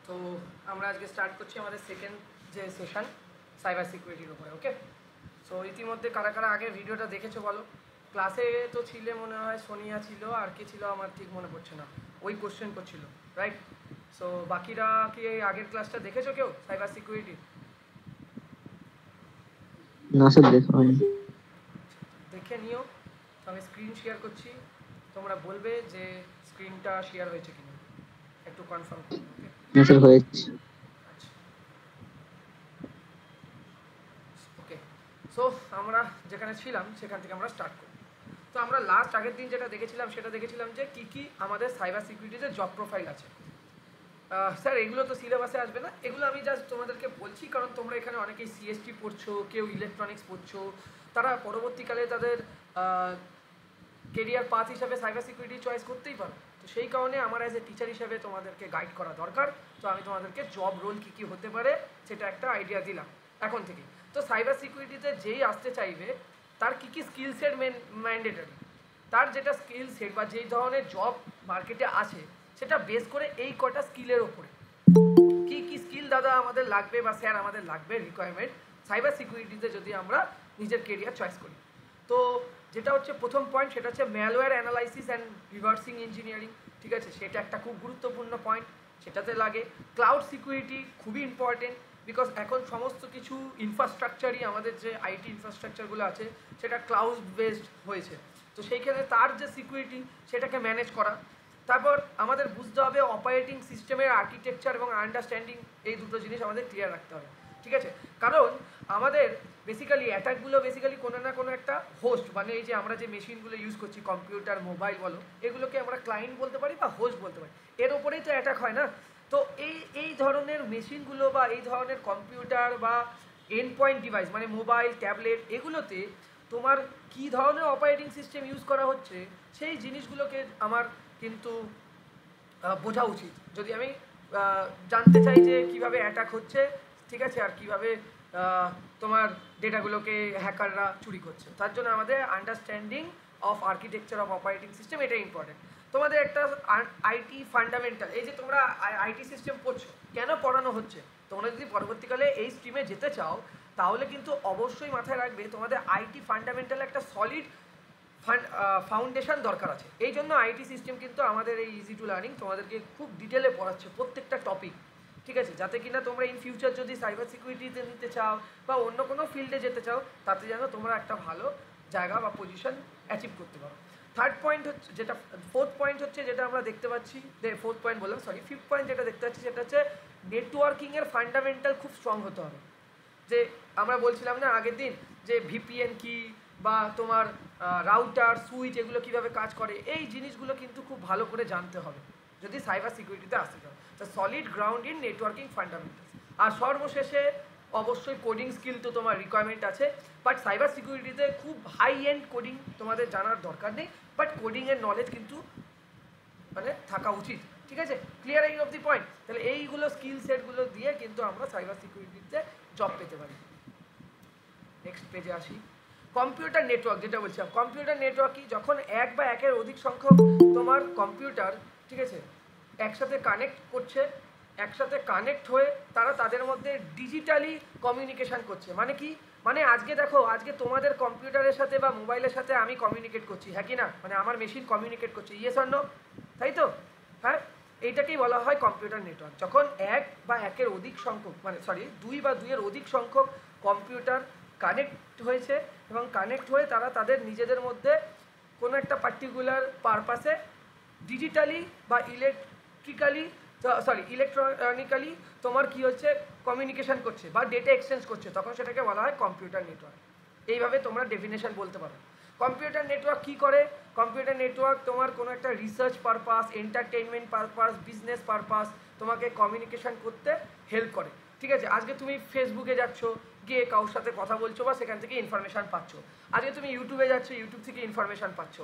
তো আমরা আজকে স্টার্ট করছি আমাদের সেকেন্ড যে সেশন সাইবার সিকিউরিটির উপরে। ওকে, সো ইতিমধ্যে কারা কারা আগের ভিডিওটা দেখেছো বলো? ক্লাসে তো ছিলে মনে হয়, সোনিয়া ছিল, আর কে ছিল আমার ঠিক মনে পড়ছে না, ওই কোশ্চেন করছিল, রাইট? সো বাকিরা কি এই আগের ক্লাসটা দেখেছো কেউ সাইবার সিকিউরিটি? না স্যার, দেখা হয়নি। দেখে নিও। আমি স্ক্রিন শেয়ার করছি, তোমরা বলবে যে স্ক্রিনটা শেয়ার হয়েছে কিনা, একটু কনফার্ম করো। ওকে, না স্যার, হয়েছে। আচ্ছা, ওকে। সো আমরা যেখানে ছিলাম সেখান থেকে আমরা স্টার্ট করি। তো আমরা লাস্ট আগের দিন যেটা দেখেছিলাম সেটা দেখেছিলাম যে কী কী আমাদের সাইবার সিকিউরিটিতে জব প্রোফাইল আছে। স্যার এগুলো তো সিলেবাসে আসবে না, এগুলো আমি জাস্ট তোমাদেরকে বলছি কারণ তোমরা এখানে অনেকেই সিএসটি পড়ছো, কেউ ইলেকট্রনিক্স পড়ছো, তারা পরবর্তীকালে তাদের কেরিয়ার পাথ হিসাবে সাইবার সিকিউরিটি চয়েস করতেই পারো। তো সেই কারণে আমার অ্যাজ এ টিচার হিসাবে তোমাদেরকে গাইড করা দরকার। তো আমি তোমাদেরকে জব রোল কী কী হতে পারে সেটা একটা আইডিয়া দিলাম এখন থেকে। তো সাইবার সিকিউরিটিতে যেই আসতে চাইবে তার কী কী স্কিল সেট ম্যান্ডেটারি, তার যেটা স্কিল সেট বা যেই ধরনের জব মার্কেটে আছে সেটা বেস করে এই কটা স্কিলের ওপরে কী কী স্কিল দাদা আমাদের লাগবে বা স্যার আমাদের লাগবে রিকোয়ারমেন্ট সাইবার সিকিউরিটিতে যদি আমরা নিজের কেরিয়ার চয়েস করি। তো যেটা হচ্ছে প্রথম পয়েন্ট, সেটা হচ্ছে malware analysis and reversing engineering. ঠিক আছে, সেটা একটা খুব গুরুত্বপূর্ণ পয়েন্ট, সেটাতে লাগে। ক্লাউড সিকিউরিটি খুবই ইম্পর্টেন্ট, বিকজ এখন সমস্ত কিছু ইনফ্রাস্ট্রাকচারই আমাদের যে আইটি ইনফ্রাস্ট্রাকচারগুলো আছে সেটা ক্লাউড বেসড হয়েছে। তো সেইখানে তার যে সিকিউরিটি সেটাকে ম্যানেজ করা। তারপর আমাদের বুঝতে হবে অপারেটিং সিস্টেমের আর্কিটেকচার এবং আন্ডারস্ট্যান্ডিং, এই দুটো জিনিস আমাদের ক্লিয়ার রাখতে হবে। ঠিক আছে, কারণ আমাদের বেসিক্যালি অ্যাটাকগুলো বেসিক্যালি কোনো না কোনো একটা হোস্ট, মানে এই যে আমরা যে মেশিনগুলো ইউজ করছি কম্পিউটার মোবাইল বলো, এগুলোকে আমরা ক্লায়েন্ট বলতে পারি বা হোস্ট বলতে পারি, এর ওপরেই তো অ্যাটাক হয় না। তো এই ধরনের মেশিনগুলো বা এই ধরনের কম্পিউটার বা এন্ড পয়েন্ট ডিভাইস মানে মোবাইল ট্যাবলেট, এগুলোতে তোমার কী ধরনের অপারেটিং সিস্টেম ইউজ করা হচ্ছে সেই জিনিসগুলোকে আমার কিন্তু বোঝা উচিত, যদি আমি জানতে চাই যে কিভাবে অ্যাটাক হচ্ছে, ঠিক আছে, আর কিভাবে তোমার ডেটাগুলোকে হ্যাকাররা চুরি করছে। তার জন্য আমাদের understanding of architecture of operating system এটা ইম্পর্টেন্ট। তোমাদের একটা আইটি ফান্ডামেন্টাল, এই যে তোমরা আইটি সিস্টেম পড়ছো, কেন পড়ানো হচ্ছে? তোমরা যদি পরবর্তীকালে এই স্ট্রিমে যেতে চাও তাহলে কিন্তু অবশ্যই মাথায় রাখবে তোমাদের আইটি ফান্ডামেন্টাল একটা সলিড ফাউন্ডেশন দরকার আছে। এই জন্য আইটি সিস্টেম কিন্তু আমাদের এই ইজি টু লার্নিং তোমাদেরকে খুব ডিটেলে পড়াচ্ছে প্রত্যেকটা টপিক। ঠিক আছে, যাতে কিনা তোমরা ইন ফিউচার যদি সাইবার সিকিউরিটিতে নিতে চাও বা অন্য কোনো ফিল্ডে যেতে চাও তাতে যেন তোমরা একটা ভালো জায়গা বা পজিশন অ্যাচিভ করতে পারো। থার্ড পয়েন্ট হচ্ছে যেটা, ফোর্থ পয়েন্ট হচ্ছে যেটা আমরা দেখতে পাচ্ছি, ফোর্থ পয়েন্ট বললাম সরি, ফিফথ পয়েন্ট যেটা দেখতে পাচ্ছি সেটা হচ্ছে নেটওয়ার্কিংয়ের ফান্ডামেন্টাল খুব স্ট্রং হতে হবে। যে আমরা বলছিলাম না আগের দিন যে ভিপিএন কি বা তোমার রাউটার সুইচ এগুলো কীভাবে কাজ করে, এই জিনিসগুলো কিন্তু খুব ভালো করে জানতে হবে যদি সাইবার সিকিউরিটিতে আসতে চাও। তো solid ground in networking fundamentals. আর সর্বশেষে অবশ্যই কোডিং স্কিল তো তোমার রিকোয়ারমেন্ট আছে, বাট সাইবার সিকিউরিটিতে খুব হাই এন্ড কোডিং তোমাদের জানার দরকার নেই, বাট কোডিংয়ের নলেজ কিন্তু মানে থাকা উচিত। ঠিক আছে, ক্লিয়ারিং অফ দি পয়েন্ট। তাহলে এইগুলো স্কিল সেটগুলো দিয়ে কিন্তু আমরা সাইবার সিকিউরিটিতে জব পেতে পারি। নেক্সট পেজে আসি। কম্পিউটার নেটওয়ার্ক যেটা বলছিলাম, কম্পিউটার নেটওয়ার্ক কি, যখন এক বা একের অধিক সংখ্যক তোমার কম্পিউটার, ঠিক আছে, একসাথে কানেক্ট করছে, একসাথে কানেক্ট হয়ে তারা তাদের মধ্যে ডিজিটালি কমিউনিকেশান করছে। মানে কি, মানে আজকে দেখো, আজকে তোমাদের কম্পিউটারের সাথে বা মোবাইলের সাথে আমি কমিউনিকেট করছি, হ্যাঁ কি না, মানে আমার মেশিন কমিউনিকেট করছে, ইয়েস অর নো, তাই তো? হ্যাঁ, এইটাকেই বলা হয় কম্পিউটার নেটওয়ার্ক। যখন এক বা একের অধিক সংখ্যক, মানে সরি, দুই বা দুইয়ের অধিক সংখ্যক কম্পিউটার কানেক্ট হয়েছে এবং কানেক্ট হয়ে তারা তাদের নিজেদের মধ্যে কোনো একটা পার্টিকুলার পারপাসে ডিজিটালি বা ইলেকট্রনিক্যালি তোমার কি হচ্ছে, কমিউনিকেশান করছে বা ডেটা এক্সচেঞ্জ করছে, তখন সেটাকে বলা হয় কম্পিউটার নেটওয়ার্ক। এইভাবে তোমরা ডেফিনেশন বলতে পারো। কম্পিউটার নেটওয়ার্ক কী করে? কম্পিউটার নেটওয়ার্ক তোমার কোনো একটা research purpose, entertainment purpose, business purpose তোমাকে কমিউনিকেশান করতে হেল্প করে। ঠিক আছে, আজকে তুমি ফেসবুকে যাচ্ছ গিয়ে কারোর সাথে কথা বলছো বা সেখান থেকে ইনফরমেশান পাচ্ছ। আজকে তুমি ইউটিউবে যাচ্ছ, ইউটিউব থেকে ইনফরমেশান পাচ্ছ।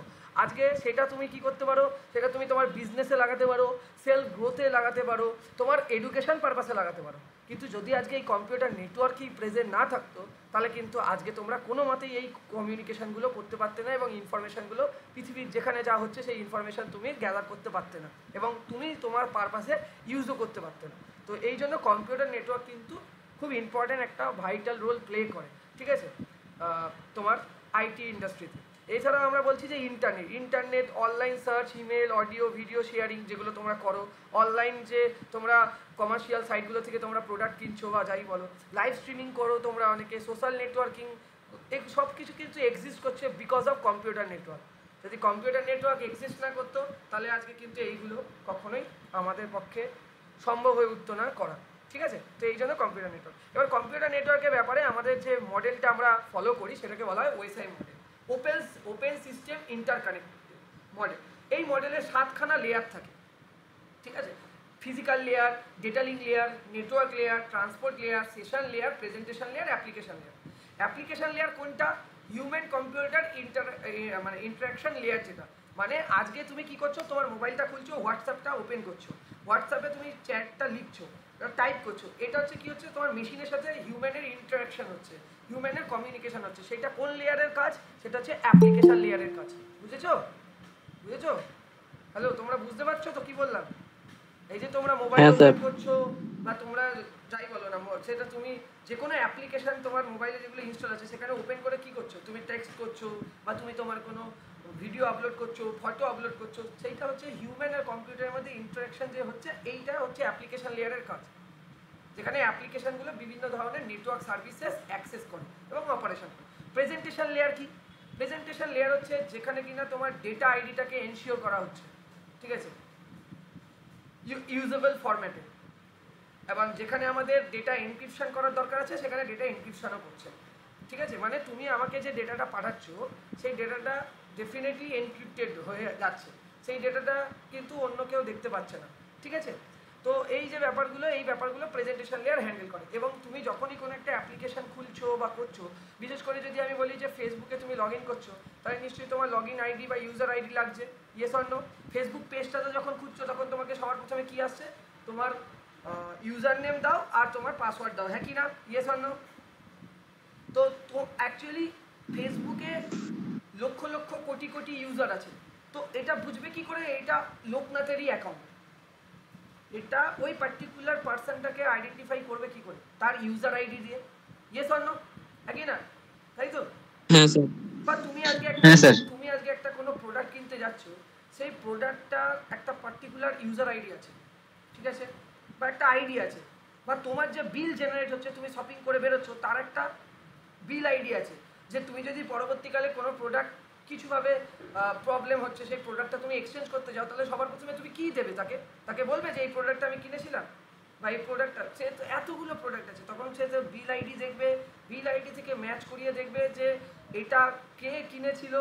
আজকে সেটা তুমি কি করতে পারো, সেটা তুমি তোমার বিজনেসে লাগাতে পারো, সেলফ গ্রোথে লাগাতে পারো, তোমার এডুকেশন পারপাসে লাগাতে পারো। কিন্তু যদি আজকে এই কম্পিউটার নেটওয়ার্কই প্রেজেন্ট না থাকতো, তাহলে কিন্তু আজকে তোমরা কোনো মতেই এই কমিউনিকেশানগুলো করতে পারতে না এবং ইনফরমেশানগুলো পৃথিবীর যেখানে যা হচ্ছে সেই ইনফরমেশান তুমি গ্যাদার করতে পারতে না এবং তুমি তোমার পারপাসে ইউজও করতে পারতে না। তো এই জন্য কম্পিউটার নেটওয়ার্ক কিন্তু খুব ইম্পর্ট্যান্ট একটা ভাইটাল রোল প্লে করে, ঠিক আছে, তোমার আইটি ইন্ডাস্ট্রিতে। এছাড়াও আমরা বলছি যে internet, online search, email, audio, video sharing যেগুলো তোমরা করো, অনলাইন যে তোমরা কমার্শিয়াল সাইটগুলো থেকে তোমরা প্রোডাক্ট কিনছো বা যাই বলো, লাইভ স্ট্রিমিং করো তোমরা অনেকে, সোশ্যাল নেটওয়ার্কিং, এই সব কিছু কিন্তু এক্সিস্ট করছে বিকজ অফ কম্পিউটার নেটওয়ার্ক। যদি কম্পিউটার নেটওয়ার্ক এক্সিস্ট না করতো, তাহলে আজকে কিন্তু এইগুলো কখনোই আমাদের পক্ষে সম্ভব হয়ে উঠতো না করা, ঠিক আছে। তো এই জন্য কম্পিউটার নেটওয়ার্ক। এবার কম্পিউটার নেটওয়ার্কের ব্যাপারে আমাদের যে মডেলটা আমরা ফলো করি সেটাকে বলা হয় OSI model, open system interconnected model. এই মডেলের 7খানা লেয়ার থাকে, ঠিক আছে। Physical layer, data link layer, network layer, transport layer, session layer, presentation layer, application layer. Application layer কোনটা? হিউম্যান কম্পিউটার মানে ইন্টারাকশন লেয়ার, যেটা মানে আজকে তুমি কি করছো, তোমার মোবাইলটা খুলছো, হোয়াটসঅ্যাপটা ওপেন করছো, হোয়াটসঅ্যাপে তুমি চ্যাটটা লিখছো, টাইপ করছো, এটা হচ্ছে কি হচ্ছে, তোমার মেশিনের সাথে হিউম্যানের ইন্টারাকশন হচ্ছে, হিউম্যানের কমিউনিকেশন হচ্ছে। সেটা কোন লেয়ারের কাজ? সেটা হচ্ছে অ্যাপ্লিকেশন লেয়ারের কাজ। বুঝেছো? হ্যালো, তোমরা বুঝতে পারছো তো কি বললাম? এই যে তোমরা মোবাইল ওপেন করছো বা তোমরা যাই বলো না, সেটা তুমি যে কোনো অ্যাপ্লিকেশন তোমার মোবাইলে যেগুলো ইনস্টল আছে সেখানে ওপেন করে কি করছো, তুমি টেক্সট করছো বা তুমি তোমার কোনো ভিডিও আপলোড করছো, ফটো আপলোড করছো, সেইটা হচ্ছে হিউম্যান আর কম্পিউটারের মধ্যে ইন্টারাকশন যে হচ্ছে, এইটা হচ্ছে অ্যাপ্লিকেশন লেয়ারের কাজ, যেখানে অ্যাপ্লিকেশনগুলো বিভিন্ন ধরনের নেটওয়ার্ক সার্ভিসেস অ্যাক্সেস করে এবং অপারেশন করে। প্রেজেন্টেশন লেয়ার কি? প্রেজেন্টেশন লেয়ার হচ্ছে যেখানে কিনা তোমার ডেটা আইডিটাকে এনশিওর করা হচ্ছে, ঠিক আছে, ইউজেবল ফরম্যাটে, এবং যেখানে আমাদের ডেটা এনক্রিপশন করার দরকার আছে সেখানে ডেটা এনক্রিপশনও করছে, ঠিক আছে। মানে তুমি আমাকে যে ডেটাটা পাঠাচ্ছ সেই ডেটাটা ডেফিনেটলি এনক্রিপ্টেড হয়ে যাচ্ছে, সেই ডেটাটা কিন্তু অন্য কেউ দেখতে পাচ্ছে না, ঠিক আছে। তো এই যে ব্যাপারগুলো, এই ব্যাপারগুলো প্রেজেন্টেশন লেয়ার হ্যান্ডেল করে। এবং তুমি যখনই কোনো একটা অ্যাপ্লিকেশন খুলছো বা করছো, বিশেষ করে যদি আমি বলি যে ফেসবুকে তুমি লগ ইন করছো, তাহলে নিশ্চয়ই তোমার লগ ইন আইডি বা ইউজার আইডি লাগছে, ইয়েস অর নো? ফেসবুক পেজটাতে যখন খুঁজছো তখন তোমাকে সবার প্রথমে কি আসছে, তোমার ইউজার নেম দাও আর তোমার পাসওয়ার্ড দাও, হ্যাঁ কি না, ইয়েস অর নো? তো অ্যাকচুয়ালি ফেসবুকে লক্ষ লক্ষ কোটি কোটি ইউজার আছে, তো এটা বুঝবে কি করে এটা লোকনাথেরই অ্যাকাউন্ট, এটা ওই পার্টিকুলার পার্সনটাকে আইডেন্টিফাই করবে কি করে, তার ইউজার আইডি দিয়ে, ইয়েস অর নো, একই না, তাই তো? হ্যাঁ স্যার। বা তুমি আজকে একটা কোনো প্রোডাক্ট কিনতে যাচ্ছ, সেই প্রোডাক্টটা একটা পার্টিকুলার ইউজার আইডি আছে, ঠিক আছে, বা একটা আইডি আছে, বা তোমার যে বিল জেনারেট হচ্ছে, তুমি শপিং করে বেরোচ্ছ, তার একটা বিল আইডি আছে, যে তুমি যদি পরবর্তীকালে কোনো প্রোডাক্ট কিছুভাবে প্রবলেম হচ্ছে, সেই প্রোডাক্টটা তুমি এক্সচেঞ্জ করতে যাও, তাহলে সবার প্রথমে তুমি কী দেবে তাকে বলবে যে এই প্রোডাক্টটা আমি কিনেছিলাম বা এই প্রোডাক্টটা, সে তো এতগুলো প্রোডাক্ট আছে, তখন সে তো বিল আইডি দেখবে, বিল আইডি থেকে ম্যাচ করিয়ে দেখবে যে এটা কে কিনেছিল,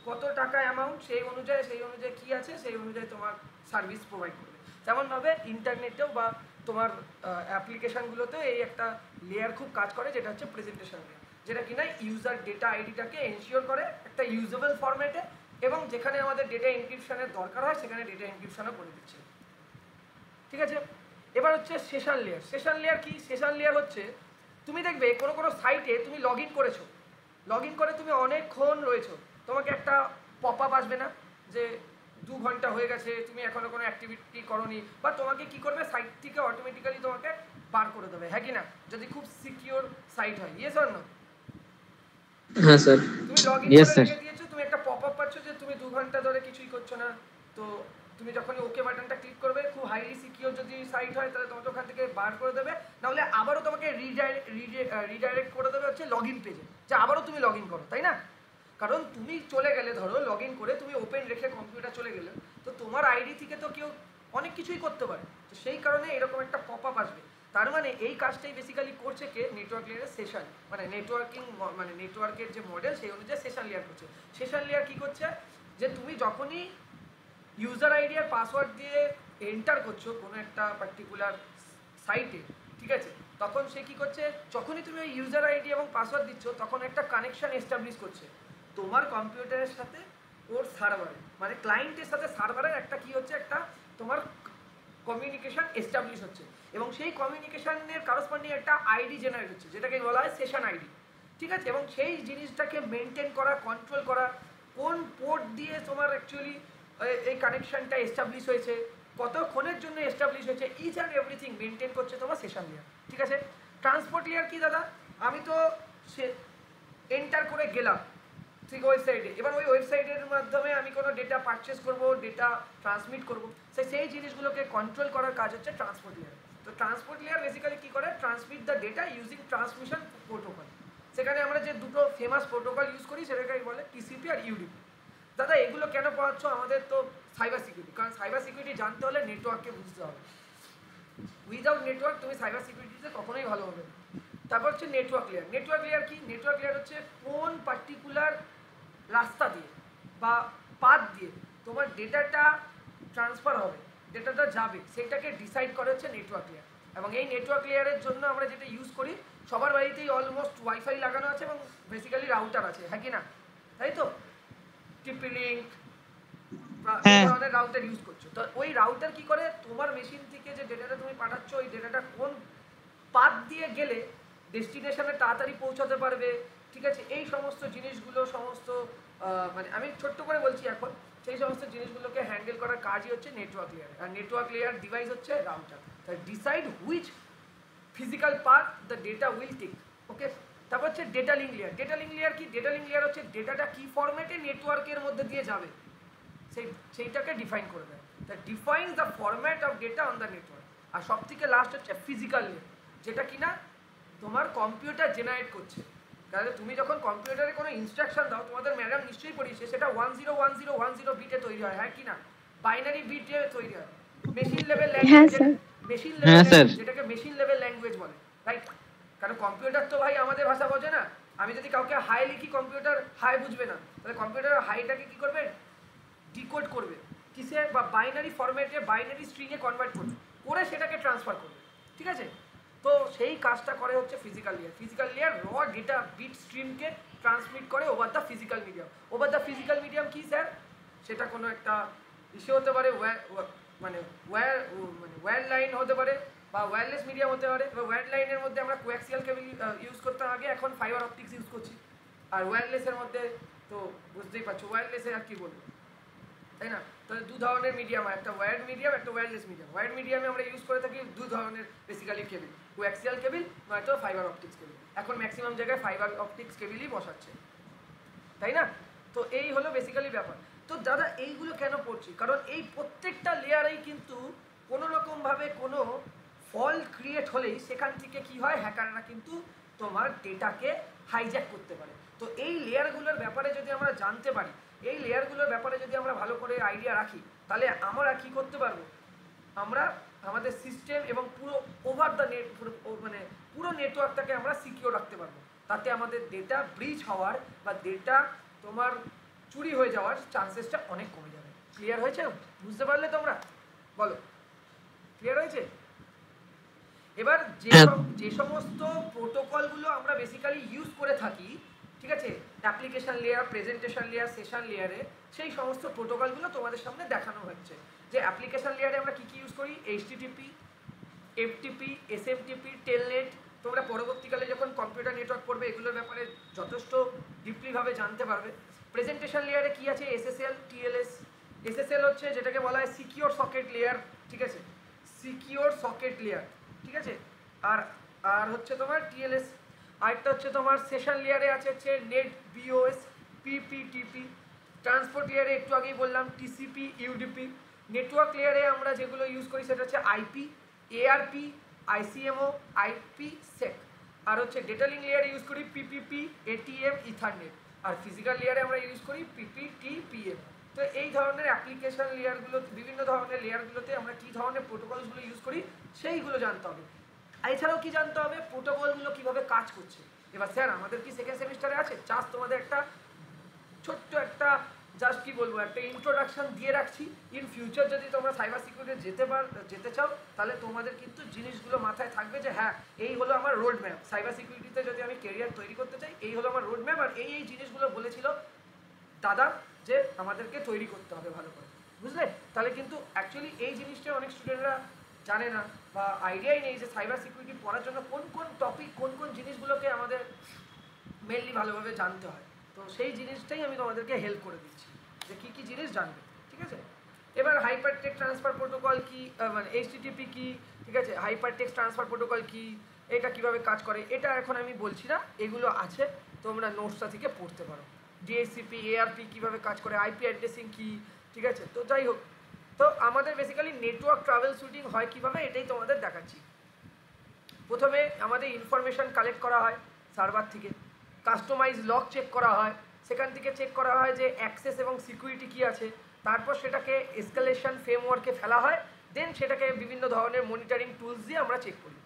কত টাকা অ্যামাউন্ট, সেই অনুযায়ী কী আছে সেই অনুযায়ী তোমার সার্ভিস প্রোভাইড করবে। তেমনভাবে ইন্টারনেটেও বা তোমার অ্যাপ্লিকেশানগুলোতেও এই একটা লেয়ার খুব কাজ করে, যেটা হচ্ছে প্রেজেন্টেশন লেয়ার, যেটা কিনা ইউজার ডেটা আইডিটাকে এনশিওর করে একটা ইউজেবল ফরম্যাটে, এবং যেখানে আমাদের ডেটা এনক্রিপশনের দরকার হয় সেখানে ডেটা এনক্রিপশনও করে দিচ্ছে, ঠিক আছে। এবার হচ্ছে সেশন লেয়ার। সেশন লেয়ার কি? সেশন লেয়ার হচ্ছে তুমি দেখবে কোনো সাইটে তুমি লগ ইন করেছো, লগ ইন করে তুমি অনেকক্ষণ রয়েছো, তোমাকে একটা পপ আপ আসবে না যে 2 ঘন্টা হয়ে গেছে, তুমি এখনো কোনো অ্যাক্টিভিটি করোনি, বা তোমাকে কি করবে, সাইট থেকে অটোমেটিক্যালি তোমাকে বার করে দেবে, হ্যাঁ কি না, যদি খুব সিকিউর সাইট হয়, ইয়েস অর নো? হ্যাঁ স্যার। তুমি লগ ইন করে রেখে দিয়েছো, তুমি একটা পপ আপ পাচ্ছ যে তুমি 2 ঘন্টা ধরে কিছুই করছো না, তো তুমি যখনই ওকে বাটনটা ক্লিক করবে, খুব হাইলি সিকিউর যদি সাইট হয় তাহলে তোমাকে ওখান থেকে বার করে দেবে, নাহলে আবারও তোমাকে রিডাইরেক্ট করে দেবে হচ্ছে লগ ইন পেজে, যে আবারও তুমি লগ ইন করো, তাই না? কারণ তুমি চলে গেলে, ধরো লগ ইন করে তুমি ওপেন রেখে কম্পিউটার চলে গেলে, তো তোমার আইডি থেকে তো কেউ অনেক কিছুই করতে পারে, তো সেই কারণে এরকম একটা পপ আপ আসবে। তার মানে এই কাজটাই বেসিক্যালি করছে কে, নেটওয়ার্ক লেয়ারের সেশন, মানে নেটওয়ার্কের যে মডেল সেই অনুযায়ী সেশন লেয়ার করছে। সেশন লেয়ার কি করছে, যে তুমি যখনই ইউজার আইডি আর পাসওয়ার্ড দিয়ে এন্টার করছো কোনো একটা পার্টিকুলার সাইটে, ঠিক আছে, তখন সে কি করছে, যখনই তুমি ওই ইউজার আইডি এবং পাসওয়ার্ড দিচ্ছ তখন একটা কানেকশন এস্টাবলিশ করছে তোমার কম্পিউটারের সাথে ওর সার্ভারে, মানে ক্লায়েন্টের সাথে সার্ভারের একটা কি হচ্ছে, একটা তোমার কমিউনিকেশন এস্টাবলিশ হচ্ছে, এবং সেই কমিউনিকেশনের কারসপন্ডিং একটা আইডি জেনারেট হচ্ছে যেটাকে বলা হয় সেশন আইডি। ঠিক আছে, এবং সেই জিনিসটাকে মেনটেন করা, কন্ট্রোল করা, কোন পোর্ট দিয়ে তোমার অ্যাকচুয়ালি এই কানেকশনটা এস্টাবলিশ হয়েছে, কতক্ষণের জন্য এস্টাবলিশ হয়েছে, ইচ অ্যান্ড এভরিথিং মেনটেন করছে তোমার সেশন লেয়ার। ঠিক আছে, ট্রান্সপোর্ট লেয়ার কি দাদা, আমি তো সে এন্টার করে গেলাম ঠিক ওয়েবসাইটে, এবার ওই ওয়েবসাইটের মাধ্যমে আমি কোনো ডেটা পারচেস করব, ডেটা ট্রান্সমিট করব, সেই জিনিসগুলোকে কন্ট্রোল করার কাজ হচ্ছে ট্রান্সপোর্ট লেয়ার। তো ট্রান্সপোর্ট লেয়ার বেসিক্যালি কী করে, transmit the data using transmission protocol. সেখানে আমরা যে দুটো ফেমাস প্রোটোকল ইউজ করি সেটাকে বলে টিসিপি আর ইউডিপি। দাদা এগুলো কেন পড়াচ্ছ, আমাদের তো সাইবার সিকিউরিটি, কারণ সাইবার সিকিউরিটি জানতে হলে নেটওয়ার্ককে বুঝতে হবে। উইদাউট নেটওয়ার্ক তুমি সাইবার সিকিউরিটিতে কখনোই ভালো হবে না। তারপর হচ্ছে নেটওয়ার্ক লেয়ার। নেটওয়ার্ক লেয়ার কি, নেটওয়ার্ক লেয়ার হচ্ছে কোন পার্টিকুলার রাস্তা দিয়ে বা পাথ দিয়ে তোমার ডেটাটা ট্রান্সফার হবে, ডেটাটা যাবে, সেটাকে ডিসাইড করে হচ্ছে নেটওয়ার্ক লেয়ার। এবং এই নেটওয়ার্ক লেয়ারের জন্য আমরা যেটা ইউজ করি, সবার বাড়িতেই অলমোস্ট ওয়াইফাই লাগানো আছে এবং বেসিক্যালি রাউটার আছে, হ্যাঁ কি না, তাই তো? টিপি লিঙ্ক ধরনের রাউটার ইউজ করছো, তো ওই রাউটার কি করে, তোমার মেশিন থেকে যে ডেটাটা তুমি পাঠাচ্ছ ওই ডেটাটা কোন পাথ দিয়ে গেলে ডেস্টিনেশনে তাড়াতাড়ি পৌঁছাতে পারবে। ঠিক আছে, এই সমস্ত জিনিসগুলো, সমস্ত মানে আমি ছোট্ট করে বলছি এখন, সেই সমস্ত জিনিসগুলোকে হ্যান্ডেল করার কাজই হচ্ছে নেটওয়ার্ক লেয়ার। আর নেটওয়ার্ক লেয়ার ডিভাইস হচ্ছে রাউটার, তাই decide which physical path the data will take. Okay, তারপর হচ্ছে data link layer. Data link layer কি, ডেটা লিঙ্ক লেয়ার হচ্ছে ডেটাটা কি ফরম্যাটে নেটওয়ার্কের মধ্যে দিয়ে যাবে সেইটাকে ডিফাইন করে দেয়, that define the format of data on the network. আর সব থেকে লাস্ট হচ্ছে ফিজিক্যাল লেয়ার, যেটা কিনা তোমার কম্পিউটার জেনারেট করছে। কারণ তুমি যখন কম্পিউটারে কোনো ইনস্ট্রাকশন দাও, তোমাদের ম্যাডাম নিশ্চয়ই পড়িয়েছে, সেটা 101010 বিটে তৈরি হয়, হ্যাঁ কি না, বাইনারি বিটে তৈরি হয়, machine level language, machine level যেটাকে মেশিন লেভেল ল্যাঙ্গুয়েজ বলে, রাইট? কারণ কম্পিউটার তো ভাই আমাদের ভাষা বোঝে না। আমি যদি কাউকে হাই লিখি, কম্পিউটার হাই বুঝবে না, তাহলে কম্পিউটার হাইটাকে কি করবে, ডিকোড করবে, কিসে, বা বাইনারি ফরম্যাটে, বাইনারি স্ট্রিংয়ে কনভার্ট করবে, করে সেটাকে ট্রান্সফার করবে। ঠিক আছে, তো সেই কাজটা করে হচ্ছে ফিজিক্যাল লেয়ার। ফিজিক্যাল লেয়ার র ডেটা বিট স্ট্রিমকে ট্রান্সমিট করে over the physical medium. Over the physical medium কি স্যার, সেটা কোনো একটা ইস্যু হতে পারে, মানে ওয়্যার লাইন হতে পারে বা ওয়্যারলেস মিডিয়াম হতে পারে। এবার ওয়্যার লাইনের মধ্যে আমরা কোয়াক্সিয়াল কেবল ইউজ করতাম আগে, এখন ফাইবার অপটিক্স ইউজ করছি। আর ওয়্যারলেসের মধ্যে তো বুঝতেই পারছো, ওয়্যারলেসে আর কি বলবো, তাই না? তাহলে দু ধরনের মিডিয়াম হয়, একটা ওয়্যার্ড মিডিয়াম, একটা ওয়্যারলেস মিডিয়াম। ওয়্যার্ড মিডিয়ামে আমরা ইউজ করে থাকি দু ধরনের বেসিক্যালি কেবিল, কোয়াক্সিয়াল কেবিল নয়তো ফাইবার অপটিক্স কেবিল। এখন ম্যাক্সিমাম জায়গায় ফাইবার অপটিক্স কেবিলই বসাচ্ছে, তাই না? তো এই হলো বেসিক্যালি ব্যাপার। তো দাদা এইগুলো কেন পড়ছি, কারণ এই প্রত্যেকটা লেয়ারেই কিন্তু কোনো রকমভাবে কোনো ফল্ট ক্রিয়েট হলেই সেখান থেকে কি হয়, হ্যাকাররা কিন্তু তোমার ডেটাকে হাইজ্যাক করতে পারে। তো এই লেয়ারগুলোর ব্যাপারে যদি আমরা জানতে পারি, এই লেয়ারগুলোর ব্যাপারে যদি আমরা ভালো করে আইডিয়া রাখি, তাহলে আমরা কি করতে পারবো, আমরা আমাদের সিস্টেম এবং পুরো ওভার দ্য নেট, মানে পুরো নেটওয়ার্কটাকে আমরা সিকিউর রাখতে পারবো। তাতে আমাদের ডেটা ব্রিচ হওয়ার বা ডেটা তোমার চুরি হয়ে যাওয়ার চান্সেসটা অনেক কমে যাবে। ক্লিয়ার হয়েছে, বুঝতে পারলে তোমরা? বলো, ক্লিয়ার হয়েছে? এবার যে সমস্ত প্রোটোকলগুলো আমরা বেসিক্যালি ইউজ করে থাকি, ঠিক আছে, application layer, presentation layer, session লেয়ারে, সেই সমস্ত প্রোটোকলগুলো তোমাদের সামনে দেখানো হচ্ছে। যে অ্যাপ্লিকেশন লেয়ারে আমরা কী কী ইউজ করি, এইচটিটিপি, এফটিপি, এসএমটিপি, টেলনেট। তোমরা পরবর্তীকালে যখন কম্পিউটার নেটওয়ার্ক পড়বে এগুলোর ব্যাপারে যথেষ্ট ডিপলিভাবে জানতে পারবে। প্রেজেন্টেশন লেয়ারে কী আছে, এসএসএল, টিএলএস। এসএসএল হচ্ছে যেটাকে বলা হয় সিকিওর সকেট লেয়ার, ঠিক আছে, সিকিওর সকেট লেয়ার, ঠিক আছে। আর হচ্ছে তোমার টিএলএস। আরেকটা হচ্ছে তোমার সেশন লেয়ারে আছে হচ্ছে নেট বিওএস, পিপিটিপি। ট্রান্সপোর্ট লেয়ারে একটু আগেই বললাম টিসিপি, ইউডিপি। নেটওয়ার্ক লেয়ারে আমরা যেগুলো ইউজ করি সেটা হচ্ছে আইপি, এআরপি, আইসিএমও, আইপি সেক। আর হচ্ছে ডেটা লিঙ্ক লেয়ারে ইউজ করি পিপিপি, এটিএম, ইথারনেট। আর ফিজিক্যাল লেয়ারে আমরা ইউজ করি পিপিটিপিএম। তো এই ধরনের অ্যাপ্লিকেশন লেয়ারগুলো, বিভিন্ন ধরনের লেয়ারগুলোতে আমরা কী ধরনের প্রোটোকলসগুলো ইউজ করি সেইগুলো জানতে হবে। এছাড়াও কি জানতে হবে, প্রোটোকলগুলো কীভাবে কাজ করছে। এবার স্যার আমাদের কি সেকেন্ড সেমিস্টারে আছে, জাস্ট তোমাদের একটা ছোট্ট একটা জাস্ট কি বলবো, একটা ইন্ট্রোডাকশন দিয়ে রাখছি। ইন ফিউচার যদি তোমরা সাইবার সিকিউরিটি যেতে চাও, তাহলে তোমাদের কিন্তু জিনিসগুলো মাথায় থাকবে যে হ্যাঁ এই হলো আমার রোড ম্যাপ, সাইবার সিকিউরিটিতে যদি আমি কেরিয়ার তৈরি করতে চাই এই হলো আমার রোড ম্যাপ, আর এই জিনিসগুলো বলেছিল দাদা যে আমাদেরকে তৈরি করতে হবে ভালো করে, বুঝলে? তাহলে কিন্তু অ্যাকচুয়ালি এই জিনিসটা অনেক স্টুডেন্টরা জানে না বা আইডিয়াই নেই যে সাইবার সিকিউরিটি পড়ার জন্য কোন কোন টপিক, কোন কোন জিনিসগুলোকে আমাদের মেনলি ভালোভাবে জানতে হয়। তো সেই জিনিসটাই আমি তোমাদেরকে হেল্প করে দিচ্ছি যে কী কী জিনিস জানবে, ঠিক আছে? এবার হাইপার টেক্সট ট্রান্সফার প্রোটোকল কি, মানে এইচটিটিপি কি, ঠিক আছে, হাইপার টেক্সট ট্রান্সফার প্রোটোকল কি, এটা কিভাবে কাজ করে এটা এখন আমি বলছি না, এগুলো আছে তোমরা নোটসটা থেকে পড়তে পারো। ডিএসসিপি, এআরপি কীভাবে কাজ করে, আইপি অ্যাড্রেসিং কি, ঠিক আছে? তো যাই হোক, তো আমাদের বেসিক্যালি নেটওয়ার্ক ট্রাভেল শুটিং হয় কীভাবে এটাই তোমাদের দেখাচ্ছি। প্রথমে আমাদের ইনফরমেশান কালেক্ট করা হয় সার্ভার থেকে, কাস্টমাইজ লক চেক করা হয়, সেখান থেকে চেক করা হয় যে অ্যাক্সেস এবং সিকিউরিটি কী আছে, তারপর সেটাকে এসকালেশন ফ্রেমওয়ার্কে ফেলা হয়, দেন সেটাকে বিভিন্ন ধরনের মনিটরিং টুলস দিয়ে আমরা চেক করি,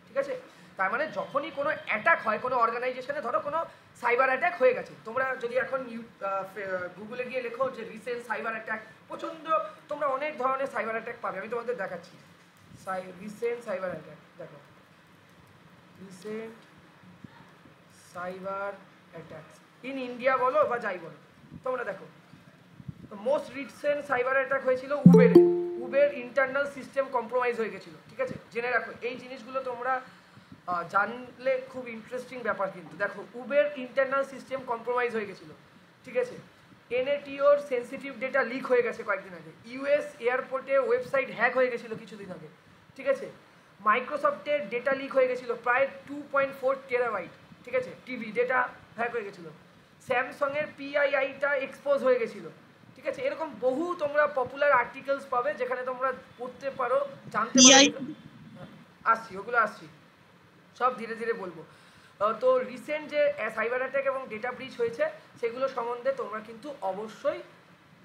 ঠিক আছে? তার মানে যখনই কোনো অ্যাটাক হয় কোনো অর্গানাইজেশনে, ধরো কোনো সাইবার অ্যাটাক হয়ে গেছে, তোমরা যদি এখন গুগলে গিয়ে লেখো যে রিসেন্ট সাইবার অ্যাটাক, প্রচণ্ড তোমরা অনেক ধরনের সাইবার অ্যাটাক পাবে, আমি তোমাদের দেখাচ্ছি। রিসেন্ট সাইবার অ্যাটাক, দেখো recent cyber attacks in India বলো বা যাই বলো, তোমরা দেখো মোস্ট রিসেন্ট সাইবার অ্যাটাক হয়েছিল উবের ইন্টারনাল সিস্টেম কম্প্রোমাইজ হয়ে গেছিলো, ঠিক আছে? জেনে রাখো এই জিনিসগুলো তোমরা জানলে খুব ইন্টারেস্টিং ব্যাপার। কিন্তু দেখো উবের ইন্টারনাল সিস্টেম কম্প্রোমাইজ হয়ে গেছিলো, ঠিক আছে? এনএটিওর সেন্সিটিভ ডেটা লিক হয়ে গেছে কয়েকদিন আগে, ইউএস এয়ারপোর্টে ওয়েবসাইট হ্যাক হয়ে গেছিলো কিছুদিন আগে, ঠিক আছে? মাইক্রোসফটের ডেটা লিক হয়ে গেছিলো প্রায় 2.4 টেরাবাইট, ঠিক আছে? টিভি ডেটা হ্যাক হয়ে গেছিলো, স্যামসংয়ের পিআইআইটা এক্সপোজ হয়ে গেছিলো, ঠিক আছে? এরকম বহু তোমরা পপুলার আর্টিকেলস পাবে যেখানে তোমরা পড়তে পারো, জানতে পারো। আসছি, ওগুলো আসছি, সব ধীরে ধীরে বলবো। তো রিসেন্ট যে সাইবার অ্যাটাক এবং ডেটা ব্রিচ হয়েছে সেগুলো সম্বন্ধে তোমরা কিন্তু অবশ্যই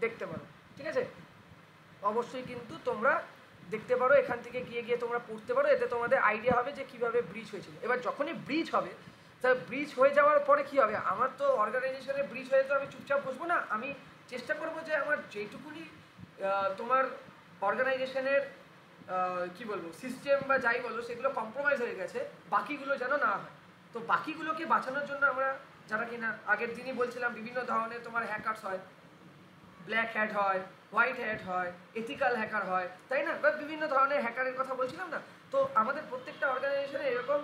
দেখতে পারো, ঠিক আছে? অবশ্যই কিন্তু তোমরা দেখতে পারো, এখান থেকে গিয়ে তোমরা পড়তে পারো, এতে তোমাদের আইডিয়া হবে যে কীভাবে ব্রিচ হয়েছিল। এবার যখনই ব্রিচ হবে, তা ব্রিচ হয়ে যাওয়ার পরে কী হবে, আমার তো অর্গানাইজেশনে ব্রিচ হয়ে তো আমি চুপচাপ বসবো না, আমি চেষ্টা করবো যে আমার যেটুকুনি তোমার অর্গানাইজেশনের কি বলবো সিস্টেম বা যাই বলো সেগুলো কম্প্রোমাইজ হয়ে গেছে, বাকিগুলো যেন না হয়। তো বাকিগুলোকে বাঁচানোর জন্য আমরা যারা কিনা আগের দিনই বলছিলাম বিভিন্ন ধরনের তোমার হ্যাকার্স হয়, ব্ল্যাক হ্যাট হয়, হোয়াইট হ্যাট হয়, এথিক্যাল হ্যাকার হয়, তাই না? বা বিভিন্ন ধরনের হ্যাকারের কথা বলছিলাম না? তো আমাদের প্রত্যেকটা অর্গানাইজেশনে এরকম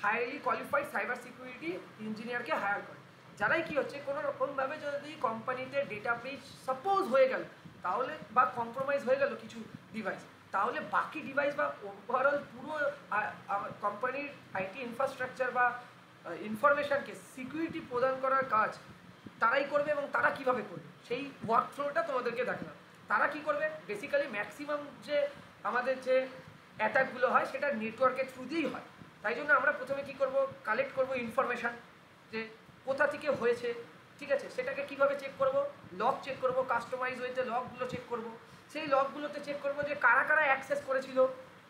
হাইলি কোয়ালিফাইড সাইবার সিকিউরিটি ইঞ্জিনিয়ারকে হায়ার করে, যারাই কি হচ্ছে কোনো রকমভাবে যদি কোম্পানিতে ডেটা ব্রিচ সাপোজ হয়ে গেল তাহলে, বা কম্প্রোমাইজ হয়ে গেল কিছু ডিভাইস, তাহলে বাকি ডিভাইস বা ওভারঅল পুরো কোম্পানির আইটি ইনফ্রাস্ট্রাকচার বা ইনফরমেশানকে সিকিউরিটি প্রদান করার কাজ তারাই করবে। এবং তারা কিভাবে করবে সেই ওয়ার্ক ফ্লোটা তোমাদেরকে দেখালাম। তারা কি করবে, বেসিক্যালি ম্যাক্সিমাম যে আমাদের যে অ্যাটাকগুলো হয় সেটা নেটওয়ার্কের থ্রু দিয়েই হয়। তাই জন্য আমরা প্রথমে কি করব, কালেক্ট করব ইনফরমেশান যে কোথা থেকে হয়েছে, ঠিক আছে? সেটাকে কিভাবে চেক করব, লগ চেক করব, কাস্টমাইজ হয়েছে লগগুলো চেক করব, সেই লগগুলোতে চেক করব যে কারা কারা অ্যাক্সেস করেছিল,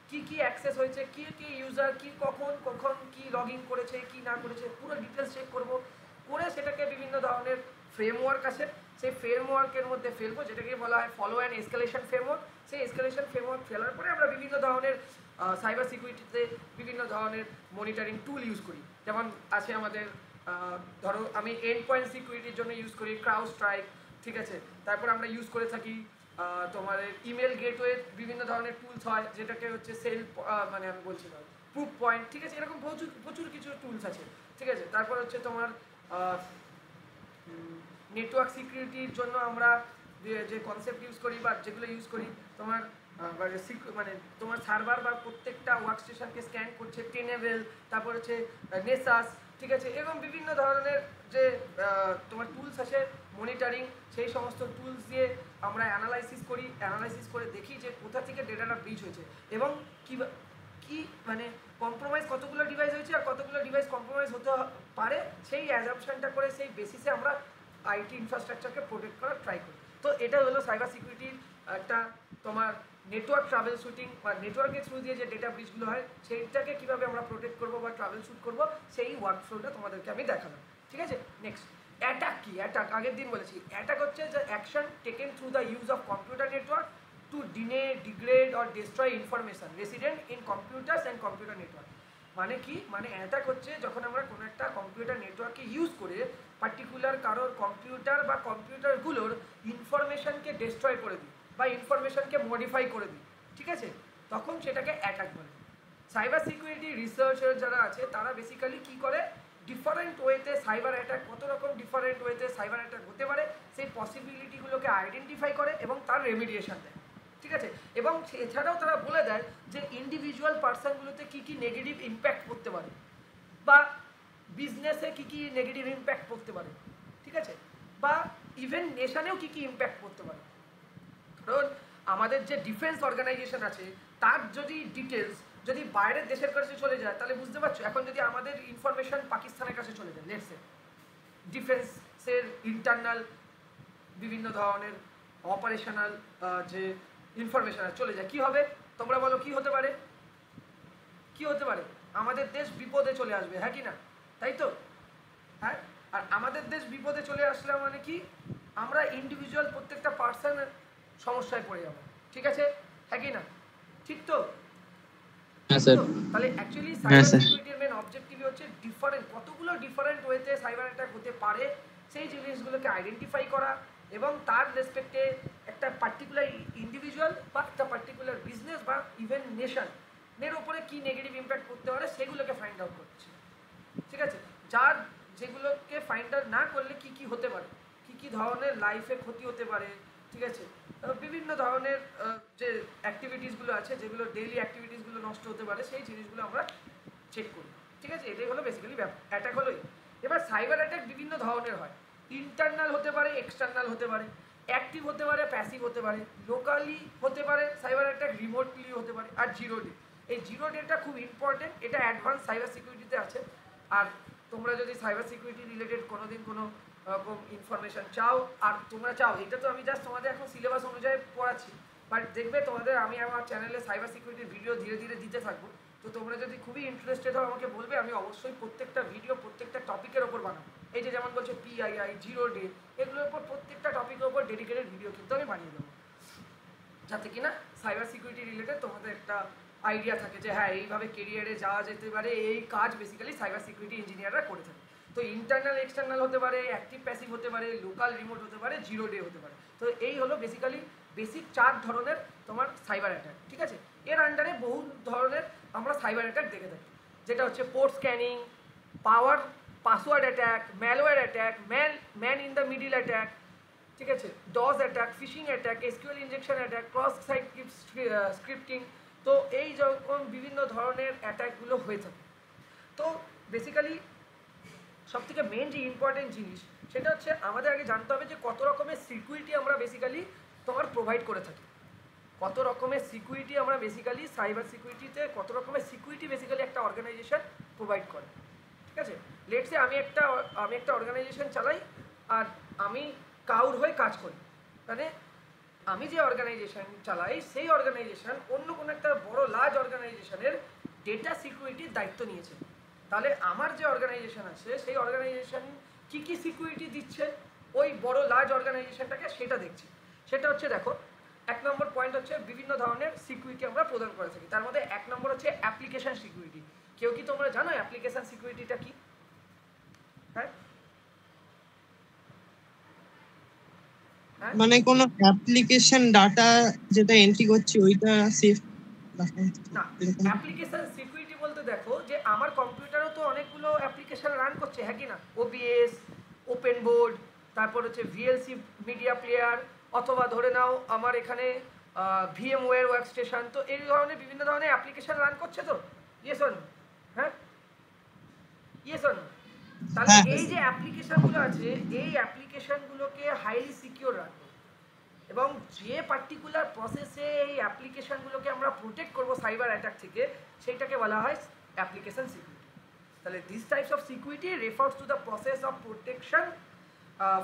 কি অ্যাক্সেস হয়েছে, কি ইউজার কি কখন কি লগ ইন করেছে কি না করেছে, পুরো ডিটেলস চেক করব। করে সেটাকে বিভিন্ন ধরনের ফ্রেমওয়ার্ক আছে, সেই ফ্রেমওয়ার্কের মধ্যে ফেলবো, যেটাকে বলা হয় ফলো অ্যান্ড এসকালেশন ফ্রেমওয়ার্ক। সেই এসকালেশন ফ্রেমওয়ার্ক ফেলার পরে আমরা বিভিন্ন ধরনের সাইবার সিকিউরিটিতে বিভিন্ন ধরনের মনিটরিং টুল ইউজ করি। যেমন আছে আমাদের ধরো আমি এন্ড পয়েন্ট সিকিউরিটির জন্য ইউজ করি CrowdStrike, ঠিক আছে? তারপর আমরা ইউজ করে থাকি তোমাদের ইমেল গেটওয়ে, বিভিন্ন ধরনের টুলস হয় যেটাকে হচ্ছে মানে আমি বলছিলাম প্রুফ পয়েন্ট, ঠিক আছে? এরকম প্রচুর কিছু টুলস আছে, ঠিক আছে? তারপর হচ্ছে তোমার নেটওয়ার্ক সিকিউরিটির জন্য আমরা যে কনসেপ্ট ইউজ করি বা যেগুলো ইউজ করি, তোমার মানে তোমার সার্ভার বা প্রত্যেকটা ওয়ার্ক স্টেশনকে স্ক্যান করছে টেনেবেল, তারপর হচ্ছে নেসাস, ঠিক আছে? এরকম বিভিন্ন ধরনের যে তোমার টুলস আছে মনিটরিং, সেই সমস্ত টুলস দিয়ে আমরা অ্যানালাইসিস করে দেখি যে কোথা থেকে ডেটাটা ব্রিচ হয়েছে এবং কি মানে কম্প্রোমাইজ কতগুলো ডিভাইস হয়েছে আর কতগুলো ডিভাইস কম্প্রোমাইজ হতে পারে, সেই অ্যাজাম্পশনটা করে সেই বেসিসে আমরা আইটি ইনফ্রাস্ট্রাকচারকে প্রোটেক্ট করার ট্রাই করি। তো এটা হলো সাইবার সিকিউরিটির একটা তোমার নেটওয়ার্ক ট্রাভেল শুটিং বা নেটওয়ার্কের থ্রু দিয়ে যে ডেটা ব্রিচগুলো হয় সেইটাকে কীভাবে আমরা প্রোটেক্ট করবো বা ট্রাভেল শ্যুট করবো, সেই ওয়ার্ক ফ্লোটা তোমাদেরকে আমি দেখালাম, ঠিক আছে? নেক্সট, অ্যাটাক কি? অ্যাটাক আগের দিন বলেছি, অ্যাটাক হচ্ছে যে action taken through the use of computer network to degrade or destroy information resident in computers and computer network. মানে কি? মানে অ্যাটাক হচ্ছে যখন আমরা কোনো একটা কম্পিউটার নেটওয়ার্ককে ইউজ করে পার্টিকুলার কারোর কম্পিউটার বা কম্পিউটারগুলোর ইনফরমেশনকে ডিস্ট্রয় করে দিই বা ইনফরমেশনকে মডিফাই করে দিই, ঠিক আছে, তখন সেটাকে অ্যাটাক বলে। সাইবার সিকিউরিটি রিসার্চার যারা আছে তারা বেসিক্যালি কী করে, ডিফারেন্ট ওয়েতে সাইবার অ্যাটাক, কত রকম ডিফারেন্ট ওয়েতে সাইবার অ্যাটাক হতে পারে সেই পসিবিলিটিগুলোকে আইডেন্টিফাই করে এবং তার রেমিডিয়েশন দেয়, ঠিক আছে। এবং এছাড়াও তারা বলে দেয় যে ইন্ডিভিজুয়াল পার্সনগুলোতে কী কী নেগেটিভ ইম্প্যাক্ট পড়তে পারে বা বিজনেসে কী কী নেগেটিভ ইম্প্যাক্ট পড়তে পারে, ঠিক আছে, বা ইভেন নেশনেও কী কী ইম্প্যাক্ট পড়তে পারে। কারণ আমাদের যে ডিফেন্স অর্গানাইজেশন আছে তার যদি ডিটেলস যদি বাইরের দেশের কাছে চলে যায় তাহলে বুঝতে পারছো, এখন যদি আমাদের ইনফরমেশন পাকিস্তানের কাছে চলে যায়, লেটসে ডিফেন্সের ইন্টারনাল বিভিন্ন ধরনের অপারেশনাল যে ইনফরমেশন চলে যায়, কি হবে তোমরা বলো? কি হতে পারে? কি হতে পারে? আমাদের দেশ বিপদে চলে আসবে, হ্যাঁ কি না? তাই তো? হ্যাঁ। আর আমাদের দেশ বিপদে চলে আসলে মানে কি, আমরা ইন্ডিভিজুয়াল প্রত্যেকটা পার্সন সমস্যায় পড়ে যাবো, ঠিক আছে, হ্যাঁ কি না? ঠিক তো? হ্যাঁ স্যার। তাহলে অ্যাকচুয়ালি সাইবার সিকিউরিটির মেন অবজেক্টিভই হচ্ছে কতগুলো ডিফারেন্ট ওয়েতে সাইবার অ্যাটাক হতে পারে সেই জিনিসগুলোকে আইডেন্টিফাই করা এবং তার রেসপেক্টে একটা পার্টিকুলার ইন্ডিভিজুয়াল বা একটা পার্টিকুলার বিজনেস বা ইভেন নেশনের ওপরে কী নেগেটিভ ইম্প্যাক্ট করতে পারে সেগুলোকে ফাইন্ড আউট করছে, ঠিক আছে। যার যেগুলোকে ফাইন্ড আউট না করলে কি কি হতে পারে, কি কি ধরনের লাইফে ক্ষতি হতে পারে, ঠিক আছে, বিভিন্ন ধরনের যে অ্যাক্টিভিটিসগুলো আছে যেগুলো ডেইলি অ্যাক্টিভিটিসগুলো নষ্ট হতে পারে সেই জিনিসগুলো আমরা চেক করি, ঠিক আছে। এটাই হলো বেসিক্যালি অ্যাটাক হলোই। এবার সাইবার অ্যাটাক বিভিন্ন ধরনের হয়, ইন্টারনাল হতে পারে, এক্সটার্নাল হতে পারে, অ্যাক্টিভ হতে পারে, প্যাসিভ হতে পারে, লোকালি হতে পারে সাইবার অ্যাটাক, রিমোটলি হতে পারে, আর জিরো ডে। এই জিরো ডেটা খুব ইম্পর্টেন্ট, এটা অ্যাডভান্স সাইবার সিকিউরিটিতে আছে। আর তোমরা যদি সাইবার সিকিউরিটি রিলেটেড কোনোদিন কোনো রকম ইনফরমেশন চাও আর তোমরা চাও, এটা তো আমি জাস্ট তোমাদের এখন সিলেবাস অনুযায়ী পড়াচ্ছি, বাট দেখবে তোমাদের আমি আমার চ্যানেলে সাইবার সিকিউরিটির ভিডিও ধীরে ধীরে দিতে থাকবো। তো তোমরা যদি খুবই ইন্টারেস্টেড হও আমাকে বলবে, আমি অবশ্যই প্রত্যেকটা ভিডিও প্রত্যেকটা টপিকের ওপর বানাবো। এই যে যেমন বলছো পিআইআই, জিরো ডে, এগুলোর উপর প্রত্যেকটা টপিকের ওপর ডেডিকেটেড ভিডিও কিন্তু আমি বানিয়ে দেবো, যাতে কিনা সাইবার সিকিউরিটি রিলেটেড তোমাদের একটা আইডিয়া থাকে যে হ্যাঁ এইভাবে কেরিয়ারে যাওয়া যেতে পারে, এই কাজ বেসিক্যালি সাইবার সিকিউরিটি ইঞ্জিনিয়াররা করে থাকে। তো ইন্টারনাল এক্সটার্নাল হতে পারে, অ্যাক্টিভ প্যাসিভ হতে পারে, লোকাল রিমোট হতে পারে, জিরো ডে হতে পারে। তো এই হলো বেসিক্যালি বেসিক 4 ধরনের তোমার সাইবার অ্যাটাক, ঠিক আছে। এর আন্ডারে বহু ধরনের আমরা সাইবার অ্যাটাক দেখে থাকি, যেটা হচ্ছে port scanning, password attack, malware attack, man in the middle attack, ঠিক আছে, DoS attack, phishing attack, SQL injection attack, cross site scripting. তো এই যখন বিভিন্ন ধরনের অ্যাটাকগুলো হয়ে থাকে, তো বেসিক্যালি সবথেকে মেন যে ইম্পর্টেন্ট জিনিস সেটা হচ্ছে আমাদের আগে জানতে হবে যে কত রকমের সিকিউরিটি আমরা বেসিক্যালি তোমার প্রোভাইড করে থাকি, কত রকমের সিকিউরিটি আমরা বেসিক্যালি সাইবার সিকিউরিটিতে কত রকমের সিকিউরিটি বেসিক্যালি একটা অর্গানাইজেশন প্রোভাইড করে, ঠিক আছে। লেটসে আমি একটা অর্গানাইজেশন চালাই আর আমি কাউর হয়ে কাজ করি, মানে আমি যে অর্গানাইজেশন চালাই সেই অর্গানাইজেশন অন্য কোনো একটা বড় লার্জ অর্গানাইজেশনের ডেটা সিকিউরিটির দায়িত্ব নিয়েছে। তাহলে আমার যে অর্গানাইজেশন আছে সেই অর্গানাইজেশন কী কী সিকিউরিটি দিচ্ছে ওই বড় লার্জ অর্গানাইজেশনটাকে সেটা দেখছি। সেটা হচ্ছে দেখো, 1 নম্বর পয়েন্ট হচ্ছে বিভিন্ন ধরনের সিকিউরিটি আমরা প্রদান করে থাকি। তার মধ্যে 1 নম্বর হচ্ছে অ্যাপ্লিকেশন সিকিউরিটি। কেউ কি তোমরা জানো অ্যাপ্লিকেশন সিকিউরিটিটা কি? হ্যাঁ, মানে কোন অ্যাপ্লিকেশন ডাটা যেটা এন্ট্রি করছি ওইটা সেফ না, অ্যাপ্লিকেশন সিকিউরিটি বলতে দেখো যে আমার কম্পিউটারও তো অনেকগুলো অ্যাপ্লিকেশন রান করছে, হ্যাঁ কি না, ওবিএস, ওপেন বোর্ড, তারপর হচ্ছে ভিএলসি মিডিয়া প্লেয়ার, অথবা ধরে নাও আমার এখানে ভিএমওয়্যার ওয়ার্কস্টেশন। তো এই ধরনের বিভিন্ন ধরনের অ্যাপ্লিকেশন রান করছে তো, ইয়েস অর নো? হ্যাঁ, ইয়েস অর নো? তাহলে এই যে অ্যাপ্লিকেশনগুলো আছে এই অ্যাপ্লিকেশনগুলোকে হাইলি সিকিউর রাখবো এবং যে পার্টিকুলার প্রসেসে এই অ্যাপ্লিকেশনগুলোকে আমরা প্রোটেক্ট করবো সাইবার অ্যাটাক থেকে সেইটাকে বলা হয় অ্যাপ্লিকেশন সিকিউরিটি। তাহলে this types of security refers to the process of protection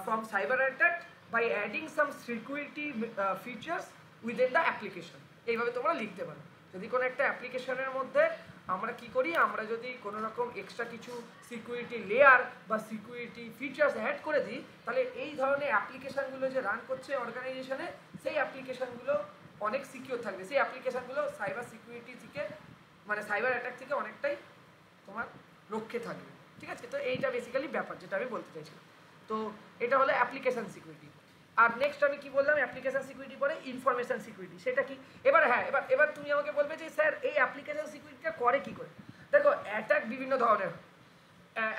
from cyber attack by adding some security features within the application. এইভাবে তোমরা লিখতে পারো। যদি কোনো একটা অ্যাপ্লিকেশনের মধ্যে আমরা কি করি, আমরা যদি কোনো রকম এক্সট্রা কিছু সিকিউরিটি লেয়ার বা সিকিউরিটি ফিচার্স অ্যাড করে দিই, তাহলে এই ধরনের অ্যাপ্লিকেশানগুলো যে রান করছে অর্গানাইজেশনে, সেই অ্যাপ্লিকেশানগুলো অনেক সিকিউর থাকবে, সেই অ্যাপ্লিকেশানগুলো সাইবার সিকিউরিটি থেকে মানে সাইবার অ্যাটাক থেকে অনেকটাই তোমার রক্ষে থাকবে। ঠিক আছে, তো এইটা বেসিক্যালি ব্যাপার যেটা আমি বলতে চাইছিলাম। তো এটা হলো অ্যাপ্লিকেশান সিকিউরিটি। আর নেক্সট আমি কি বললাম, অ্যাপ্লিকেশান সিকিউরিটি পরে ইনফরমেশান সিকিউরিটি। সেটা কি, এবার হ্যাঁ এবার তুমি আমাকে বলবে যে স্যার এই অ্যাপ্লিকেশান সিকিউরিটিটা করে কি করে। দেখো, অ্যাটাক বিভিন্ন ধরনের হয়।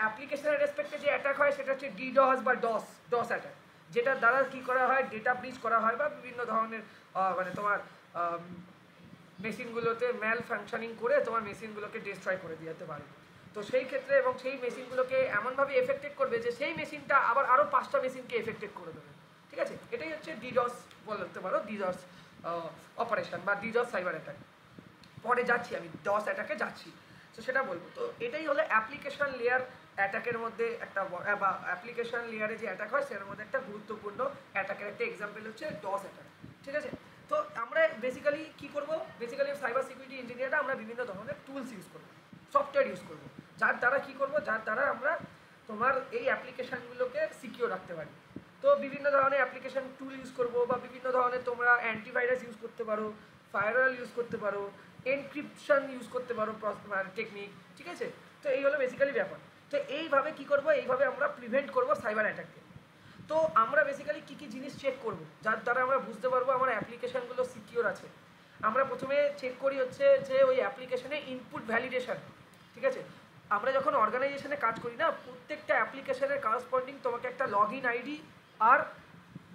অ্যাপ্লিকেশনের রেসপেক্টে যে অ্যাটাক হয় সেটা হচ্ছে ডিডস বা ডস অ্যাটাক, যেটার দ্বারা কি করা হয়, ডেটা ব্রিচ করা হয় বা বিভিন্ন ধরনের মানে তোমার মেশিনগুলোতে ম্যাল ফাংশনিং করে তোমার মেশিনগুলোকে ডিস্ট্রয় করে দিতে পারে। তো সেই ক্ষেত্রে এবং সেই মেশিনগুলোকে এমনভাবে এফেক্টেড করবে যে সেই মেশিনটা আবার আরও 5টা মেশিনকে এফেক্টেড করে দেবে। ঠিক আছে, এটাই হচ্ছে ডিডস বলতে পারো, ডিডস অপারেশন বা ডিডস সাইবার অ্যাটাক। পরে যাচ্ছি আমি ডস অ্যাটাকে যাচ্ছি, তো সেটা বলবো। তো এটাই হলো অ্যাপ্লিকেশন লেয়ার অ্যাটাকের মধ্যে একটা বা অ্যাপ্লিকেশন লেয়ারে যে অ্যাটাক হয় সেটার মধ্যে একটা গুরুত্বপূর্ণ অ্যাটাকের একটা এক্সাম্পল হচ্ছে ডস অ্যাটাক। ঠিক আছে, তো আমরা বেসিক্যালি কী করবো, বেসিক্যালি সাইবার সিকিউরিটি ইঞ্জিনিয়াররা আমরা বিভিন্ন ধরনের টুলস ইউজ করবো, সফটওয়্যার ইউজ করবো, যার দ্বারা কী করবো, যার দ্বারা আমরা তোমার এই অ্যাপ্লিকেশানগুলোকে সিকিউর রাখতে পারি। তো বিভিন্ন ধরনের অ্যাপ্লিকেশন টুল ইউজ করবো বা বিভিন্ন ধরনের তোমরা অ্যান্টিভাইরাস ইউজ করতে পারো, ফায়ারওয়াল ইউজ করতে পারো, এনক্রিপশন ইউজ করতে পারো টেকনিক। ঠিক আছে, তো এই হলো বেসিক্যালি ব্যাপার। তো এইভাবে কি করব, এইভাবে আমরা প্রিভেন্ট করব সাইবার অ্যাটাককে। তো আমরা বেসিক্যালি কী কী জিনিস চেক করব যার দ্বারা আমরা বুঝতে পারবো আমার অ্যাপ্লিকেশানগুলো সিকিউর আছে। আমরা প্রথমে চেক করি হচ্ছে যে ওই অ্যাপ্লিকেশানে ইনপুট ভ্যালিডেশন। ঠিক আছে, আমরা যখন অর্গানাইজেশনে কাজ করি না, প্রত্যেকটা অ্যাপ্লিকেশনের করসপন্ডিং তোমাকে একটা লগ ইন আইডি আর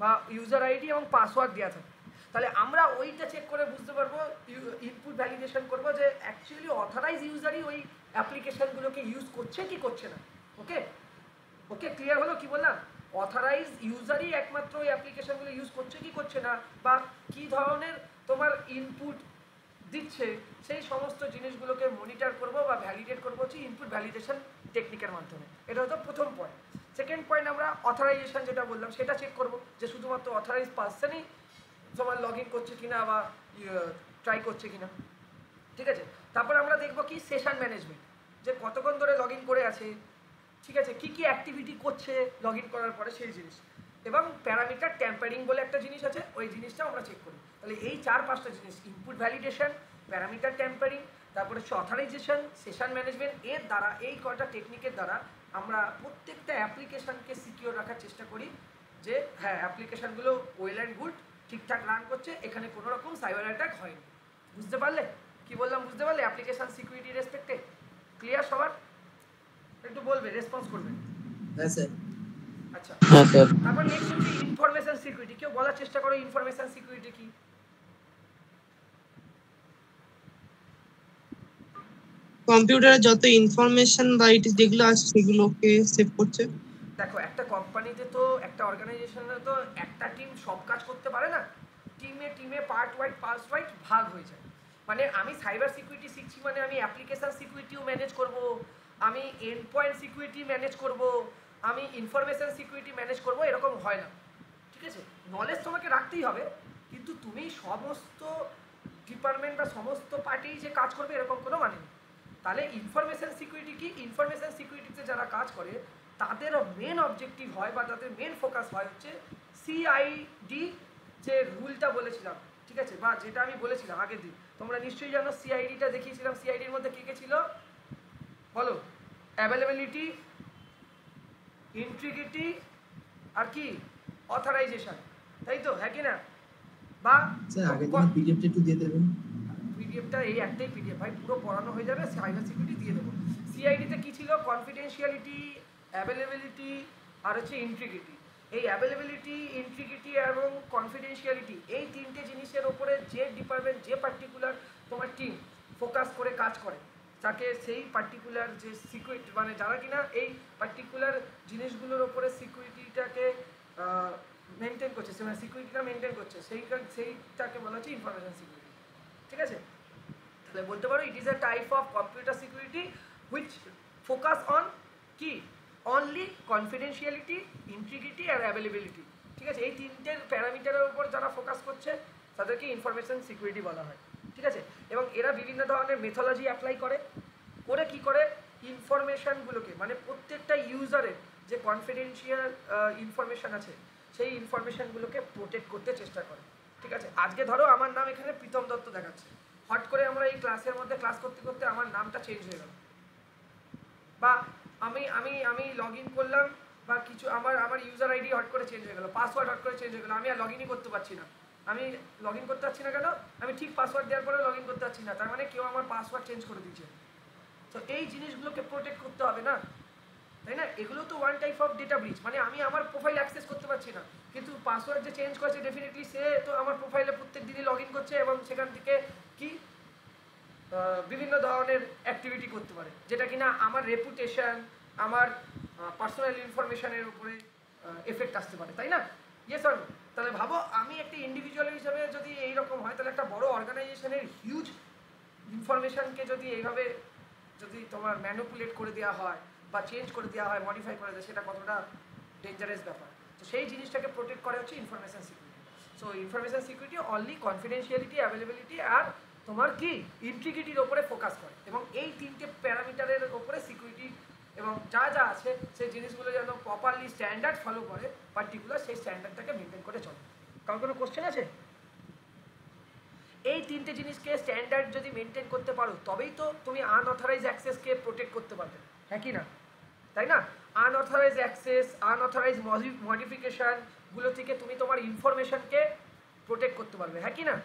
বা ইউজার আইডি এবং পাসওয়ার্ড দেওয়া থাকে। তাহলে আমরা ওইটা চেক করে বুঝতে পারবো, ইনপুট ভ্যালিডেশন করবো যে অ্যাকচুয়ালি অথরাইজ ইউজারই ওই অ্যাপ্লিকেশানগুলোকে ইউজ করছে কি করছে না। ওকে ওকে ক্লিয়ার হলো কি বললাম, অথরাইজ ইউজারই একমাত্র ওই অ্যাপ্লিকেশানগুলো ইউজ করছে কি করছে না, বা কী ধরনের তোমার ইনপুট দিচ্ছে, সেই সমস্ত জিনিসগুলোকে মনিটর করবো বা ভ্যালিডেট করবো হচ্ছে ইনপুট ভ্যালিডেশন টেকনিকের মাধ্যমে। এটা হতো প্রথম পয়েন্ট। সেকেন্ড পয়েন্ট, আমরা অথরাইজেশন যেটা বললাম সেটা চেক করবো যে শুধুমাত্র অথরাইজ পার্সনই তোমার লগ ইন করছে কিনা বা ট্রাই করছে কিনা। ঠিক আছে, তারপর আমরা দেখবো কি সেশন ম্যানেজমেন্ট, যে কতক্ষণ ধরে লগ ইন করে আছে, ঠিক আছে, কী কী অ্যাক্টিভিটি করছে লগ ইন করার পরে সেই জিনিস, এবং প্যারামিটার ট্যাম্পারিং বলে একটা জিনিস আছে, ওই জিনিসটা আমরা চেক করি। তাহলে এই 4-5টা জিনিস, ইনপুট ভ্যালিডেশন, প্যারামিটার ট্যাম্পারিং, তারপরে হচ্ছে অথরাইজেশন, সেশন ম্যানেজমেন্ট, এর দ্বারা এই কটা টেকনিকের দ্বারা আমরা প্রত্যেকটা অ্যাপ্লিকেশানকে সিকিউর রাখার চেষ্টা করি যে হ্যাঁ অ্যাপ্লিকেশানগুলো ওয়েল অ্যান্ড গুড ঠিকঠাক রান করছে, এখানে কোনো রকম সাইবার অ্যাটাক হয়নি। বুঝতে পারলে কি বললাম, বুঝতে পারলে অ্যাপ্লিকেশান সিকিউরিটি রেসপেক্টে ক্লিয়ার সবার? একটু বলবে, রেসপন্স করবে। হ্যাঁ স্যার। আচ্ছা, হ্যাঁ স্যার। তারপর নেক্সট হচ্ছে ইনফরমেশন সিকিউরিটি। কেউ বলার চেষ্টা করো ইনফরমেশন সিকিউরিটি কি? কম্পিউটারে যত ইনফরমেশন বা যেগুলো আছে সেগুলোকে সেভ করছে। দেখো, একটা কোম্পানিতে তো একটা অর্গানাইজেশনে তো একটা টিম সব কাজ করতে পারে না, টিমে পার্ট ওয়াইজ ভাগ হয়ে যায়। মানে আমি সাইবার সিকিউরিটি শিখছি মানে আমি অ্যাপ্লিকেশন সিকিউরিটিও ম্যানেজ করব, আমি এন্ড পয়েন্ট সিকিউরিটি ম্যানেজ করব, আমি ইনফরমেশন সিকিউরিটি ম্যানেজ করব, এরকম হয় না। ঠিক আছে, নলেজ তোমাকে রাখতেই হবে, কিন্তু তুমি সমস্ত ডিপার্টমেন্ট বা সমস্ত পার্টি যে কাজ করবে এরকম কোনো মানে নেই। তাহলে ইনফরমেশন সিকিউরিটি কি, ইনফরমেশন সিকিউরিটিতে যারা কাজ করে তাদের মেন অবজেক্টিভ হয় বা তাদের মেন ফোকাস হয় হচ্ছে সিআইডি, যে রুলটা বলেছিলাম, ঠিক আছে, বা যেটা আমি বলেছিলাম আগের দিন, তোমরা নিশ্চয়ই জানো সিআইডিটা দেখিয়েছিলাম। সিআইডির মধ্যে কী কী ছিল বলো? অ্যাভেলেবিলিটি, ইন্টিগ্রিটি আর কি অথরাইজেশন, তাই তো, হ্যাঁ কি না? বা পিডিএফটা একটু দিয়ে দেবেন। পিডিএফটা এই একটাই পিডিএফ ভাই, পুরো পড়ানো হয়ে যাবে, সাইবার সিকিউরিটি দিয়ে দেবো। সিআইডিতে কী ছিল? কনফিডেন্সিয়ালিটি, অ্যাভেলেবিলিটি আর হচ্ছে ইন্টিগ্রিটি। এই অ্যাভেলেবিলিটি, ইন্টিগ্রিটি এবং কনফিডেন্সিয়ালিটি, এই তিনটে জিনিসের ওপরে যে ডিপার্টমেন্ট, যে পার্টিকুলার তোমার টিম ফোকাস করে কাজ করে, তাকে সেই পার্টিকুলার যে সিকিউরিটি মানে যারা কিনা এই পার্টিকুলার জিনিসগুলোর ওপরে সিকিউরিটিটাকে মেনটেন করছে, মানে সিকিউরিটিটা মেনটেন করছে, সেইটাকে বলা হচ্ছে ইনফরমেশন সিকিউরিটি। ঠিক আছে, তাহলে বলতে পারো it is a type of computer security which focus on কি অনলি কনফিডেন্সিয়ালিটি, ইন্টিগ্রিটি আর অ্যাভেলেবিলিটি। ঠিক আছে, এই তিনটের প্যারামিটারের উপর যারা ফোকাস করছে তাদেরকে ইনফরমেশন সিকিউরিটি বলা হয়। ঠিক ঠিক আছে? এবং এরা বিভিন্ন ধরনের মেথোলজি অ্যাপ্লাই করে কি করে ইনফরমেশানগুলোকে, মানে প্রত্যেকটা ইউজারের যে কনফিডেন্সিয়াল ইনফরমেশান আছে সেই ইনফরমেশানগুলোকে প্রোটেক্ট করতে চেষ্টা করে। ঠিক আছে? আজকে ধরো আমার নাম এখানে প্রীতম দত্ত দেখাচ্ছে, হট করে আমরা এই ক্লাসের মধ্যে ক্লাস করতে করতে আমার নামটা চেঞ্জ হয়ে গেল, বা আমি আমি আমি লগ ইন করলাম বা কিছু আমার ইউজার আইডি হট করে চেঞ্জ হয়ে গেল, পাসওয়ার্ড হট করে চেঞ্জ হয়ে গেল, আমি আর লগ ইনই করতে পারছি না। আমি লগ ইন করতে পারছি না কেন? আমি ঠিক পাসওয়ার্ড দেওয়ার পরে লগ ইন করতে পারছি না, তার মানে কেউ আমার পাসওয়ার্ড চেঞ্জ করে দিয়েছে। তো এই জিনিসগুলোকে প্রোটেক্ট করতে হবে না, তাই না? এগুলো তো one type of data breach, মানে আমি আমার প্রোফাইল অ্যাক্সেস করতে পারছি না, কিন্তু পাসওয়ার্ড যে চেঞ্জ করেছে ডেফিনেটলি সে তো আমার প্রোফাইলে প্রত্যেক দিনই লগ ইন করছে এবং সেখান থেকে কি বিভিন্ন ধরনের অ্যাক্টিভিটি করতে পারে, যেটা কিনা আমার রেপুটেশন, আমার পার্সোনাল ইনফরমেশনের উপরে এফেক্ট আসতে পারে, তাই না? Yes or no? তাহলে ভাবো আমি একটা ইন্ডিভিজুয়াল হিসেবে যদি এইরকম হয়, তাহলে একটা বড় অর্গানাইজেশনের হিউজ ইনফরমেশনকে যদি এইভাবে যদি তোমার ম্যানিপুলেট করে দেওয়া হয় বা চেঞ্জ করে দেওয়া হয়, মডিফাই করে দেয়, সেটা কতটা ডেঞ্জারাস ব্যাপার। তো সেই জিনিসটাকে প্রোটেক্ট করে হচ্ছে information security. So information security only confidentiality, availability আর তোমার কি ইন্টিগ্রিটির ওপরে ফোকাস করে, এবং এই তিনটে প্যারামিটারের ওপরে সিকিউরিটি এবং যা যা আছে সেই জিনিসগুলো যেন প্রপারলি স্ট্যান্ডার্ড ফলো করে, পার্টিকুলার সেই স্ট্যান্ডার্ডটাকে মেনটেন করে চলে। কারণ কোনো কোশ্চেন আছে? এই তিনটে জিনিসকে স্ট্যান্ডার্ড যদি মেনটেন করতে পারো তবেই তো তুমি আনঅথরাইজ অ্যাক্সেসকে প্রোটেক্ট করতে পারবে, হ্যাঁ কি না? তাই না? আনঅথরাইজ অ্যাক্সেস, আনঅথরাইজ মডিফিকেশানগুলো থেকে তুমি তোমার ইনফরমেশনকে প্রোটেক্ট করতে পারবে, হ্যাঁ কি না?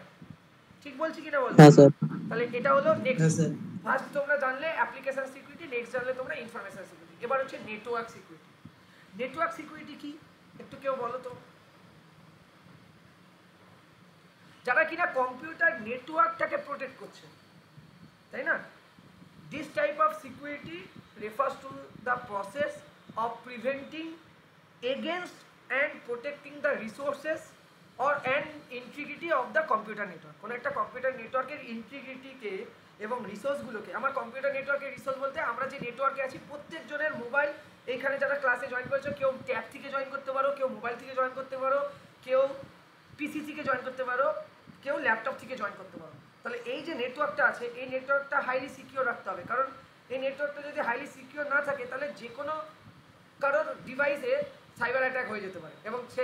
ঠিক বলছি কিনা বলো? হ্যাঁ স্যার। তাহলে এটা হলো নেক্সট। ফার্স্ট তোমরা জানলে অ্যাপ্লিকেশন সিকিউরিটি, নেক্সট জানলে তোমরা ইনফরমেশন সিকিউরিটি। এবার হচ্ছে নেটওয়ার্ক সিকিউরিটি। নেটওয়ার্ক সিকিউরিটি কি একটু কেউ বলো তো? যারা কিনা কম্পিউটার নেটওয়ার্কটাকে প্রোটেক্ট করছে, তাই না? This type of security refers to the process of preventing against and protecting the resources or and integrity of the computer network. কোনো একটা কম্পিউটার নেটওয়ার্কের ইন্টিগ্রিটিকে এবং রিসোর্সগুলোকে, আমার কম্পিউটার নেটওয়ার্কের রিসোর্স বলতে আমরা যে নেটওয়ার্কে আছি প্রত্যেকজনের মোবাইল, এইখানে যারা ক্লাসে জয়েন করেছো কেউ ট্যাব থেকে জয়েন করতে পারো, কেউ মোবাইল থেকে জয়েন করতে পারো, কেউ পিসি থেকে জয়েন করতে পারো, কেউ ল্যাপটপ থেকে জয়েন করতে পারো। তাহলে এই যে নেটওয়ার্কটা আছে এই নেটওয়ার্কটা হাইলি সিকিউর রাখতে হবে, কারণ এই নেটওয়ার্কটা যদি হাইলি সিকিউর না থাকে তাহলে যে কোনো কারোর ডিভাইসে সাইবার অ্যাটাক হয়ে যেতে পারে এবং সে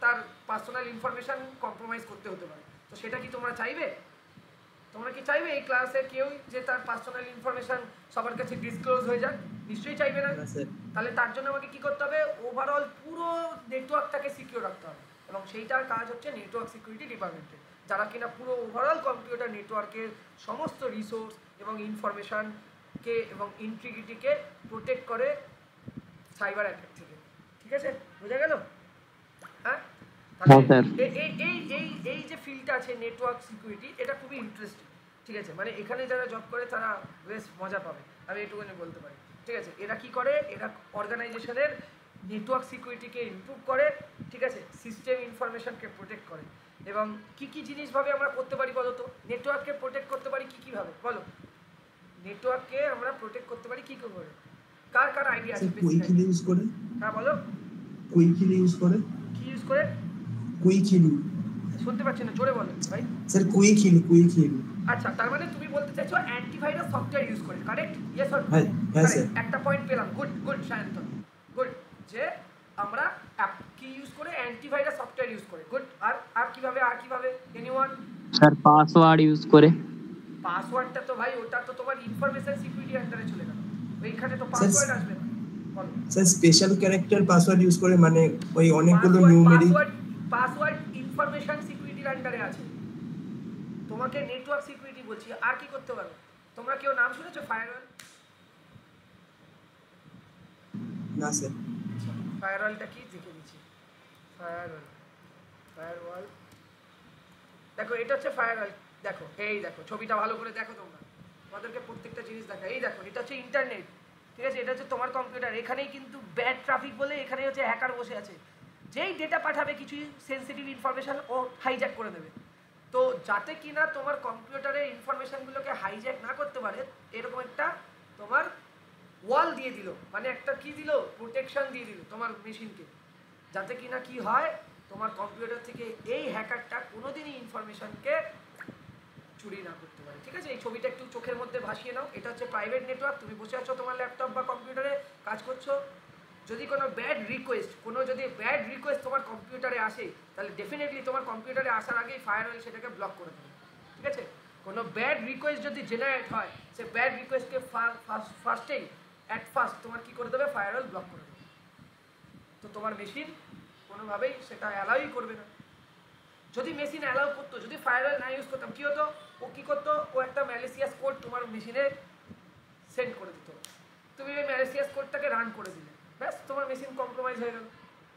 তার পার্সোনাল ইনফরমেশান কম্প্রোমাইজ করতে হতে পারে। তো সেটা কি তোমরা চাইবে? তোমরা কি চাইবে এই ক্লাসে কেউ যে তার পার্সোনাল ইনফরমেশান সবার কাছে ডিসক্লোজ হয়ে যাক? নিশ্চয়ই চাইবে না। তাহলে তার জন্য আমাকে কি করতে হবে? ওভারঅল পুরো নেটওয়ার্কটাকে সিকিউর রাখতে হবে, এবং সেইটার কাজ হচ্ছে নেটওয়ার্ক সিকিউরিটি ডিপার্টমেন্টের, যারা কিনা পুরো ওভারঅল কম্পিউটার নেটওয়ার্কের সমস্ত রিসোর্স এবং ইনফরমেশানকে এবং ইন্টিগ্রিটিকে প্রোটেক্ট করে সাইবার অ্যাটাক থেকে। ঠিক আছে, বোঝা গেল? হ্যাঁ, এই যে ফিল্ডটা আছে নেটওয়ার্ক সিকিউরিটি, এটা খুবই ইন্টারেস্টিং। ঠিক আছে, মানে এখানে যারা জব করে তারা বেশ মজা পাবে, আমি এইটুকুনি বলতে পারি। ঠিক আছে, এরা কি করে? এরা অর্গানাইজেশনের নেটওয়ার্ক সিকিউরিটিকে ইমপ্রুভ করে, ঠিক আছে, সিস্টেম ইনফরমেশনকে প্রোটেক্ট করে। এবং কি কি জিনিসভাবে আমরা করতে পারি বলো তো? নেটওয়ার্ককে প্রোটেক্ট করতে পারি কি কিভাবে বলো? নেটওয়ার্ককে আমরা প্রোটেক্ট করতে পারি কি করে? কার কার আইডিয়া আছে? কুইকিলি ইউজ করে। হ্যাঁ বলো। কুইকিলি ইউজ করে। কি ইউজ করে? কুইকিলি। শুনতে পাচ্ছি না, জোরে বলো ভাই। Sir quickly. আচ্ছা, তার মানে তুমি বলতে চাইছো অ্যান্টিভাইরাস সফটওয়্যার ইউজ করে, কারেক্ট? Yes or no? হ্যাঁ স্যার। একটা পয়েন্ট পেলাম, গুড সায়ন্তন, গুড, যে আমরা কি ইউজ করে? অ্যান্টিভাইরাস সফটওয়্যার ইউজ করে, গুড। আর কিভাবে এনিওয়ান? স্যার পাসওয়ার্ড ইউজ করে। পাসওয়ার্ডটা তো ভাই ওটা তো তোমার ইনফরমেশন সিকিউরিটি আন্ডারে চলে গেল, ওইখানে তো পাসওয়ার্ড আসবে না। বলো sir special character password use করে, মানে ওই অনেকগুলো নিউমেরিক পাসওয়ার্ড ইনফরমেশন সিকিউরিটির আন্ডারে আছে। তোমাকে নেটওয়ার্ক সিকিউরিটি বলছি, আর কি করতে পারো? তোমরা কেউ নাম শুনেছো ফায়ারওয়াল? না স্যার। ফায়ারওয়ালটা কি দেখে দিচ্ছি। ফায়ারওয়াল দেখো, এটা হচ্ছে ফায়ারওয়াল। দেখো, এই দেখো ছবিটা ভালো করে দেখো, তোমরা তোমাদেরকে প্রত্যেকটা জিনিস দেখা। এই দেখো, এটা হচ্ছে ইন্টারনেট, ঠিক আছে? এটা হচ্ছে তোমার কম্পিউটার, এখানেই কিন্তু ব্যাড ট্রাফিক বলে এখানে হচ্ছে হ্যাকার বসে আছে, যেই ডেটা পাঠাবে কিছু সেন্সিটিভ ইনফরমেশন ও হাইজ্যাক করে দেবে। তো যাতে কিনা তোমার কম্পিউটারের ইনফরমেশনগুলোকে হাইজ্যাক না করতে পারে এরকম একটা তোমার ওয়াল দিয়ে দিল, মানে একটা কি দিল? প্রোটেকশন দিয়ে দিল তোমার মেশিনকে, যাতে কিনা কি হয়, তোমার কম্পিউটার থেকে এই হ্যাকারটা কোনোদিনই ইনফরমেশনকে চুরি না করতে পারে। ঠিক আছে, এই ছবিটা একটু চোখের মধ্যে ভাসিয়ে নাও। এটা হচ্ছে প্রাইভেট নেটওয়ার্ক, তুমি বসে আছো তোমার ল্যাপটপ বা কম্পিউটারে কাজ করছো, যদি কোনো ব্যাড রিকোয়েস্ট তোমার কম্পিউটারে আসে, তাহলে ডেফিনেটলি তোমার কম্পিউটারে আসার আগেই ফায়ারওয়েল সেটাকে ব্লক করে দেবে। ঠিক আছে, কোনো ব্যাড রিকোয়েস্ট যদি জেনারেট হয়, সে ব্যাড রিকোয়েস্টকে ফার্স্ট তোমার কী করে দেবে, ফায়ারওয়েল ব্লক করে দেবে। তো তোমার মেশিন কোনোভাবেই সেটা অ্যালাউই করবে না। যদি মেশিন অ্যালাউ করতো, যদি ফায়ারওয়েল না ইউজ করতাম, কী হতো, ও কী করতো, ও একটা ম্যালিসিয়াস কোড তোমার মেশিনে সেন্ড করে দিত, তুমি ওই ম্যালিসিয়াস কোডটাকে রান করে দিলে, ব্যাস তোমার মেশিন কম্প্রোমাইজ হয়ে গেল।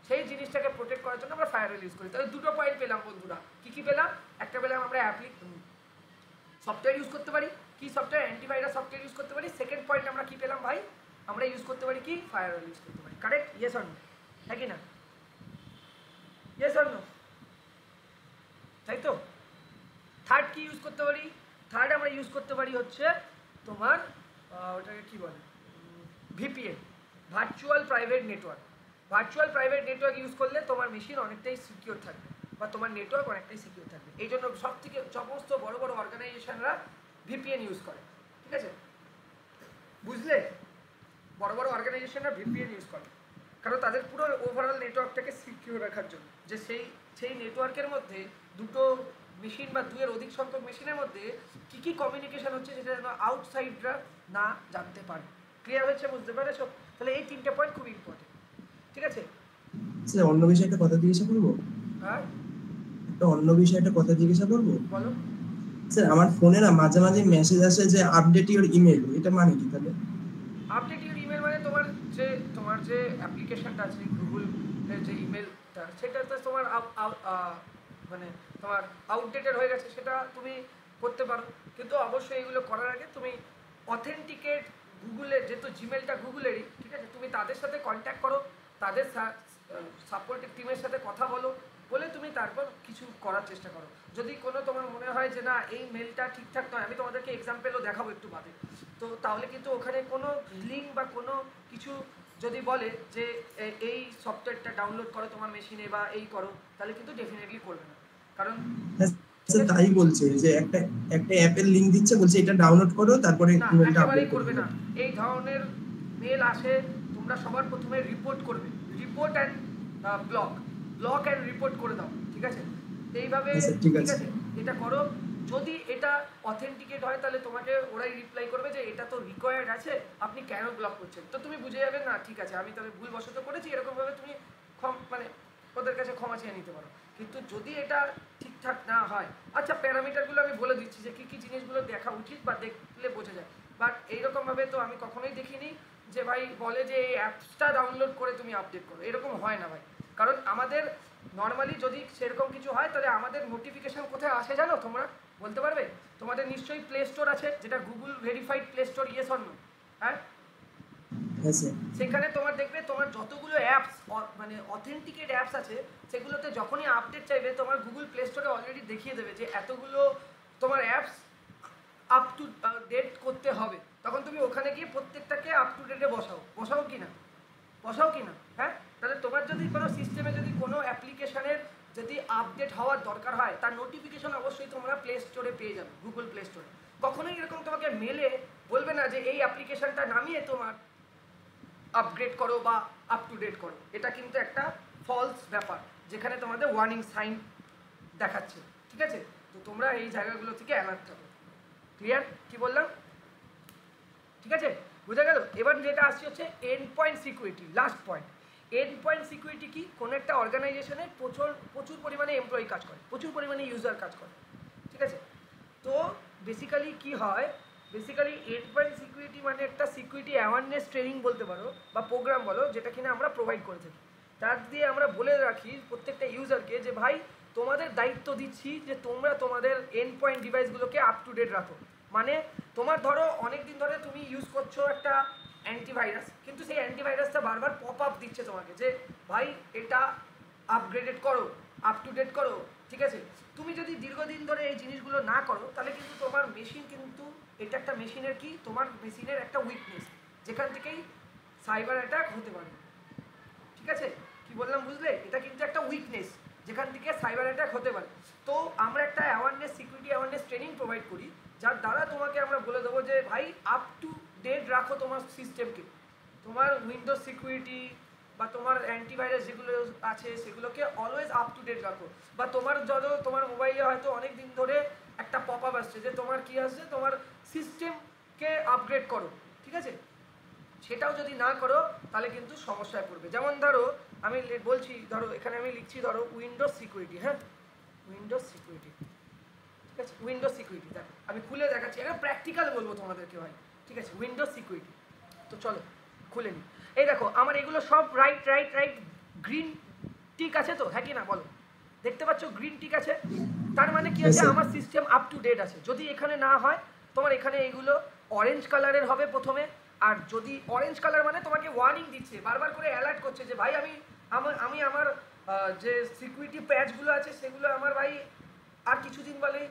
সেই জিনিসটাকে প্রোটেক্ট করার জন্য আমরা ফায়ারওয়েল ইউজ করি। তাহলে দুটো পয়েন্ট পেলাম বন্ধুরা, কী পেলাম, একটা পেলাম আমরা সফটওয়্যার ইউজ করতে পারি, কি সফটওয়্যার, অ্যান্টিভাইরাস সফটওয়্যার ইউজ করতে পারি। সেকেন্ড পয়েন্ট আমরা কী পেলাম ভাই, আমরা ইউজ করতে পারি কি, ফায়ারওয়েল ইউজ করতে পারি। কারেক্ট, ইয়েস অর নো, হ্যাঁ কি না, ইয়েস অর নো, তাই তো। থার্ড কি ইউজ করতে পারি, থার্ড আমরা ইউজ করতে পারি হচ্ছে তোমার ওটাকে কী বলে, VPN, virtual private network. Virtual private network use করলে তোমার মেশিন অনেকটাই সিকিউর থাকবে, বা তোমার নেটওয়ার্ক অনেকটাই সিকিউর থাকবে। এই জন্য সমস্ত বড় বড় অর্গানাইজেশনরা ভিপিএন ইউজ করে। ঠিক আছে, বুঝলে, বড় বড় অর্গানাইজেশনরা ভিপিএন ইউজ করে, কারণ তাদের পুরো ওভারঅল নেটওয়ার্কটাকে সিকিউর রাখার জন্য, যে সেই নেটওয়ার্কের মধ্যে দুটো মেশিন বা দুয়ের অধিক সংখ্যক মেশিনের মধ্যে কী কী কমিউনিকেশন হচ্ছে সেটা যেন আউটসাইডরা না জানতে পারে। ক্লিয়ার হয়েছে, বুঝতে পেরেছো? তাহলে এই তিনটে পয়েন্ট খুব ইম্পর্টেন্ট। ঠিক আছে স্যার, অন্য বিষয়ে একটা কথা জিজ্ঞাসা করবো, হ্যাঁ অন্য বিষয়ে একটা কথা জিজ্ঞাসা করবো। বলো। স্যার, আমার ফোনে না মাঝে মাঝে মেসেজ আসে যে আপডেট ইওর ইমেল, এটা মানে কি তাহলে? আপডেট ইউর ইমেল মানে তোমার যে অ্যাপ্লিকেশনটা আছে গুগলের যে ইমেলটা, সেটাতে তোমার মানে তোমার আউটডেটেড হয়ে গেছে, সেটা তুমি করতে পারো। কিন্তু অবশ্যই এগুলো করার আগে তুমি অথেন্টিকেট গুগলের, যেহেতু জিমেলটা গুগলেরই, ঠিক আছে, তুমি তাদের সাথে কন্ট্যাক্ট করো, তাদের সাপোর্টিভ টিমের সাথে কথা বলে তুমি তারপর কিছু করার চেষ্টা করো। যদি কোনো তোমার মনে হয় যে না এই মেলটা ঠিকঠাক নয়, আমি তোমাদেরকে এক্সাম্পলও দেখাবো একটু বাদে, তো তাহলে কিন্তু ওখানে কোনো লিঙ্ক বা কোনো কিছু যদি বলে যে এই সফটওয়্যারটা ডাউনলোড করো তোমার মেশিনে বা এই করো, তাহলে কিন্তু ডেফিনেটলি করবে না। কারণ স্যার, তাই বলছে যে একটা অ্যাপের লিংক দিচ্ছে, বলছে এটা ডাউনলোড করো, তারপরে না, ইমেলটা একেবারেই আপডেট করবে করবে না। এই ধরনের মেল আসে, তোমরা সবার প্রথমে রিপোর্ট করবে, report and block and report করে দাও। ঠিক আছে, এইভাবে ঠিক ঠিক আছে। আছে এটা করো। যদি এটা অথেন্টিকেট হয়, তাহলে তোমাকে ওরাই রিপ্লাই করবে যে এটা তো রিকোয়ার্ড আছে, আপনি কেন ব্লক করছেন। তো তুমি বুঝে যাবে না, ঠিক আছে আমি তবে ভুলবশত করেছি, এরকমভাবে তুমি মানে ওদের কাছে ক্ষমা চেয়ে নিতে পারো। কিন্তু যদি এটা ঠিকঠাক না হয়, আচ্ছা প্যারামিটারগুলো আমি বলে দিচ্ছি যে কী কী জিনিসগুলো দেখা উচিত বা দেখলে বোঝা যায়। বাট এইরকমভাবে তো আমি কখনোই দেখিনি যে ভাই বলে যে এই অ্যাপসটা ডাউনলোড করে তুমি আপডেট করো, এরকম হয় না ভাই। কারণ আমাদের নর্মালি যদি সেরকম কিছু হয়, তাহলে আমাদের নোটিফিকেশান কোথায় আসে জানো তোমরা, বলতে পারবে? তোমাদের নিশ্চয়ই প্লে স্টোর আছে, যেটা Google verified Play Store, yes or no? হ্যাঁ, সেখানে তোমার দেখবে তোমার যতগুলো অ্যাপস মানে অথেন্টিকেট অ্যাপস আছে, সেগুলোতে যখনই আপডেট চাইবে তোমার গুগল প্লে স্টোরে অলরেডি দেখিয়ে দেবে যে এতগুলো তোমার অ্যাপস আপ টু ডেট করতে হবে। তখন তুমি ওখানে গিয়ে প্রত্যেকটাকে আপ টু ডেটে বসাও কি না? হ্যাঁ, তাহলে তোমার যদি কোনো সিস্টেমে যদি কোনো অ্যাপ্লিকেশানের যদি আপডেট হওয়ার দরকার হয়, তার নোটিফিকেশন অবশ্যই তোমরা প্লে স্টোরে পেয়ে যাবে, গুগল প্লে স্টোরে। কখনোই এরকম তোমাকে মেলে বলবে না যে এই অ্যাপ্লিকেশানটা নামিয়ে তোমার আপগ্রেড করো বা আপ টু ডেট করো। এটা কিন্তু একটা ফলস ব্যাপার, যেখানে তোমাদের ওয়ার্নিং সাইন দেখাচ্ছে। ঠিক আছে, তো তোমরা এই জায়গাগুলো থেকে অ্যালার্ট থাকো। ক্লিয়ার কি বললাম? ঠিক আছে, বুঝা গেল? এবার যেটা আসছে হচ্ছে end point security, last point. End point security কি? কোনো একটা অর্গানাইজেশনে প্রচুর পরিমাণে এমপ্লয়ি কাজ করে, প্রচুর পরিমাণে ইউজার কাজ করে। ঠিক আছে, তো বেসিক্যালি কি হয়, বেসিক্যালি এন্ড পয়েন্ট সিকিউরিটি মানে একটা সিকিউরিটি অ্যাওয়ারনেস ট্রেনিং বলতে পারো বা প্রোগ্রাম বলো, যেটা কিনা আমরা প্রোভাইড করে থাকি। তার দিয়ে আমরা বলে রাখি প্রত্যেকটা ইউজারকে যে ভাই তোমাদের দায়িত্ব দিচ্ছি যে তোমরা তোমাদের এন্ড পয়েন্ট ডিভাইসগুলোকে আপ টু ডেট রাখো। মানে তোমার ধরো অনেক দিন ধরে তুমি ইউজ করছো একটা অ্যান্টিভাইরাস, কিন্তু সেই অ্যান্টিভাইরাসটা বারবার পপ আপ দিচ্ছে তোমাকে যে ভাই এটা আপগ্রেডেড করো, আপ টু ডেট করো। ঠিক আছে, তুমি যদি দীর্ঘদিন ধরে এই জিনিসগুলো না করো, তাহলে কিন্তু তোমার মেশিন কিন্তু এটা একটা মেশিনের কি, তোমার মেশিনের একটা উইকনেস, যেখান থেকেই সাইবার অ্যাটাক হতে পারে। ঠিক আছে, কি বললাম বুঝলে? এটা কিন্তু একটা উইকনেস, যেখান থেকে সাইবার অ্যাটাক হতে পারে। তো আমরা একটা awareness, security awareness training provide করি, যার দ্বারা তোমাকে আমরা বলে দেবো যে ভাই আপ টু ডেট রাখো তোমার সিস্টেমকে, তোমার উইন্ডোজ সিকিউরিটি বা তোমার অ্যান্টিভাইরাস যেগুলো আছে সেগুলোকে অলওয়েজ আপ টু ডেট রাখো। বা তোমার তোমার মোবাইলে হয়তো অনেক দিন ধরে একটা পপ আপ আসছে যে তোমার কি আসছে, তোমার সিস্টেমকে আপগ্রেড করো, ঠিক আছে, সেটাও যদি না করো তাহলে কিন্তু সমস্যায় পড়বে। যেমন ধরো আমি বলছি, ধরো এখানে আমি লিখছি ধরো উইন্ডোজ সিকিউরিটি, হ্যাঁ উইন্ডোজ সিকিউরিটি, ঠিক আছে, উইন্ডোজ সিকিউরিটি, দেখো আমি খুলে দেখাচ্ছি, এটা প্র্যাকটিক্যাল বলবো তোমাদেরকে ভাই, ঠিক আছে, উইন্ডোজ সিকিউরিটি। তো চলো খুলে নিই। এই দেখো আমার এগুলো সব right right right green tick আছে তো, হ্যাঁ কি না বলো, দেখতে পাচ্ছ গ্রিন টিক আছে, তার মানে কি আছে আমার সিস্টেম আপ টু ডেট আছে। যদি এখানে না হয় তোমার এখানে এইগুলো অরেঞ্জ কালারের হবে প্রথমে, আর যদি অরেঞ্জ কালার মানে তোমাকে ওয়ার্নিং দিচ্ছে, বারবার করে অ্যালার্ট করছে যে ভাই আমি আমার যে সিকিউরিটি প্যাচগুলো আছে সেগুলো আমার ভাই আর কিছুদিন বলেই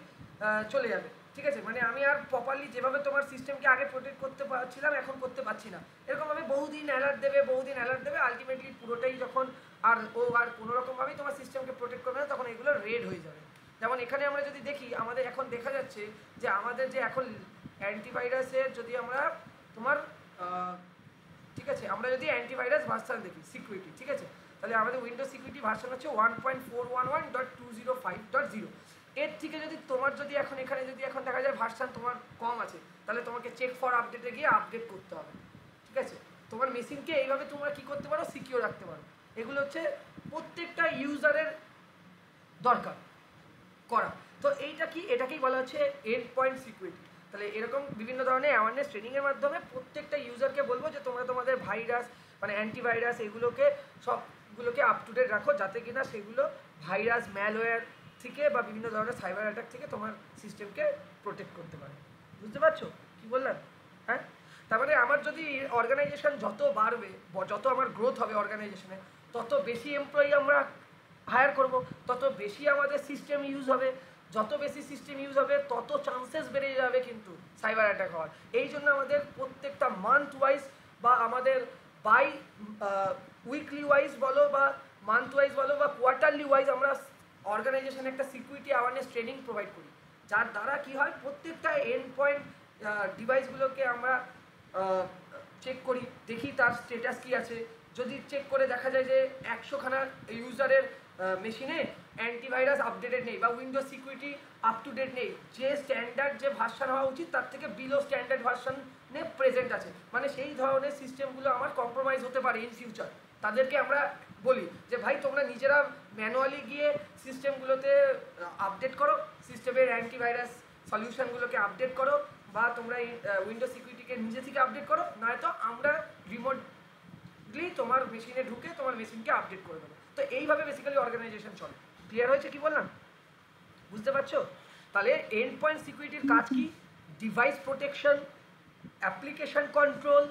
চলে যাবে, ঠিক আছে, মানে আমি আর প্রপারলি যেভাবে তোমার সিস্টেমকে আগে প্রোটেক্ট করতে পারছিলাম এখন করতে পারছি না, এরকমভাবে বহুদিন অ্যালার্ট দেবে, আলটিমেটলি পুরোটাই যখন আর কোনোরকমভাবেই তোমার সিস্টেমকে প্রোটেক্ট করবে না, তখন এগুলো রেড হয়ে যাবে। যেমন এখানে আমরা যদি দেখি, আমাদের এখন দেখা যাচ্ছে যে আমাদের যে এখন অ্যান্টিভাইরাসের যদি আমরা তোমার ঠিক আছে, আমরা যদি অ্যান্টিভাইরাস ভার্সন দেখি সিকিউরিটি, ঠিক আছে, তাহলে আমাদের উইন্ডোজ সিকিউরিটি ভার্সন হচ্ছে 1.411.205.0। এর থেকে যদি তোমার যদি এখন এখানে যদি এখন দেখা যায় ভার্সন তোমার কম আছে, তাহলে তোমাকে চেক ফর আপডেটে গিয়ে আপডেট করতে হবে, ঠিক আছে। তোমার মেশিনকে এইভাবে তোমরা কি করতে পারো, সিকিউর রাখতে পারো। এগুলো হচ্ছে প্রত্যেকটা ইউজারের দরকার করা। তো এইটা কি, এটাকেই বলা হচ্ছে এন্ড পয়েন্ট সিকিউরিটি। তাহলে এরকম বিভিন্ন ধরনের অ্যাওয়ারনেস ট্রেনিংয়ের মাধ্যমে প্রত্যেকটা ইউজারকে বলবো যে তোমরা তোমাদের ভাইরাস মানে অ্যান্টিভাইরাস এগুলোকে সবগুলোকে আপ টু ডেট রাখো, যাতে কিনা সেগুলো ভাইরাস ম্যালওয়্যার থেকে বা বিভিন্ন ধরনের সাইবার অ্যাটাক থেকে তোমার সিস্টেমকে প্রোটেক্ট করতে পারে। বুঝতে পারছো কি বললাম? হ্যাঁ, তারপরে আমার যদি অর্গানাইজেশন যত বাড়বে, যত আমার গ্রোথ হবে অর্গানাইজেশনে, তত বেশি এমপ্লয়ি আমরা হায়ার করব, তত বেশি আমাদের সিস্টেম ইউজ হবে, যত বেশি সিস্টেম ইউজ হবে তত চান্সেস বেড়ে যাবে কিন্তু সাইবার অ্যাটাক হওয়ার। এই জন্য আমাদের প্রত্যেকটা মান্থ ওয়াইজ বা আমাদের বাই উইকলি ওয়াইজ বলো বা মান্থ ওয়াইজ বলো বা কোয়ার্টারলি ওয়াইজ আমরা অর্গানাইজেশনে একটা সিকিউরিটি অ্যাওয়ারনেস ট্রেনিং প্রোভাইড করি, যার দ্বারা কি হয় প্রত্যেকটা এন্ড পয়েন্ট ডিভাইসগুলোকে আমরা চেক করি, দেখি তার স্টেটাস কি আছে। যদি চেক করে দেখা যায় যে 100খানা ইউজারের মেশিনে অ্যান্টিভাইরাস আপডেটেড নেই বা Windows security up to date নেই, যে স্ট্যান্ডার্ড যে ভার্সন হওয়া উচিত তার থেকে বিলো স্ট্যান্ডার্ড ভার্সনে প্রেজেন্ট আছে, মানে সেই ধরনের সিস্টেমগুলো আমার কম্প্রোমাইজ হতে পারে ইন ফিউচার, তাদেরকে আমরা বলি যে ভাই তোমরা নিজেরা ম্যানুয়ালি গিয়ে সিস্টেমগুলোতে আপডেট করো, সিস্টেমের অ্যান্টিভাইরাস সলিউশনগুলোকে আপডেট করো, বা তোমরা উইন্ডোজ সিকিউরিটিকে নিজে থেকে আপডেট করো, নয়তো আমরা রিমোটলি তোমার মেশিনে ঢুকে তোমার মেশিনকে আপডেট করে দেবো। তো এইভাবে বেসিক্যালি অর্গানাইজেশন চলে। ক্লিয়ার হয়েছে কি বললাম? বুঝতে পারছো? তাহলে এন্ড পয়েন্ট সিকিউরিটির কাজ কি? Device protection, application control,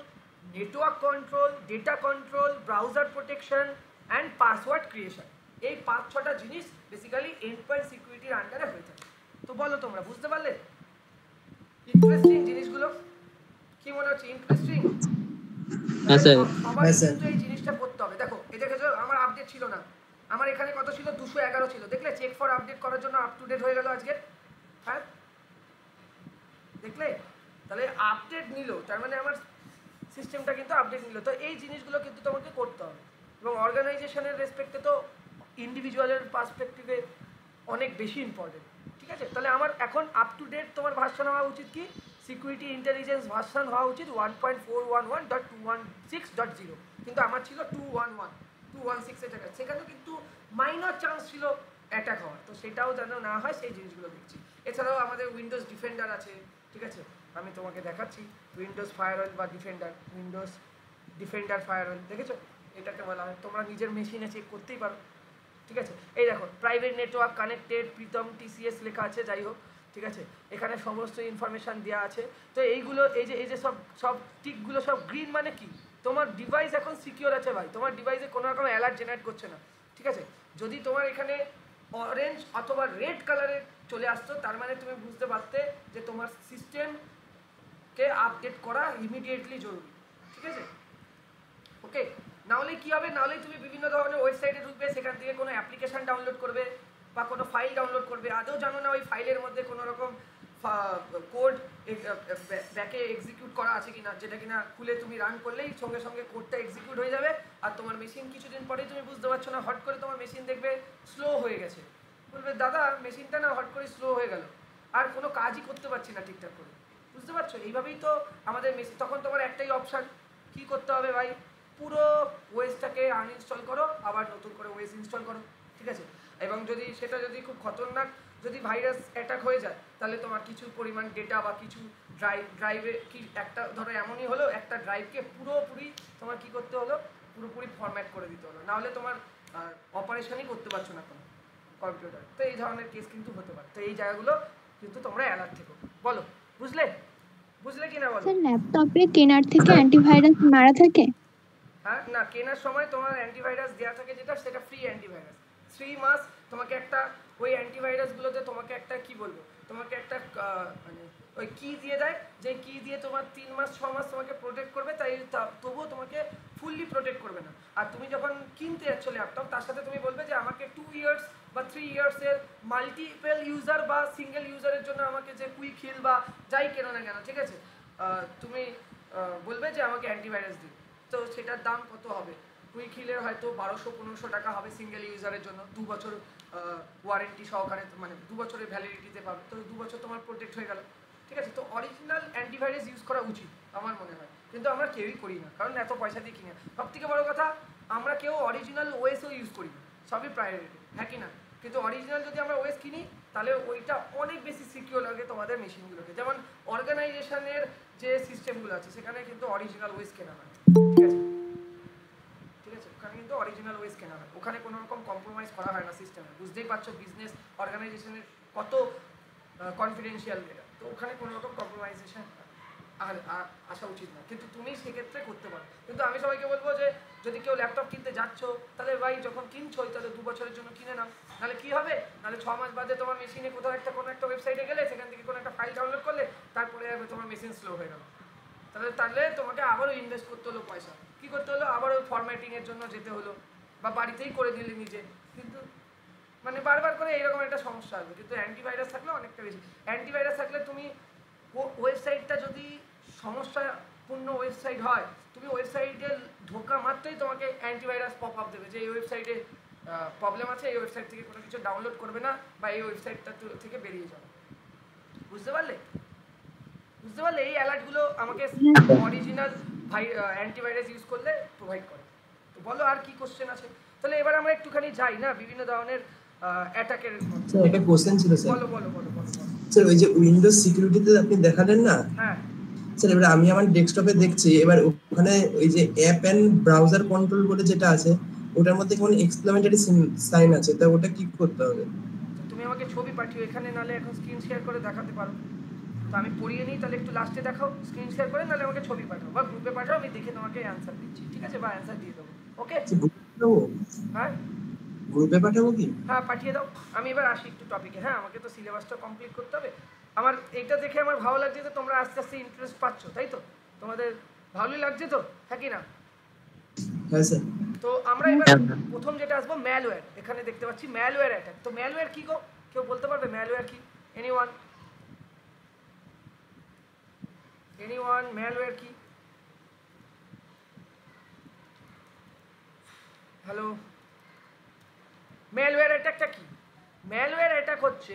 network control, data control, browser protection and password creation. এই 5-6টা জিনিস বেসিক্যালি এন্ড পয়েন্ট সিকিউরিটির আন্ডারে হয়ে থাকে। তো বলো তোমরা বুঝতে পারলে? ইন্টারেস্টিং জিনিসগুলো কি মনে হচ্ছে? ইন্টারেস্টিং? হ্যাঁ স্যার। সবাই কিন্তু এই জিনিসটা করতে হবে। দেখো এই দেখেছো আমার আপডেট ছিল না, আমার এখানে কত ছিল 211 ছিল, দেখলে চেক ফর আপডেট করার জন্য আপ টু ডেট হয়ে গেল আজকে। হ্যাঁ দেখলে, তাহলে আপডেট নিল, তার মানে আমার সিস্টেমটা কিন্তু আপডেট নিল। তো এই জিনিসগুলো কিন্তু তোমাকে করতে হবে, এবং অর্গানাইজেশনের রেসপেক্টে তো ইন্ডিভিজুয়ালের পার্সপেক্টিভে অনেক বেশি ইম্পর্টেন্ট। ঠিক আছে, তাহলে আমার এখন আপ টু ডেট তোমার ভার্সন হওয়া উচিত কি? সিকিউরিটি ইন্টেলিজেন্স ভার্সন হওয়া উচিত 1.411.216.0, কিন্তু আমার ছিল 216 এর, সেখানে কিন্তু মাইনর চান্স ছিল অ্যাটাক হওয়ার, তো সেটাও যেন না হয় সেই জিনিসগুলো দেখছি। এছাড়াও আমাদের উইন্ডোজ ডিফেন্ডার আছে, ঠিক আছে, আমি তোমাকে দেখাচ্ছি উইন্ডোজ ফায়ারওয়েল বা ডিফেন্ডার, উইন্ডোজ ডিফেন্ডার ফায়ারওয়েল, দেখেছো? এটাকে বলা হয়, তোমরা নিজের মেশিনে চেক করতেই পারো। ঠিক আছে, এই দেখো private network connected Pritam TCS লেখা আছে, যাই হোক, ঠিক আছে, এখানে সমস্ত ইনফরমেশান দেওয়া আছে। তো এইগুলো এই যে সব টিকগুলো সব গ্রিন মানে কি? তোমার ডিভাইস এখন সিকিওর আছে ভাই, তোমার ডিভাইসে কোনো রকম অ্যালার্ট জেনারেট করছে না। ঠিক আছে, যদি তোমার এখানে অরেঞ্জ অথবা রেড কালারের চলে আসতো, তার মানে তুমি বুঝতে পারতে যে তোমার সিস্টেমকে আপডেট করা ইমিডিয়েটলি জরুরি। ঠিক আছে, ওকে, না হলে কি হবে, না হলে তুমি বিভিন্ন ধরনের ওয়েবসাইটে ঢুকবে, সেখান থেকে কোনো অ্যাপ্লিকেশন ডাউনলোড করবে বা কোনো ফাইল ডাউনলোড করবে, আদৌ জানো না ওই ফাইলের মধ্যে কোনো রকম কোড ব্যাকে এক্সিকিউট করা আছে কিনা, যেটা কিনা খুলে তুমি রান করলেই সঙ্গে সঙ্গে কোডটা এক্সিকিউট হয়ে যাবে, আর তোমার মেশিন কিছুদিন পরেই তুমি বুঝতে পারছো না, হট করে তোমার মেশিন দেখবে স্লো হয়ে গেছে, বলবে দাদা মেশিনটা না হট করে স্লো হয়ে গেল, আর কোনো কাজই করতে পারছি না ঠিকঠাক করে। বুঝতে পারছো? এইভাবেই তো আমাদের মেশিন, তখন তোমার একটাই অপশান, কি করতে হবে ভাই, পুরো ওয়েসটাকে আনইনস্টল করো, আবার নতুন করে ওয়েস ইনস্টল করো, ঠিক আছে? এবং যদি সেটা যদি খুব খতরনাক যদি ভাইরাস অ্যাটাক হয়ে যায়, তাহলে তোমার কিছু পরিমাণ ডেটা বা কিছু ড্রাইভে কি একটা ধরো এমনই হলো, একটা ড্রাইভকে পুরোপুরি তোমার কি করতে হলো, পুরোপুরি ফরম্যাট করে দিতে হলো, নাহলে তোমার অপারেশনই করতে পারছো না কোনো কম্পিউটার। তো এই ধরনের কেস কিন্তু হতে পারে, তো এই জায়গাগুলো কিন্তু তোমরা অ্যালার্ট থেকো। বলো, বুঝলে? বুঝলে কি না বলো? স্যার ল্যাপটপে কেনার থেকে অ্যান্টিভাইরাস মারা থাকে? হ্যাঁ, না, কেনার সময় তোমার অ্যান্টিভাইরাস দেওয়া থাকে যেটা, সেটা ফ্রি অ্যান্টিভাইরাস 3 মাস। তোমাকে একটা ওই অ্যান্টিভাইরাসগুলোতে তোমাকে একটা কি বলবো, তোমাকে একটা মানে ওই কি দিয়ে দেয়, যে কি দিয়ে তোমার 3 মাস 6 মাস তোমাকে প্রোটেক্ট করবে, তাই তবুও তোমাকে ফুললি প্রোটেক্ট করবে না। আর তুমি যখন কিনতে যাচ্ছ ল্যাপটপ, তার সাথে তুমি বলবে যে আমাকে 2 ইয়ার্স বা 3 ইয়ার্সের মাল্টিপল ইউজার বা সিঙ্গেল ইউজারের জন্য আমাকে যে কুইক হিল বা যাই কেনো না কেন, ঠিক আছে, তুমি বলবে যে আমাকে অ্যান্টিভাইরাস দিন। তো সেটার দাম কত হবে, কুইক হিলের হয়তো 1200-1500 টাকা হবে সিঙ্গেল ইউজারের জন্য, 2 বছর ওয়ারেন্টি সহকারে, মানে 2 বছরের ভ্যালিডিটিতে পাবে, তো 2 বছর তোমার প্রোটেক্ট হয়ে গেল, ঠিক আছে? তো অরিজিনাল অ্যান্টিভাইরাস ইউজ করা উচিত আমার মনে হয়, কিন্তু আমরা কেউই করি না, কারণ এত পয়সা দিয়ে কিনে। সব থেকে বড় কথা, আমরা কেউ অরিজিনাল ওএসও ইউজ করি না, সবই প্রায়োরিটি, হ্যাঁ কি না? কিন্তু অরিজিনাল যদি আমরা ওএস কিনি, তাহলে ওইটা অনেক বেশি সিকিউর লাগে তোমাদের মেশিনগুলোকে। যেমন অর্গানাইজেশনের যে সিস্টেমগুলো আছে, সেখানে কিন্তু অরিজিনাল ওএস কেনা হয়, ঠিক আছে? ঠিক আছে, ওখানে কিন্তু অরিজিনাল ওয়েস কেনা হয়, ওখানে কোনো রকম কম্প্রোমাইজ করা হয় না সিস্টেমে। বুঝতেই পারছো বিজনেস অর্গানাইজেশনের কত কনফিডেন্সিয়াল ডেটা, তো ওখানে কোনো রকম কম্প্রোমাইজেশন আর আসা উচিত না, কিন্তু তুমি সেক্ষেত্রে করতে পারো। কিন্তু আমি সবাইকে বলবো যে যদি কেউ ল্যাপটপ কিনতে যাচ্ছ, তাহলে ভাই যখন কিনছোই তাহলে 2 বছরের জন্য কিনে নাও, নাহলে কী হবে, নাহলে 6 মাস বাদে তোমার মেশিনে কোথাও একটা কোনো একটা ওয়েবসাইটে গেলে, সেখান থেকে কোনো একটা ফাইল ডাউনলোড করলে, তারপরে তোমার মেশিন স্লো হয়ে গেল, তাহলে তোমাকে আবারও ইনভেস্ট করতে হলো পয়সা, কী করতে হলো, আবারও ফরম্যাটিংয়ের জন্য যেতে হলো, বা বাড়িতেই করে দিলে নিজে, কিন্তু মানে বারবার করে এইরকম একটা সমস্যা আসবে। কিন্তু অ্যান্টিভাইরাস থাকলে অনেকটা বেশি, অ্যান্টিভাইরাস থাকলে তুমি ওয়েবসাইটটা যদি সমস্যাপূর্ণ ওয়েবসাইট হয়, তুমি ওয়েবসাইটে ঢোকা মাত্রই তোমাকে অ্যান্টিভাইরাস পপ আপ দেবে যে এই ওয়েবসাইটে প্রবলেম আছে, এই ওয়েবসাইট থেকে কোনো কিছু ডাউনলোড করবে না, বা এই ওয়েবসাইটটা থেকে বেরিয়ে যাবে। বুঝতে পারলে? বুঝতে পারলে? এই অ্যালার্টগুলো আমাকে অরিজিনাল অ্যান্টিভাইরাস ইউজ করলে প্রোভাইড করে। তো বলো আর কি কোশ্চেন আছে? তাহলে এবার আমরা একটুখানি যাই না বিভিন্ন ধরনের অ্যাটাকের। স্যার একটা কোশ্চেন ছিল স্যার। বলো বলো বলো বলো। স্যার ওই যে উইন্ডোজ সিকিউরিটিতে আপনি দেখালেন না? হ্যাঁ স্যার, এবার আমি আমার ডেস্কটপে দেখছি, এবার ওখানে ওই যে অ্যাপ এন্ড ব্রাউজার কন্ট্রোল বলে যেটা আছে, ওটার মধ্যে কোন এক্সক্লামেটরি সাইন আছে, তা ওটা কি করতে হবে? তুমি আমাকে ছবি পাঠিও এখানে, নালে এখন স্ক্রিন শেয়ার করে দেখাতে পারো, তো আমি পড়িয়ে নিই, তাহলে একটু লাস্টে দেখাও স্ক্রিন শেয়ার করে, নালে আমাকে ছবি পাঠাও বা গ্রুপে পাঠাও, আমি দেখে তোমাকে অ্যান্সার দিচ্ছি, ঠিক আছে, বা অ্যান্সার দিয়ে দেবো। ওকে? হ্যাঁ গ্রুপে পাঠাবো কি? হ্যাঁ পাঠিয়ে দাও। আমি এবার আসি একটু টপিকে। হ্যাঁ, আমাকে তো সিলেবাসটা কমপ্লিট করতে হবে। আমার এইটা দেখে আমার ভালো লাগছে যে তোমরা আস্তে আস্তে ইন্টারেস্ট পাচ্ছ, তাই তো? তোমাদের ভালোই লাগছে তো, হ্যাঁ কি না? হ্যাঁ স্যার। তো আমরা এবার প্রথম যেটা আসবো ম্যালওয়্যার। এখানে দেখতে পাচ্ছি ম্যালওয়্যার অ্যাটাক। তো ম্যালওয়্যার কি গো, কেউ বলতে পারবে ম্যালওয়্যার কি? এনিওয়ান ম্যালওয়্যার কি? হ্যালো, ম্যালওয়্যার অ্যাটাকটা কি? ম্যালওয়্যার অ্যাটাক হচ্ছে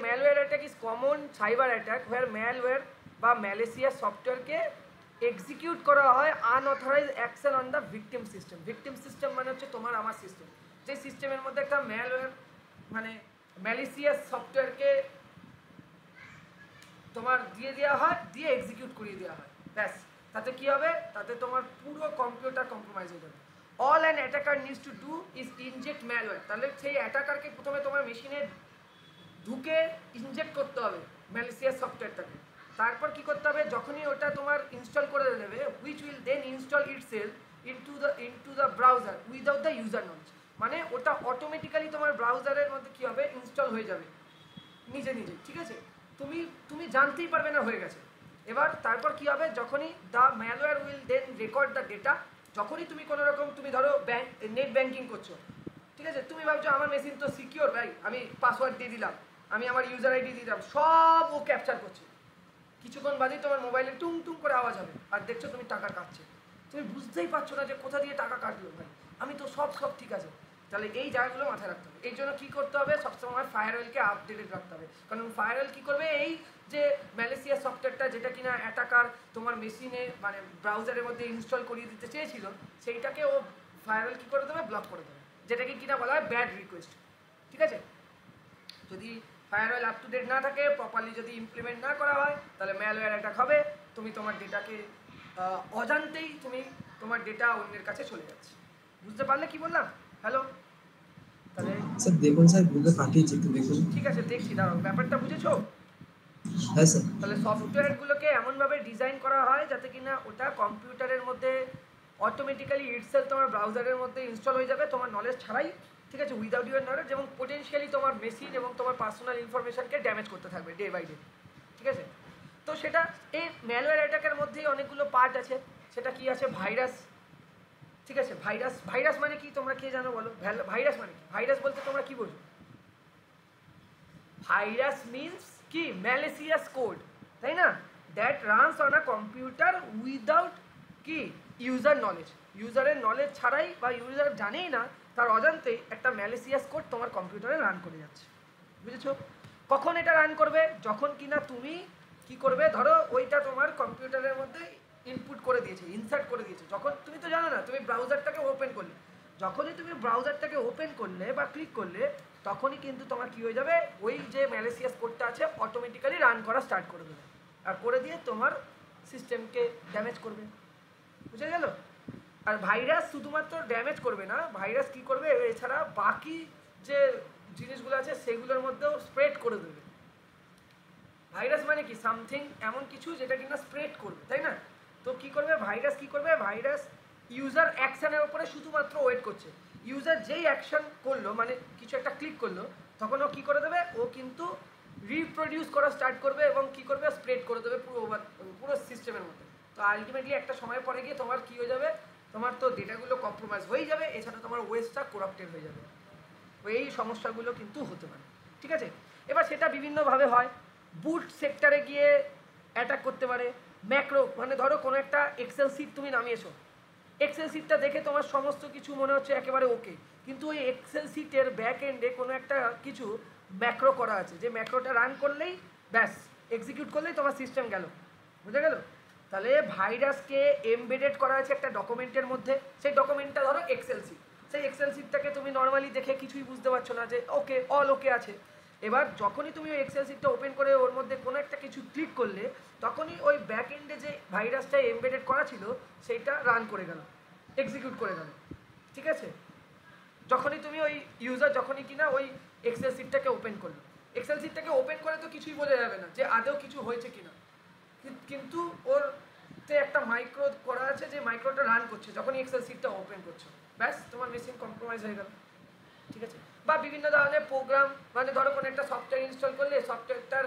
malware attack is common cyber attack where malware বা ম্যালেসিয়াস সফটওয়্যারকে এক্সিকিউট করা হয় unauthorised action on the victim system. Victim system মানে হচ্ছে তোমার আমার সিস্টেম, যে সিস্টেমের মধ্যে একটা ম্যালওয়্যার মানে ম্যালেসিয়াস সফটওয়্যারকে তোমার দিয়ে দেওয়া হয়, দিয়ে এক্সিকিউট করিয়ে দেওয়া হয়, ব্যাস। তাতে কি হবে? তাতে তোমার পুরো কম্পিউটার কম্প্রোমাইজ হয়ে যাবে। All an attacker needs to do is inject malware. তাহলে সেই অ্যাটাকারকে প্রথমে তোমার মেশিনে ঢুকে ইনজেক্ট করতে হবে ম্যালিসিয়াস সফটওয়্যারটাকে। তারপর কি করতে হবে, যখনই ওটা তোমার ইনস্টল করে দেবে, which will then install itself into the browser without the user knowledge. মানে ওটা অটোমেটিক্যালি তোমার ব্রাউজারের মধ্যে কি হবে, ইনস্টল হয়ে যাবে নিজে নিজে, ঠিক আছে? তুমি জানতেই পারবে না হয়ে গেছে। এবার তারপর কি হবে, যখনই the malware will then record the data, যখনই তুমি কোনো রকম তুমি ধরো নেট ব্যাংকিং করছো, ঠিক আছে, তুমি ভাবছো আমার মেশিন তো সিকিওর ভাই, আমি পাসওয়ার্ড দিয়ে দিলাম, আমি আমার ইউজার আইডি দিয়ে দিলাম, সব ও ক্যাপচার করছে। কিছুক্ষণ বাদেই তোমার মোবাইলে টুং টুং করে আওয়াজ হবে আর দেখছো তুমি টাকা কাটছে, তুমি বুঝতেই পারছো না যে কোথা দিয়ে টাকা কাটলো ভাই, আমি তো সব ঠিক আছে। তাহলে এই জায়গাগুলো মাথায় রাখতে হবে। এই জন্য কী করতে হবে, সবসময় ফায়ারওয়েলকে আপডেটেড রাখতে হবে। কারণ ফায়ারওয়েল কী করবে, এই যে ম্যালেসিয়াস সফটওয়্যারটা যেটা কিনা অ্যাটাকার তোমার মেশিনে মানে ব্রাউজারের মধ্যে ইনস্টল করিয়ে দিতে চেয়েছিল, সেইটাকে ও ফায়ারওয়েল কী করে দেবে, ব্লক করে দেবে, যেটাকে কিনা বলা হয় ব্যাড রিকোয়েস্ট। ঠিক আছে, যদি ফায়ারওয়েল আপ টু ডেট না থাকে, প্রপারলি যদি ইমপ্লিমেন্ট না করা হয়, তাহলে ম্যালওয়্যার অ্যাটাক হবে, তুমি তোমার ডেটাকে অজান্তেই তুমি তোমার ডেটা অন্যের কাছে চলে যাচ্ছে। বুঝতে পারলে কি বললাম? হ্যালো, তাহলে স্যার দেখুন স্যার গ্রুপে পাঠিয়েছি, একটু দেখুন। ঠিক আছে, দেখছি, দাঁড়াও, ব্যাপারটা বুঝেছো? হ্যাঁ স্যার। তাহলে সফটওয়্যারগুলোকে এমনভাবে ডিজাইন করা হয় যাতে কিনা ওটা কম্পিউটারের মধ্যে অটোমেটিক্যালি ইটসেলফ তোমার ব্রাউজারের মধ্যে ইনস্টল হয়ে যাবে তোমার নলেজ ছাড়াই, ঠিক আছে, উইদাউট ইউর নলেজ, এবং পোটেনশিয়ালি তোমার মেশিন এবং তোমার পার্সোনাল ইনফরমেশনকে ড্যামেজ করতে থাকবে ডে বাই ডে। ঠিক আছে, তো সেটা এই ম্যালওয়্যার অ্যাটাকের মধ্যেই অনেকগুলো পার্ট আছে। সেটা কি আছে, ভাইরাস। ঠিক আছে, ভাইরাস মানে কি তোমরা কে জানো বলো? ভাইরাস মানে কি? ভাইরাস বলতে তোমরা কি বোঝো? ভাইরাস মিনস কি, ম্যালেসিয়াস কোড, তাই না, that runs on a computer without কি, ইউজার নলেজ। ইউজারের নলেজ ছাড়াই বা ইউজার জানেই না, তার অজান্তেই একটা ম্যালেসিয়াস কোড তোমার কম্পিউটারে রান করে যাচ্ছে। বুঝেছো? কখন এটা রান করবে, যখন কিনা তুমি কি করবে, ধরো ওইটা তোমার কম্পিউটারের মধ্যে ইনপুট করে দিয়েছে, ইনসার্ট করে দিয়েছে, যখন তুমি তো জানো না, তুমি ব্রাউজারটাকে ওপেন করলে, যখনই তুমি ব্রাউজারটাকে ওপেন করলে বা ক্লিক করলে, তখনই কিন্তু তোমার কি হয়ে যাবে, ওই যে ম্যালেসিয়াস কোডটা আছে অটোমেটিক্যালি রান করা স্টার্ট করে দেবে, আর করে দিয়ে তোমার সিস্টেমকে ড্যামেজ করবে। বুঝে গেল? আর ভাইরাস শুধুমাত্র ড্যামেজ করবে না, ভাইরাস কি করবে, এছাড়া বাকি যে জিনিসগুলো আছে সেগুলোর মধ্যেও স্প্রেড করে দেবে। ভাইরাস মানে কি, সামথিং এমন কিছু যেটা কিনা স্প্রেড করবে, তাই না? তো কি করবে ভাইরাস, কি করবে ভাইরাস, ইউজার অ্যাকশনের উপরে শুধুমাত্র ওয়েট করছে। ইউজার যেই অ্যাকশন করলো, মানে কিছু একটা ক্লিক করলো, তখন ও কী করে দেবে, ও কিন্তু রিপ্রোডিউস করা স্টার্ট করবে এবং কি করবে, স্প্রেড করে দেবে পুরো সিস্টেমের মধ্যে। তো আলটিমেটলি একটা সময় পরে গিয়ে তোমার কী হয়ে যাবে, তোমার তো ডেটাগুলো কম্প্রোমাইজ হয়ে যাবে, এছাড়া তোমার ওয়েস্টটা করাপ্টেড হয়ে যাবে। এই সমস্যাগুলো কিন্তু হতে পারে। ঠিক আছে, এবার সেটা বিভিন্নভাবে হয়। বুট সেক্টরে গিয়ে অ্যাটাক করতে পারে। ম্যাক্রো মানে ধরো কোনো একটা এক্সেল শিট তুমি নামিয়েছো, এক্সেল শিটটা দেখে তোমার সমস্ত কিছু মনে হচ্ছে একেবারে ওকে, কিন্তু ওই এক্সেল শিটের ব্যাক এন্ডে কোনো একটা কিছু ম্যাক্রো করা আছে, যে ম্যাক্রোটা রান করলেই ব্যাস, এক্সিকিউট করলেই তোমার সিস্টেম গেল। বুঝে গেল? তাহলে ভাইরাসকে এমবেডেড করা আছে একটা ডকুমেন্টের মধ্যে, সেই ডকুমেন্টটা ধরো এক্সেল শিট, সেই এক্সেল শিটটাকে তুমি নর্মালি দেখে কিছুই বুঝতে পারছো না যে ওকে, অল ওকে আছে। এবার যখনই তুমি ওই এক্সেল শিটটা ওপেন করে ওর মধ্যে কোনো একটা কিছু ক্লিক করলে, তখনই ওই ব্যাক এন্ডে যে ভাইরাসটা এমবেডেড করা ছিল সেইটা রান করে গেল, এক্সিকিউট করে গেল। ঠিক আছে, যখনই তুমি ওই ইউজার যখনই কিনা ওই এক্সেল শিটটাকে ওপেন করলো, এক্সেল শিটটাকে ওপেন করে তো কিছুই বোঝা যাবে না যে আদৌ কিছু হয়েছে কিনা, কিন্তু ওরতে একটা মাইক্রো করা আছে যে মাইক্রোটা রান করছে যখনই এক্সেল শিটটা ওপেন করছো, ব্যাস তোমার মেশিন কম্প্রোমাইজ হয়ে গেল। ঠিক আছে, বা বিভিন্ন ধরনের প্রোগ্রাম, মানে ধরো কোনো একটা সফটওয়্যার ইনস্টল করলে, সফটওয়্যারটার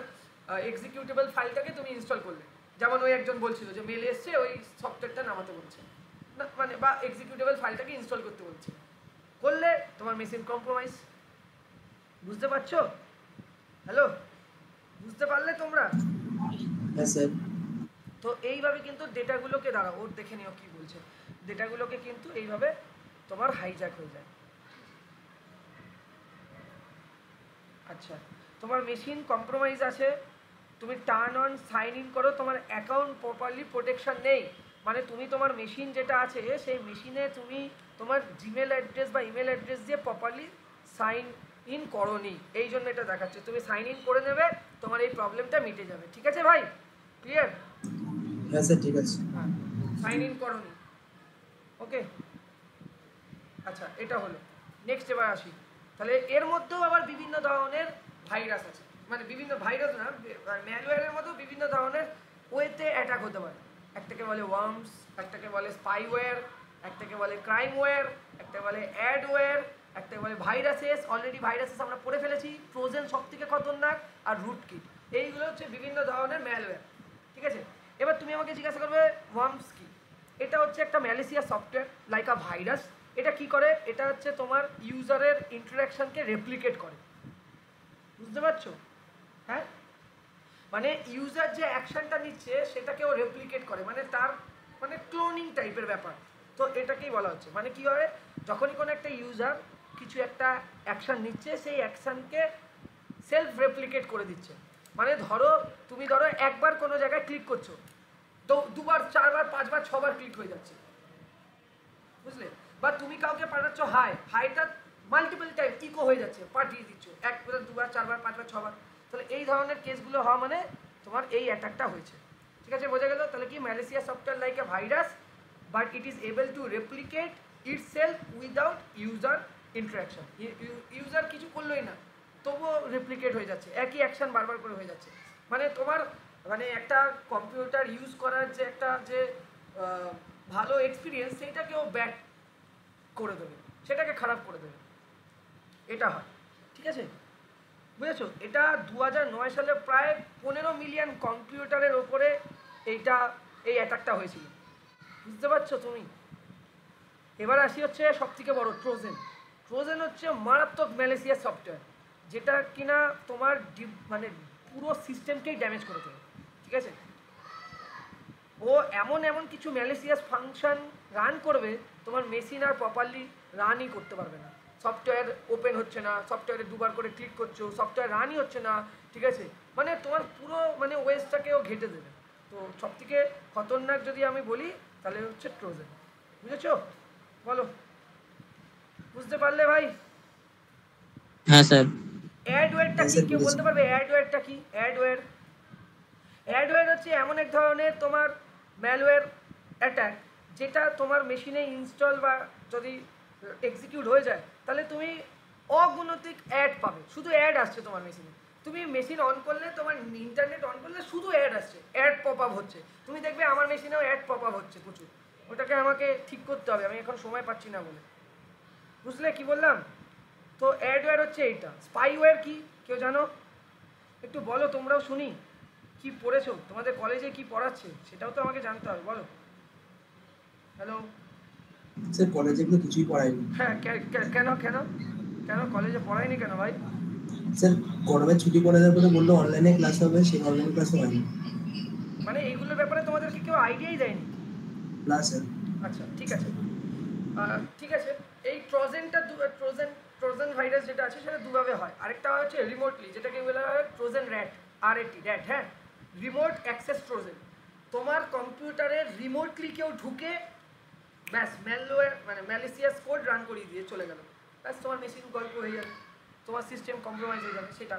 এক্সিকিউটেবল ফাইলটাকে তুমি ইনস্টল করলে, যেমন ওই একজন বলছিল যে মেল এসছে ওই সফটওয়্যারটা নামাতে বলছে না, মানে বা এক্সিকিউটেবল ফাইলটাকে ইনস্টল করতে বলছে, করলে তোমার মেশিন কম্প্রোমাইজ। বুঝতে পারছো? হ্যালো, বুঝতে পারলে তোমরা? হ্যাঁ স্যার। তো এইভাবে কিন্তু ডেটাগুলোকে দাঁড়াও, ওর দেখে নিও কি বলছে, ডেটাগুলোকে কিন্তু এইভাবে তোমার হাইজ্যাক হয়ে যায়। আচ্ছা, তোমার মেশিন কম্প্রোমাইজ আছে, তুমি টার্ন অন সাইন ইন করো, তোমার অ্যাকাউন্ট প্রপারলি প্রোটেকশন নেই, মানে তুমি তোমার মেশিন যেটা আছে সেই মেশিনে তুমি তোমার জিমেল অ্যাড্রেস বা ইমেল অ্যাড্রেস দিয়ে প্রপারলি সাইন ইন করোনি, এই জন্য এটা দেখাচ্ছে। তুমি সাইন ইন করে নেবে, তোমার এই প্রবলেমটা মিটে যাবে। ঠিক আছে ভাই, ক্লিয়ার? হ্যাঁ স্যার ঠিক আছে। হ্যাঁ, সাইন ইন করোনি, ওকে। আচ্ছা, এটা হলো। নেক্সট এবার আসি, তাহলে এর মধ্যেও আবার বিভিন্ন ধরনের ভাইরাস আছে, মানে বিভিন্ন ভাইরাস না, ম্যালওয়্যারের মধ্যেও বিভিন্ন ধরনের ওয়েতে অ্যাটাক হতে পারে। একটাকে বলে ওয়ার্মস, একটাকে বলে স্পাইওয়্যার, একটাকে বলে ক্রাইমওয়্যার, একটাকে বলে অ্যাডওয়্যার, একটাকে বলে ভাইরাসেস। অলরেডি ভাইরাসেস আমরা পড়ে ফেলেছি, ট্রোজেন সব থেকে খতরনাক, আর রুটকিট, এইগুলো হচ্ছে বিভিন্ন ধরনের ম্যালওয়্যার। ঠিক আছে, এবার তুমি আমাকে জিজ্ঞাসা করবে ওয়ার্মস কি, এটা হচ্ছে একটা ম্যালিসিয়াস সফটওয়্যার লাইক আ ভাইরাস। এটা কি করে, এটা হচ্ছে তোমার ইউজারের ইন্টারাকশনকে রেপ্লিকেট করে, বুঝতে পারছো? হ্যাঁ, মানে ইউজার যে অ্যাকশনটা নিচ্ছে সেটাকেও রেপ্লিকেট করে, মানে তার মানে ক্লোনিং টাইপের ব্যাপার। তো এটাকেই বলা হচ্ছে, মানে কি হয়, যখনই কোনো একটা ইউজার কিছু একটা অ্যাকশন নিচ্ছে সেই অ্যাকশনকে সেলফ রেপ্লিকেট করে দিচ্ছে। মানে তুমি ধরো একবার কোনো জায়গায় ক্লিক করছো, তো দুবার, চারবার, পাঁচবার, ছবার ক্লিক হয়ে যাচ্ছে, বুঝলে? বা তুমি কাউকে পাঠাচ্ছ হাইটা মাল্টিপল টাইম ইকো হয়ে যাচ্ছে, পাঠিয়ে দিচ্ছ একবার, দুবার, চারবার, পাঁচবার, ছবার। তাহলে এই ধরনের কেসগুলো হওয়া মানে তোমার এই অ্যাটাকটা হয়েছে, ঠিক আছে? বোঝা গেল? তাহলে কি malicious software like a virus but it is able to replicate itself without user interaction. User কিছু করলোই না, তবুও রেপ্লিকেট হয়ে যাচ্ছে, একই অ্যাকশন বারবার করে হয়ে যাচ্ছে। মানে তোমার মানে একটা কম্পিউটার ইউজ করার যে একটা যে ভালো এক্সপিরিয়েন্স, সেইটাকেও ব্যাড করে দেবে, সেটাকে খারাপ করে দেবে, এটা হয়, ঠিক আছে? বুঝেছো? এটা 2009 সালে প্রায় 15 মিলিয়ন কম্পিউটারের ওপরে এই অ্যাটাকটা হয়েছিল, বুঝতে পারছো তুমি? এবার আসি হচ্ছে সবথেকে বড় ট্রোজেন। ট্রোজেন হচ্ছে মারাত্মক ম্যালিসিয়াস সফটওয়্যার, যেটা কিনা তোমার মানে পুরো সিস্টেমকেই ড্যামেজ করে দেবে, ঠিক আছে? ও এমন এমন কিছু ম্যালিসিয়াস ফাংশন রান করবে, তোমার মেশিন আর প্রপারলি রানই করতে পারবে না। সফটওয়্যার ওপেন হচ্ছে না, সফটওয়্যারে দুবার করে ক্লিক করছো, সফটওয়্যার রানই হচ্ছে না, ঠিক আছে? মানে তোমার পুরো মানে ওয়েস্টটাকেও ঘেটে দেবে। তো সবথেকে খতরনাক যদি আমি বলি তাহলে হচ্ছে ট্রোজেন, বুঝেছো? বলো, বুঝতে পারলে ভাই? হ্যাঁ স্যার। অ্যাডওয়্যারটা কি কেউ বলতে পারবে? অ্যাডওয়্যারটা কি? অ্যাডওয়্যার হচ্ছে এমন এক ধরনের তোমার ম্যালওয়্যার অ্যাটাক, যেটা তোমার মেশিনে ইনস্টল বা যদি এক্সিকিউট হয়ে যায়, তাহলে তুমি অগুণতিক অ্যাড পাবে, শুধু অ্যাড আসছে তোমার মেশিনে। তুমি মেশিন অন করলে, তোমার ইন্টারনেট অন করলে শুধু অ্যাড আসছে, অ্যাড পপ আপ হচ্ছে। তুমি দেখবে আমার মেশিনেও অ্যাড পপ আপ হচ্ছে প্রচুর। ওটাকে আমাকে ঠিক করতে হবে, আমি এখন সময় পাচ্ছি না বলে, বুঝলে কি বললাম? তো অ্যাডওয়্যার হচ্ছে এইটা। স্পাইওয়্যার কি কেউ জানো? একটু বলো, তোমরাও শুনি। কি পড়েছো, তোমাদের কলেজে কি পড়াচ্ছে সেটাও তো আমাকে জানতে হবে, বলো। হ্যালো স্যার, কলেজে এগুলো কিছুই পড়ায়নি। হ্যাঁ, কেন কেন কেন কলেজে পড়ায়নি কেন ভাই? স্যার, গরমের ছুটি পড়ে যাওয়ার পরে বললো অনলাইনে ক্লাস হবে, সেই অনলাইন ক্লাসও হয়নি। মানে এইগুলোর ব্যাপারে তোমাদেরকে কেউ আইডিয়াই দেয়নি? না স্যার। আচ্ছা, ঠিক আছে, ঠিক আছে। এই ট্রোজেন ভাইরাস যেটা আছে সেটা দুভাবে হয়। আরেকটা হচ্ছে রিমোটলি, যেটাকে বলা হয় ট্রোজেন র্যাট, হ্যাঁ, রিমোট অ্যাক্সেস ট্রোজেন। তোমার কম্পিউটারে রিমোটলি কেউ ঢুকে ব্যাস ম্যালওয়্যার মানে ম্যালিসিয়াস কোড রান করিয়ে দিয়ে চলে গেল, ব্যাস তোমার মেশিন গল্প হয়ে যাবে, তোমার সিস্টেম কম্প্রোমাইজ হয়ে যাবে। সেটা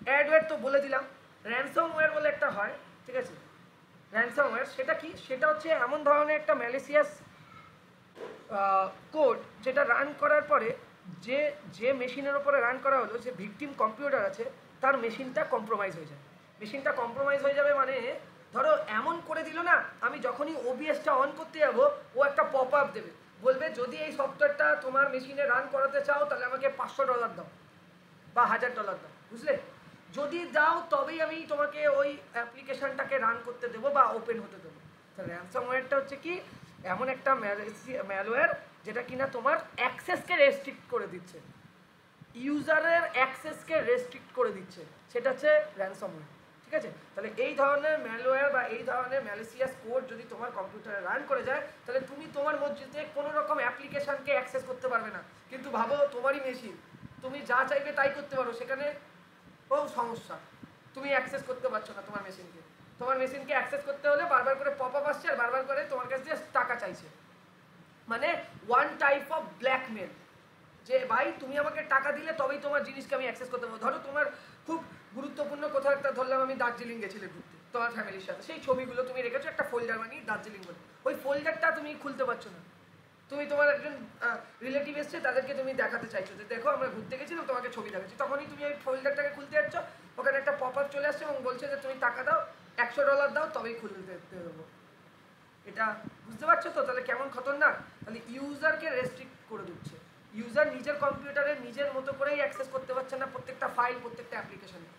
অ্যাডওয়্যার তো বলে দিলাম। র্যানসমওয়্যার বলে একটা হয়, ঠিক আছে? র্যানসমওয়্যার সেটা কি? সেটা হচ্ছে এমন ধরনের একটা ম্যালিসিয়াস কোড, যেটা রান করার পরে যে মেশিনের ওপরে রান করা হলো, যে ভিকটিম কম্পিউটার আছে, তার মেশিনটা কম্প্রোমাইজ হয়ে যায়। মেশিনটা কম্প্রোমাইজ হয়ে যাবে মানে ধরো এমন করে দিল না, আমি যখনই ওবিএসটা অন করতে যাব, ও একটা পপ আপ দেবে, বলবে যদি এই সফটওয়্যারটা তোমার মেশিনে রান করাতে চাও তাহলে আমাকে $500 দাও বা $1000 দাও, বুঝলে? যদি দাও তবেই আমি তোমাকে ওই অ্যাপ্লিকেশনটাকে রান করতে দেবো বা ওপেন হতে দেবো। তো র্যানসমওয়্যারটা হচ্ছে কি, এমন একটা ম্যালওয়্যার যেটা কিনা তোমার অ্যাক্সেসকে রেস্ট্রিক্ট করে দিচ্ছে, ইউজারের অ্যাক্সেসকে রেস্ট্রিক্ট করে দিচ্ছে, সেটা হচ্ছে র্যানসমওয়্যার, ঠিক আছে? তাহলে এই ধরনের ম্যালওয়্যার বা এই ধরনের ম্যালিসিয়াস কোড যদি তোমার কম্পিউটারে রান করে যায়, তাহলে তুমি তোমার মধ্যে কোনো রকম অ্যাপ্লিকেশনকে অ্যাক্সেস করতে পারবে না। কিন্তু ভাবো তোমারই মেশিন, তুমি যা চাইবে তাই করতে পারো, সেখানে বহু সমস্যা, তুমি অ্যাক্সেস করতে পারছো না তোমার মেশিনকে। তোমার মেশিনকে অ্যাক্সেস করতে হলে বারবার করে পপ আপ আসছে আর বারবার করে তোমার কাছে টাকা চাইছে, মানে ওয়ান টাইপ অফ ব্ল্যাকমেল, যে ভাই তুমি আমাকে টাকা দিলে তবেই তোমার জিনিসকে আমি অ্যাক্সেস করতে পারবো। ধরো তোমার খুব গুরুত্বপূর্ণ কোথাও একটা, ধরলাম আমি দার্জিলিং গেছিলে ঘুরতে তোমার ফ্যামিলির সাথে, সেই ছবিগুলো তুমি রেখেছো একটা ফোল্ডার বানিয়ে দার্জিলিং বলে, ওই ফোল্ডারটা তুমি খুলতে পারছো না। তুমি তোমার একজন রিলেটিভ এসছে, তাদেরকে তুমি দেখাতে চাইছো যে দেখো আমরা ঘুরতে গেছিলাম, তোমাকে ছবি দেখাচ্ছি, তখনই তুমি ওই ফোল্ডারটাকে খুলতে যাচ্ছ, ওখানে একটা পপ আপ চলে আসছে এবং বলছে যে তুমি টাকা দাও, $100 দাও তবেই খুলতে দেবো। এটা বুঝতে পারছো তো? তাহলে কেমন খতরনাক। তাহলে ইউজারকে রেস্ট্রিক্ট করে দিচ্ছে, ইউজার নিজের কম্পিউটারে নিজের মতো করেই অ্যাক্সেস করতে পারছে না প্রত্যেকটা ফাইল, প্রত্যেকটা অ্যাপ্লিকেশনে।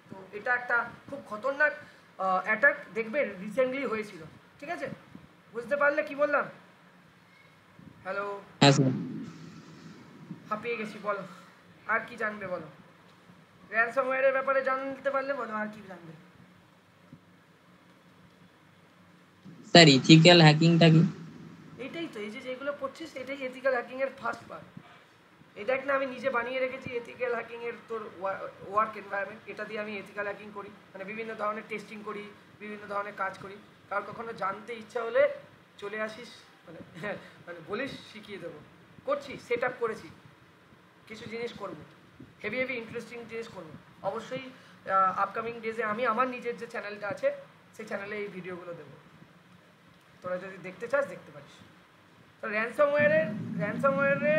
তো এটা একটা খুব খতরনাক অ্যাটাক, দেখবে রিসেন্টলি হয়েছিল, ঠিক আছে? বুঝতে পারলে কি বললাম? হ্যালো, হ্যাঁ স্যার। হাঁপিয়ে গেছি, বলো আর কি জানবে বলো। র্যানসমওয়্যারের ব্যাপারে জানতে পারলে বলো আর কি জানবে। স্যার ইথিক্যাল হ্যাকিংটা কি? এইটাই তো, এই যে যেগুলো পড়ছিস এটাই এথিক্যাল হ্যাকিং এর ফার্স্ট পার্ট। এটা একটা আমি নিজে বানিয়ে রেখেছি এথিক্যাল হ্যাকিং এর তোর ওয়ার্ক এনভায়রনমেন্ট। এটা দিয়ে আমি এথিক্যাল হ্যাকিং করি, মানে বিভিন্ন ধরনের টেস্টিং করি, বিভিন্ন ধরনের কাজ করি। কার কখনো জানতে ইচ্ছা হলে চলে আসিস, মানে মানে বলিস, শিখিয়ে দেবো। করছি, সেট আপ করেছি, কিছু জিনিস করবো, হেভি হেভি ইন্টারেস্টিং জিনিস করবো অবশ্যই। আপকামিং ডেজে আমি আমার নিজের যে চ্যানেলটা আছে সেই চ্যানেলে এই ভিডিওগুলো দেবো, তোরা যদি দেখতে চাস দেখতে পারিস। তো র্যানসমওয়্যারে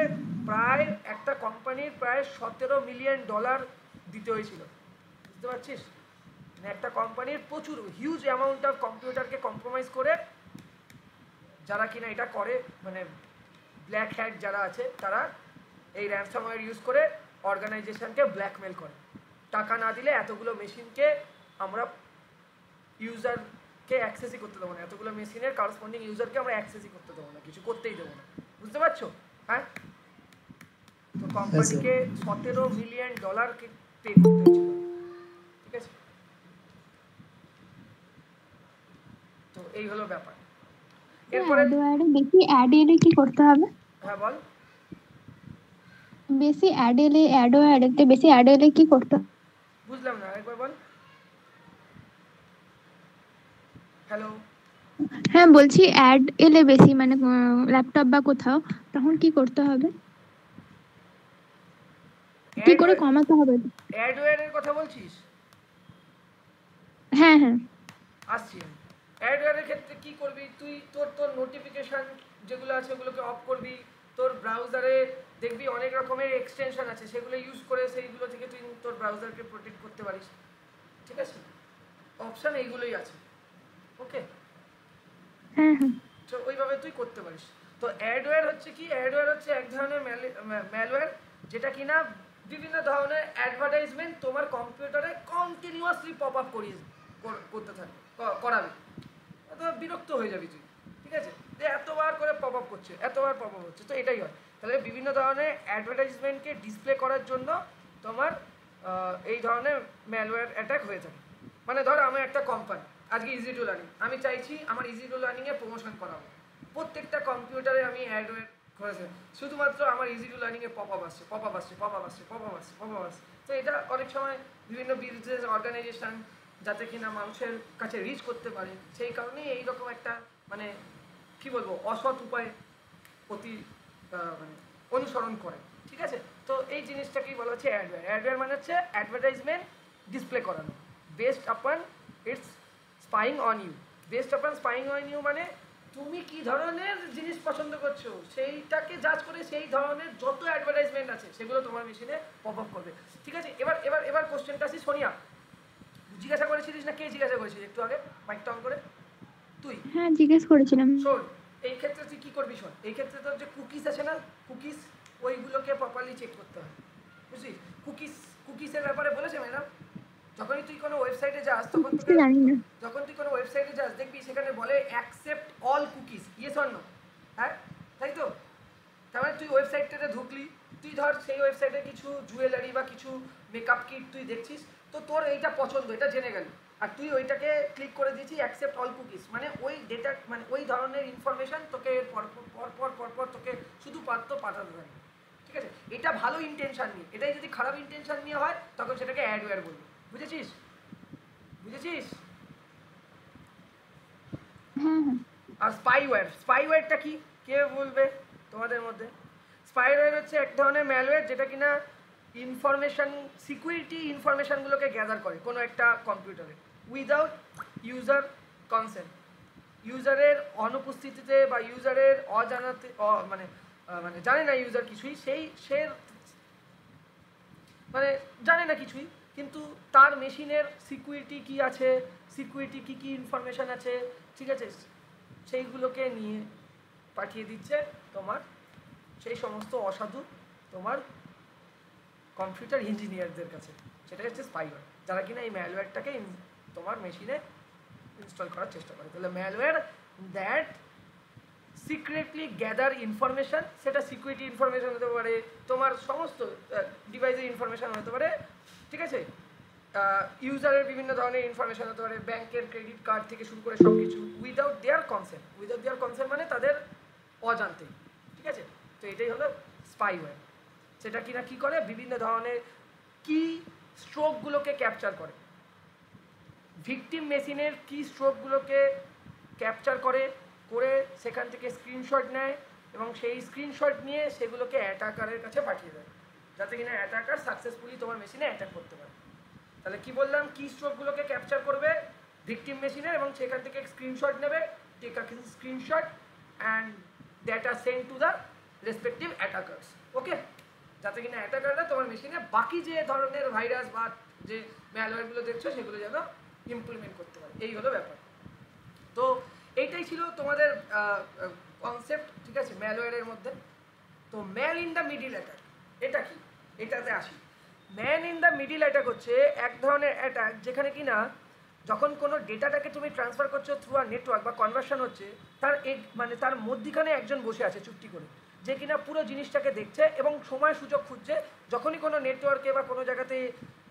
প্রায় একটা কোম্পানির প্রায় $17 মিলিয়ন দিতে হয়েছিল, বুঝতে পারছিস? মানে একটা কোম্পানির প্রচুর হিউজ অ্যামাউন্ট অফ কম্পিউটারকে কম্প্রোমাইজ করে, যারা কিনা এটা করে, মানে ব্ল্যাক হ্যাট যারা আছে তারা এই র্যানসমওয়্যার ইউজ করে অর্গানাইজেশনকে ব্ল্যাকমেল করে। টাকা না দিলে এতগুলো মেশিনকে আমরা ইউজারকে অ্যাক্সেসই করতে দেবো না, এতগুলো মেশিনের করেসপন্ডিং ইউজারকে আমরা অ্যাক্সেসই করতে দেবো না, কিছু করতেই দেবো না, বুঝতে পারছো? হ্যাঁ, তো কোম্পানিকে $17 মিলিয়ন পে করতে হয়েছিল, ঠিক আছে? তো এই হলো ব্যাপার। এরপরে অ্যাডওয়্যারে বেশি অ্যাড এলে কি করতে হবে? হ্যাঁ বল। বেশি অ্যাড এলে অ্যাডওয়্যারেতে বেশি অ্যাড এলে কি করতে হবে? বুঝলাম না, একবার বল। হ্যালো, হ্যাঁ বলছি অ্যাড এলে বেশি, মানে ল্যাপটপ বা কোথাও, তখন কি করতে হবে? কি করে কমাতে হবে? অ্যাডওয়্যারের কথা বলছিস? হ্যাঁ হ্যাঁ। আসছি আমি। অ্যাডওয়্যারের ক্ষেত্রে কি করবি তুই, তোর নোটিফিকেশন যেগুলো আছে ওগুলোকে অফ করবি। তোর ব্রাউজারে দেখবি অনেক রকমের এক্সটেনশন আছে, সেগুলো ইউজ করে সেইগুলো থেকে তুই তোর ব্রাউজারকে প্রোটেক্ট করতে পারিস, ঠিক আছে? অপশান এইগুলোই আছে, ওকে? হ্যাঁ হ্যাঁ। তো ওইভাবে তুই করতে পারিস। তো অ্যাডওয়্যার হচ্ছে কি, অ্যাডওয়্যার হচ্ছে এক ধরনের ম্যালওয়্যার, যেটা কিনা বিভিন্ন ধরনের অ্যাডভার্টাইজমেন্ট তোমার কম্পিউটারে কন্টিনিউয়াসলি পপ আপ করতে থাকে, করাবে। তো বিরক্ত হয়ে যাবি তুই, ঠিক আছে? যে এতবার করে পপ আপ করছে, এতবার পপ আপ হচ্ছে, তো এটাই হয়। তাহলে বিভিন্ন ধরনের অ্যাডভার্টাইজমেন্টকে ডিসপ্লে করার জন্য তোমার এই ধরনের ম্যালওয়্যার অ্যাটাক হয়ে থাকে। মানে ধর আমি একটা কোম্পানি, আজকে ইজি টু লার্নিং, আমি চাইছি আমার ইজি টু লার্নিংয়ে প্রমোশন করাবো। প্রত্যেকটা কম্পিউটারে আমি অ্যাডওয়্যার করেছি, শুধুমাত্র আমার ইজি টু লার্নিংয়ে পপ আপ আসছে, পপ আপ আসছে, পপ আপ আসছে, পপ আপ আসছে, পপ আপ আসছে। তো এটা অনেক সময় বিভিন্ন বিজনেস অর্গানাইজেশন যাতে কিনা মানুষের কাছে রিচ করতে পারে, সেই কারণেই এইরকম একটা মানে কি বলবো অসৎ উপায় প্রতি মানে অনুসরণ করে, ঠিক আছে? তো এই জিনিসটাকেই বলা হচ্ছে অ্যাডওয়্যার। অ্যাডওয়্যার মানে হচ্ছে অ্যাডভার্টাইজমেন্ট ডিসপ্লে করানো based upon its spying on you. Based upon spying on you মানে তুমি কি ধরনের জিনিস পছন্দ করছো সেইটাকে জাজ করে সেই ধরনের যত অ্যাডভার্টাইজমেন্ট আছে সেগুলো তোমার মেশিনে পপ আপ করবে, ঠিক আছে? এবার এবার এবার কোশ্চেনটা আসি, সোনিয়া জিজ্ঞাসা করেছিলিস না কে জিজ্ঞাসা করেছিস একটু আগে মাইকটা অন করে? তুই? হ্যাঁ জিজ্ঞেস করেছিলাম। শোন, এই ক্ষেত্রে তুই কি করবি শোন, এই ক্ষেত্রে তোর যে কুকিজ আছে না, কুকিজ, ওইগুলোকে প্রপারলি চেক করতে হয়, বুঝলি? কুকিজের ব্যাপারে বলেছে ম্যাডাম, যখনই তুই কোনো ওয়েবসাইটে যাস তখন তোকে, জানি না। যখন তুই কোনো ওয়েবসাইটে যাস দেখবি সেখানে বলে accept all cookies, yes or no, হ্যাঁ তাই তো? তার মানে তুই ওয়েবসাইটটাতে ঢুকলি, তুই ধর সেই ওয়েবসাইটে কিছু জুয়েলারি বা কিছু মেকআপ কিট তুই দেখছিস, তো তোর এইটা পছন্দ, এটা জেনে গেলি, আর তুই ওইটাকে ক্লিক করে দিয়েছিস অ্যাকসেপ্ট অল কুকিজ, মানে ওই ডেটা, মানে ওই ধরনের ইনফরমেশন তোকে পর তোকে শুধু পাঠাতে থাকে, ঠিক আছে? এটা ভালো ইন্টেনশন নিয়ে, এটাই যদি খারাপ ইন্টেনশন নিয়ে হয় তখন সেটাকে অ্যাডওয়্যার বলবি, বুঝেছিস? বুঝেছিস? হ্যাঁ হ্যাঁ। আর স্পাইওয়্যারটা কি কে বলবে তোমাদের মধ্যে? স্পাইওয়্যার হচ্ছে এক ধরনের ম্যালওয়্যার যেটা কিনা ইনফরমেশন, সিকিউরিটি ইনফরমেশনগুলোকে গ্যাদার করে কোনো একটা কম্পিউটারে উইদাউট ইউজার কনসেন্ট, ইউজারের অনুপস্থিতিতে বা ইউজারের অজানাতে, মানে মানে জানে না ইউজার কিছুই, সে মানে জানে না কিছুই, কিন্তু তার মেশিনের সিকিউরিটি কি আছে, সিকিউরিটি কি কি ইনফরমেশন আছে, ঠিক আছে, সেইগুলোকে নিয়ে পাঠিয়ে দিচ্ছে তোমার সেই সমস্ত অসাধু তোমার কম্পিউটার ইঞ্জিনিয়ারদের কাছে। সেটা হচ্ছে স্পাইওয়্যার, যারা কিনা এই ম্যালওয়্যারটাকে তোমার মেশিনে ইনস্টল করার চেষ্টা করে। তাহলে malware that secretly gather information, সেটা সিকিউরিটি ইনফরমেশন হতে পারে, তোমার সমস্ত ডিভাইসের ইনফরমেশন হতে পারে, ঠিক আছে, ইউজারের বিভিন্ন ধরনের ইনফরমেশন হতে পারে, ব্যাংকের ক্রেডিট কার্ড থেকে শুরু করে সব কিছু উইদাউট দেয়ার কনসেন্ট মানে তাদের অজান্তে, ঠিক আছে। তো এটাই হলো স্পাইওয়্যার। সেটা কিনা কি করে, বিভিন্ন ধরনের কি স্ট্রোকগুলোকে ক্যাপচার করে, ভিকটিম মেশিনের কি স্ট্রোকগুলোকে ক্যাপচার করে সেখান থেকে স্ক্রিনশট নেয় এবং সেই স্ক্রিনশট নিয়ে সেগুলোকে অ্যাটাকারের কাছে পাঠিয়ে দেয়, যাতে কিনা অ্যাটাকার সাকসেসফুলি তোমার মেশিনে অ্যাটাক করতে পারে। তাহলে কি বললাম, কি স্ট্রোকগুলোকে ক্যাপচার করবে ভিকটিম মেশিনের এবং সেখান থেকে স্ক্রিনশট নেবে, take a screenshot and that আর send to the respective attackers, okay, যাতে কিনা অ্যাটাকাররা তোমার মেশিনে বাকি যে ধরনের ভাইরাস বা যে ম্যালওয়্যারগুলো দেখছো সেগুলো যেন ইমপ্লিমেন্ট করতে পারে। এই হলো ব্যাপার। তো এইটাই ছিল তোমাদের কনসেপ্ট, ঠিক আছে, ম্যালওয়্যারের মধ্যে। তো man in the middle attack এটা কি, এটাতে আসি। Man in the middle attack হচ্ছে এক ধরনের অ্যাটাক যেখানে কিনা যখন কোনো ডেটাটাকে তুমি ট্রান্সফার করছো থ্রু আর নেটওয়ার্ক বা কনভার্সন হচ্ছে, তার মানে তার মধ্যিখানে একজন বসে আছে চুপটি করে, যে কিনা পুরো জিনিসটাকে দেখছে এবং সময় সুযোগ খুঁজছে, যখনই কোনো নেটওয়ার্কে বা কোনো জায়গাতে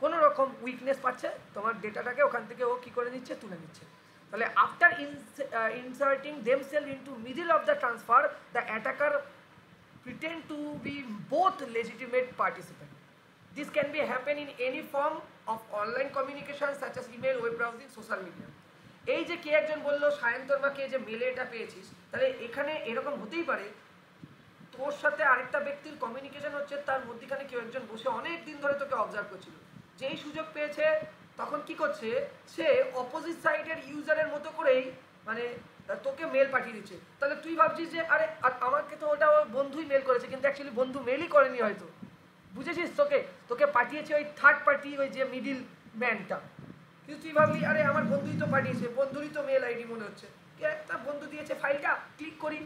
কোনো রকম উইকনেস পাচ্ছে তোমার ডেটাটাকে ওখান থেকে ও কী করে নিচ্ছে, তুলে নিচ্ছে। তাহলে after inserting themselves into middle of the transfer, the attacker pretend to be both legitimate participant. This can be happen in any form of online communication such as email, web browsing, social media. এই যে কে একজন বললো সায়ন্তর্মাকে যে মেলে এটা পেয়েছিস, তাহলে এখানে এরকম হতেই পারে তোর সাথে আরেকটা ব্যক্তির কমিউনিকেশন হচ্ছে, তার মধ্যখানে কেউ একজন বসে অনেক দিন ধরে তোকে অবজার্ভ করছিল, যেই সুযোগ পেয়েছে তখন কি করছে, সে অপোজিট সাইডের ইউজারের মতো করেই মানে তোকে মেল পাঠিয়ে দিচ্ছে। তাহলে তুই ভাবছিস যে আরে আমাকে তো ওটা ওর বন্ধুই মেল করেছে, কিন্তু অ্যাকচুয়ালি বন্ধু মেলই করেনি হয়তো, বুঝেছিস, তোকে পাঠিয়েছে ওই থার্ড পার্টি, ওই যে মিডিল ম্যানটা, কিন্তু তুই ভাবলি আরে আমার বন্ধুই তো পাঠিয়েছে, বন্ধুরই তো মেল আইডি মনে হচ্ছে, তার বন্ধু দিয়েছে ফাইলটা, ক্লিক করি,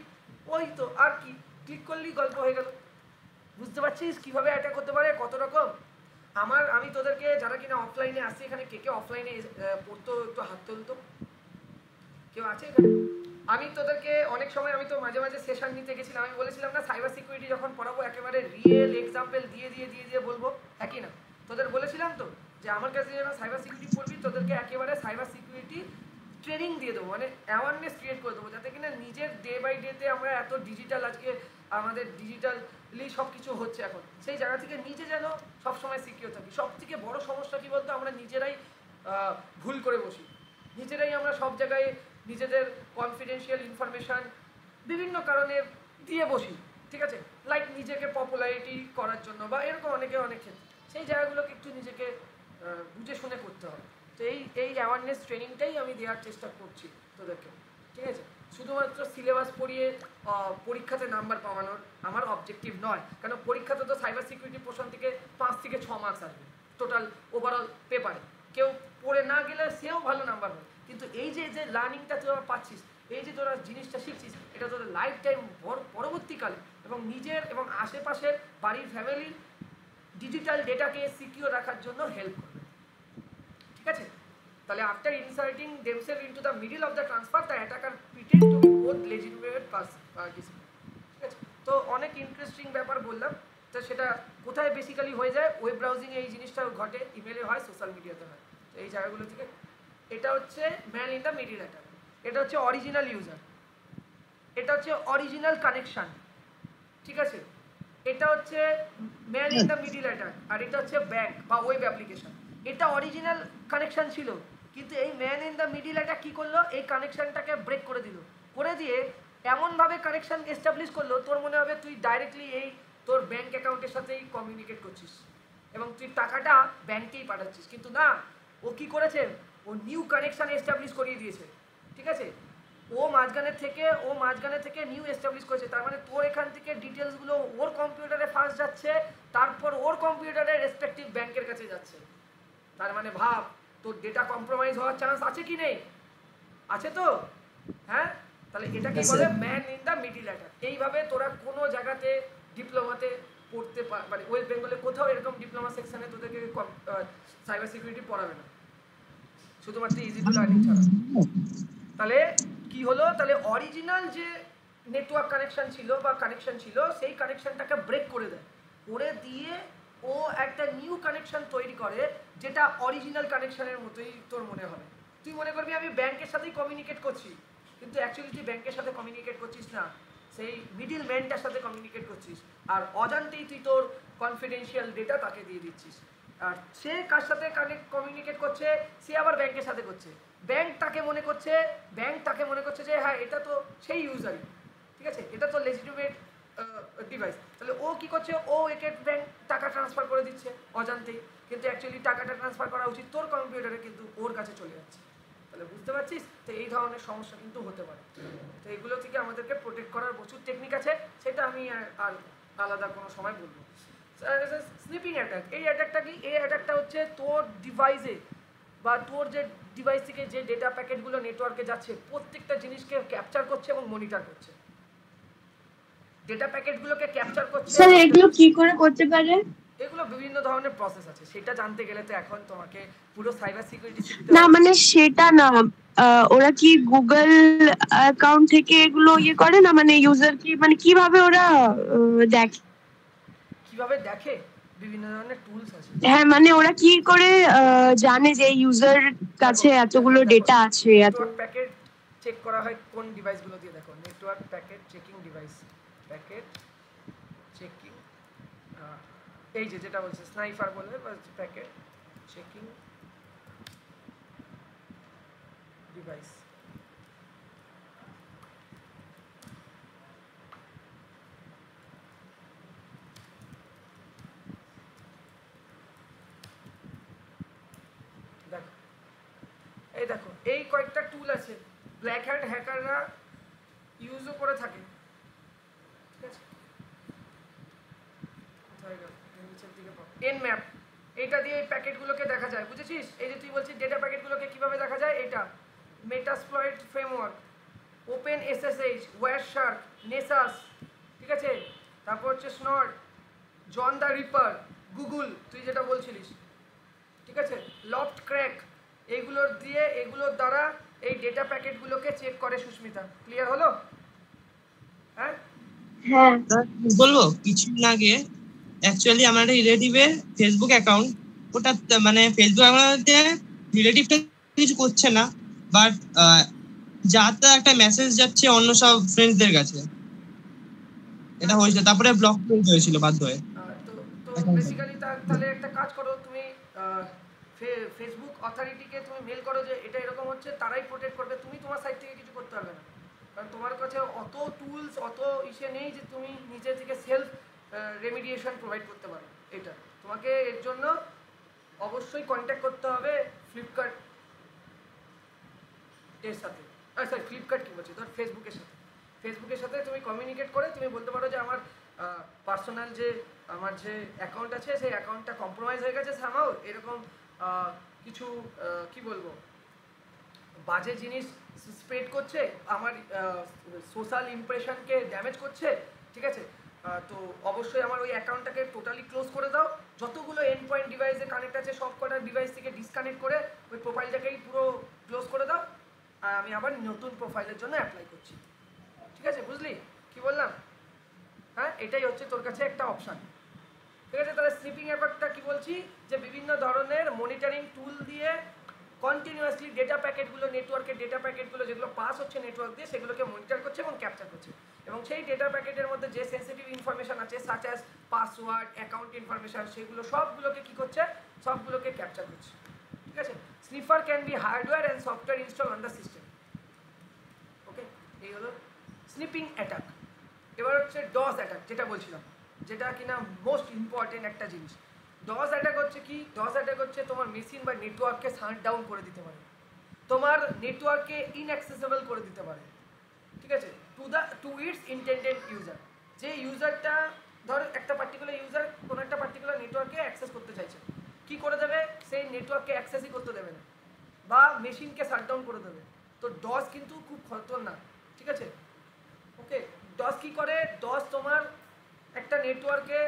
ওই তো আর কি, ক্লিক করলেই গল্প হয়ে গেল। বুঝতে পারছিস কীভাবে অ্যাটাক করতে পারে, কত রকম। আমি তোদেরকে যারা কিনা অফলাইনে আসছে, এখানে কে অফলাইনে পড়তো একটু হাত তুলতো, কেউ আছে এখানে? আমি তোদেরকে অনেক সময় আমি তো মাঝে মাঝে সেশন নিতে গেছিলাম, আমি বলেছিলাম না সাইবার সিকিউরিটি যখন পড়াবো একেবারে রিয়েল এক্সাম্পল দিয়ে বলবো, একই না তোদের বলেছিলাম তো যে আমার কাছে যখন সাইবার সিকিউরিটি পড়বি তোদেরকে একেবারে সাইবার সিকিউরিটি ট্রেনিং দিয়ে দেবো, মানে অ্যাওয়ারনেস ক্রিয়েট করে দেবো, যাতে কিনা নিজের ডে বাই ডেতে আমরা এত ডিজিটাল, আজকে আমাদের ডিজিটালি সব কিছু হচ্ছে এখন, সেই জায়গা থেকে নিজে যেন সবসময় সিকিউর থাকি। সব থেকে বড় সমস্যা কী বলতো, আমরা নিজেরাই ভুল করে বসি, নিজেরাই আমরা সব জায়গায় নিজেদের কনফিডেন্সিয়াল ইনফরমেশান বিভিন্ন কারণে দিয়ে বসি, ঠিক আছে, লাইক নিজেকে পপুলারিটি করার জন্য বা এরকম অনেক ক্ষেত্রে, সেই জায়গাগুলোকে একটু নিজেকে বুঝে শুনে করতে হবে। তো এই অ্যাওয়ারনেস ট্রেনিংটাই আমি দেওয়ার চেষ্টা করছি তোদেরকে, ঠিক আছে। শুধুমাত্র সিলেবাস পড়িয়ে পরীক্ষাতে নাম্বার পাওয়ানোর আমার অবজেক্টিভ নয়, কারণ পরীক্ষাতে তো সাইবার সিকিউরিটি পোর্শন থেকে 5 থেকে 6 মার্কস আসবে টোটাল ওভারঅল পেপারে, কেউ পড়ে না গেলে সেও ভালো নাম্বার হয়, কিন্তু এই যে লার্নিংটা তোরা পাচ্ছিস, এই যে তোরা জিনিসটা শিখছিস, এটা তোদের লাইফ টাইম পরবর্তীকালে এবং নিজের এবং আশেপাশের বাড়ির ফ্যামিলির ডিজিটাল ডেটাকে সিকিউর রাখার জন্য হেল্প করবে, ঠিক আছে। তাহলে after inserting themselves into the middle of the transfer, the attacker pretend to be both legitimate participant, ঠিক আছে। তো অনেক ইন্টারেস্টিং ব্যাপার বললাম। তো সেটা কোথায় বেসিক্যালি হয়ে যায়, ওয়েব ব্রাউজিংয়ে এই জিনিসটা ঘটে, ইমেলে হয়, সোশ্যাল মিডিয়াতে হয়, তো এই জায়গাগুলো থেকে। এটা হচ্ছে man in the middle attack, এটা হচ্ছে অরিজিনাল ইউজার, এটা হচ্ছে অরিজিনাল কানেকশান, ঠিক আছে। এটা হচ্ছে man in the middle attack, আর এটা হচ্ছে ব্যাংক বা ওয়েব অ্যাপ্লিকেশন। এটা অরিজিনাল কানেকশান ছিল, কিন্তু এই man in the middle attack কী করলো, এই কানেকশানটাকে ব্রেক করে দিল, করে দিয়ে এমনভাবে কানেকশান এস্টাবলিশ করলো তোর মনে হবে তুই ডাইরেক্টলি এই তোর ব্যাংক অ্যাকাউন্টের সাথেই কমিউনিকেট করছিস এবং তুই টাকাটা ব্যাংকেই পাঠাচ্ছিস, কিন্তু না, ও কী করেছে, ও নিউ কানেকশান এস্টাবলিশ করিয়ে দিয়েছে, ঠিক আছে। ও মাঝখানে থেকে নিউ এস্টাবলিশ করেছে, তার মানে তোর এখান থেকে ডিটেলসগুলো ওর কম্পিউটারে ফার্স্ট যাচ্ছে, তারপর ওর কম্পিউটারে রেসপেক্টিভ ব্যাংকের কাছে যাচ্ছে। তার মানে ভাব তোর ডেটা কম্প্রোমাইজ হওয়ার চান্স আছে কি নেই, আছে তো, হ্যাঁ। তাহলে এটাকে বলে man in the middle attack. এইভাবে তোরা কোনো জায়গাতে ডিপ্লোমাতে পড়তে মানে ওয়েস্ট বেঙ্গলে কোথাও এরকম ডিপ্লোমা সেকশনে তোদেরকে সাইবার সিকিউরিটি পড়াবে না, শুধুমাত্র ইজি টু লার্নিং ছাড়া। তাহলে কি হলো, তাহলে অরিজিনাল যে নেটওয়ার্ক কানেকশন ছিল বা কানেকশন ছিল সেই কানেকশনটাকে ব্রেক করে দেয়, করে দিয়ে ও একটা নিউ কানেকশন তৈরি করে যেটা অরিজিনাল কানেকশনের মতোই তোর মনে হবে। তুই মনে করবি আমি ব্যাংকের সাথেই কমিউনিকেট করছি, কিন্তু অ্যাকচুয়ালি তুই ব্যাংকের সাথে কমিউনিকেট করছিস না, সেই মিডিল ম্যানটার সাথে কমিউনিকেট করছিস, আর অজান্তেই তুই তোর কনফিডেন্সিয়াল ডেটা তাকে দিয়ে দিচ্ছিস। আর সে কার সাথে কমিউনিকেট করছে, সে আবার ব্যাংকের সাথে করছে, ব্যাংক তাকে মনে করছে যে হ্যাঁ এটা তো সেই ইউজারই, ঠিক আছে, এটা তো লেজিটিমেট ডিভাইস। তাহলে ও কি করছে, ও একে ব্যাংক টাকা ট্রান্সফার করে দিচ্ছে অজান্তেই, কিন্তু অ্যাকচুয়ালি টাকাটা ট্রান্সফার করা উচিত তোর কম্পিউটারে, কিন্তু ওর কাছে চলে যাচ্ছে। তাহলে বুঝতে পারছিস? তো এই ধরনের সমস্যা কিন্তু হতে পারে। তো এগুলো থেকে আমাদেরকে প্রোটেক্ট করার প্রচুর টেকনিক আছে, সেটা আমি আর আলাদা কোনো সময় বলবো। স্নিপিং অ্যাটাক, এই অ্যাটাকটা কি? এই অ্যাটাকটা হচ্ছে তোর ডিভাইসে বা তোর যে ডিভাইস থেকে যে ডেটা প্যাকেটগুলো নেটওয়ার্কে যাচ্ছে প্রত্যেকটা জিনিসকে ক্যাপচার করছে এবং মনিটর করছে, ডেটা প্যাকেটগুলোকে ক্যাপচার করছে। স্যার এগুলো কি করে করতে পারে? এগুলো বিভিন্ন ধরনের প্রসেস আছে, সেটা জানতে গেলে তো এখন তোমাকে পুরো সাইবার সিকিউরিটি না মানে সেটা না, ওরা কি গুগল অ্যাকাউন্ট থেকে এগুলো ইয়ে করে না, মানে ইউজার কি মানে কিভাবে ওরা দেখে? কিভাবে দেখে? বিভিন্ন ধরনের টুলস আছে। হ্যাঁ মানে ওরা কি করে জানে যে ইউজার কাছে এতগুলো ডেটা আছে? নেটওয়ার্ক প্যাকেট চেক করা হয় কোন ডিভাইসগুলো দিয়ে, দেখো network packet checking device, packet checking, এই যে যেটা বলছে স্নাইপার বলে, প্যাকেট চেকিং ডিভাইস। দেখো এই দেখো এই কয়েকটা টুল আছে, ব্ল্যাক হ্যাট হ্যাকাররা ইউজও করে থাকে, ঠিক আছে। এনম্যাপ, এটা দিয়ে এই প্যাকেটগুলোকে দেখা যায়, বুঝেছিস? এই যে তুই বলছিস ডেটা প্যাকেটগুলোকে কিভাবে দেখা যায়, এটা মেটাস্প্লয়েট ফ্রেমওয়ার্ক, ওপেন এসএসএইচ, ওয়্যারশার্ক, নেসাস, ঠিক আছে, তারপর হচ্ছে স্নট, জন দ্য রিপার, গুগল তুই যেটা বলছিলিস, ঠিক আছে, লফট ক্র্যাক, এগুলোর দ্বারা এই ডেটা প্যাকেটগুলোকে চেক করে। সুস্মিতা, ক্লিয়ার হলো? হ্যাঁ হ্যাঁ বলবো কিছুদিন আগে অ্যাকচুয়ালি আমার একটা রিলেটিভের ফেসবুক অ্যাকাউন্ট, ওটা মানে ফেসবুক অ্যাকাউন্টে রিলেটিভটা কিছু করছে না, বাট যাতে একটা মেসেজ যাচ্ছে অন্য সব ফ্রেন্ডসদের কাছে, এটা হয়েছিল, তারপরে ব্লক করে হয়েছিল বাধ্য হয়ে। তো বেসিক্যালি তাহলে একটা কাজ করো, তুমি ফেসবুক অথরিটিকে তুমি মেল করো যে এটা এরকম হচ্ছে, তারাই প্রোটেক্ট করবে, তুমি তোমার সাইড থেকে কিছু করতে পারবে না, কারণ তোমার কাছে অত টুলস অত ইসে নেই যে তুমি নিজে থেকে সেলফ রেমিডিয়েশন প্রোভাইড করতে পারো। এটা তোমাকে এর জন্য অবশ্যই কন্ট্যাক্ট করতে হবে ফ্লিপকার্ট এর সাথে, সরি ফ্লিপকার্ট কি বলছি, ধর ফেসবুকের সাথে তুমি কমিউনিকেট করে তুমি বলতে পারো যে আমার পার্সোনাল যে আমার যে অ্যাকাউন্ট আছে সেই অ্যাকাউন্টটা কম্প্রোমাইজ হয়ে গেছে সামহাউ, এরকম কিছু কি বলবো বাজে জিনিস স্প্রেড করছে, আমার সোশ্যাল ইমপ্রেশনকে ড্যামেজ করছে, ঠিক আছে, তো অবশ্যই আমার ওই অ্যাকাউন্টটাকে টোটালি ক্লোজ করে দাও, যতগুলো এন্ড পয়েন্ট ডিভাইসে কানেক্ট আছে সব কটা ডিভাইস থেকে ডিসকানেক্ট করে ওই প্রোফাইলটাকেই পুরো ক্লোজ করে দাও, আর আমি আবার নতুন প্রোফাইলের জন্য অ্যাপ্লাই করছি, ঠিক আছে, বুঝলি কি বললাম? হ্যাঁ, এটাই হচ্ছে তোর কাছে একটা অপশান, ঠিক আছে। তাহলে স্নিপিং অ্যাটাকটা কি বলছি, যে বিভিন্ন ধরনের মনিটরিং টুল দিয়ে কন্টিনিউয়াসলি ডেটা প্যাকেটগুলো, নেটওয়ার্কের ডেটা প্যাকেটগুলো যেগুলো পাস হচ্ছে নেটওয়ার্ক দিয়ে সেগুলোকে মনিটর করছে এবং ক্যাপচার করছে, এবং সেই ডেটা প্যাকেটের মধ্যে যে সেন্সিটিভ ইনফরমেশন আছে such as password, account information, সেগুলো সবগুলোকে কি করছে, সবগুলোকে ক্যাপচার করছে, ঠিক আছে। Sniffer can be hardware and software install on the system, okay, এই হলো স্নিপিং অ্যাটাক। এবার হচ্ছে ডস অ্যাটাক, যেটা বলছিলাম, যেটা কিনা মোস্ট ইম্পর্টেন্ট একটা জিনিস। ডস অ্যাটাক হচ্ছে কি? ডস অ্যাটাক হচ্ছে তোমার মেশিন বা নেটওয়ার্ককে শাট ডাউন করে দিতে পারে, তোমার নেটওয়ার্ককে ইনঅ্যাক্সেসেবল করে দিতে পারে, ঠিক আছে, টু ইটস ইন্টেন্ডেড ইউজার। যে ইউজারটা ধর একটা পার্টিকুলার ইউজার কোনো একটা পার্টিকুলার নেটওয়ার্কে অ্যাক্সেস করতে চাইছে, কি করে দেবে? সেই নেটওয়ার্ককে অ্যাক্সেসই করতে দেবে না বা মেশিনকে শাট ডাউন করে দেবে। তো ডস কিন্তু খুব খতরনাক, ঠিক আছে, ওকে। ডস কি করে? ডস তোমার একটা নেটওয়ার্কে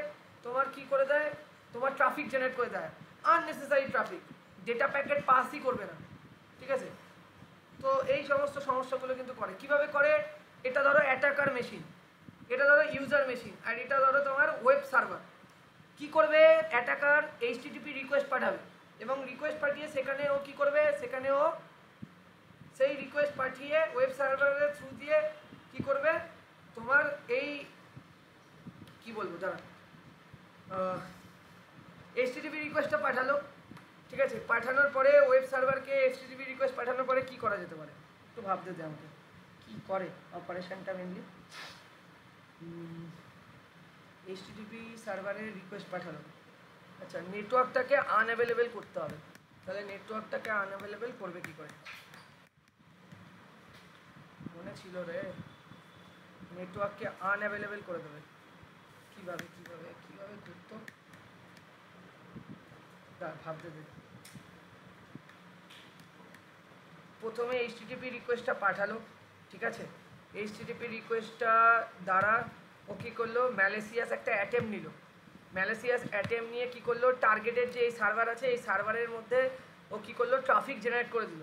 তোমার কি করে দেয়, তোমার ট্রাফিক জেনারেট করে দেয়, আননেসেসারি ট্রাফিক, ডেটা প্যাকেট পাসই করবে না, ঠিক আছে। তো এই সমস্ত সমস্যাগুলো কিন্তু করে, কিভাবে করে? এটা ধরো অ্যাটাকার মেশিন, এটা ধরো ইউজার মেশিন, আর এটা ধরো তোমার ওয়েব সার্ভার। কি করবে, অ্যাটাকার এইচটিটিপি রিকোয়েস্ট পাঠাবে এবং রিকোয়েস্ট পাঠিয়ে সেখানে ও কি করবে, সেখানে ও সেই রিকোয়েস্ট পাঠিয়ে ওয়েব সার্ভারের থ্রু দিয়ে কি করবে, তোমার এই কি বলবো দাঁড়া, এইচটিটিপি রিকোয়েস্টটা পাঠালো, ঠিক আছে। পাঠানোর পরে ওয়েব সার্ভারকে এইচটিটিপি রিকোয়েস্ট পাঠানোর পরে কি করা যেতে পারে, একটু ভাবতে দে আমাকে, কি করে অপারেশনটা মেনলি। এইচটিটিপি সার্ভারের রিকোয়েস্ট পাঠালো, আচ্ছা নেটওয়ার্কটাকে আনঅ্যাভেলেবেল করতে হবে, তাহলে নেটওয়ার্কটাকে আনঅ্যাভেলেবেল করবে কি করে, মনে ছিল রে, নেটওয়ার্ককে আনঅ্যাভেলেবেল করে দেবে কিভাবে কিভাবে কিভাবে করতো, ভাবতে দে। প্রথমে এইচটিটিপি রিকোয়েস্টটা পাঠালো, ঠিক আছে। এইচটিটিপি রিকোয়েস্টটা দ্বারা ও কী করলো, ম্যালেসিয়াস একটা অ্যাটেম্প নিল, ম্যালেসিয়াস অ্যাটেম্প নিয়ে কী করলো, টার্গেটের যে এই সার্ভার আছে এই সার্ভারের মধ্যে ও কী করলো, ট্রাফিক জেনারেট করে দিল।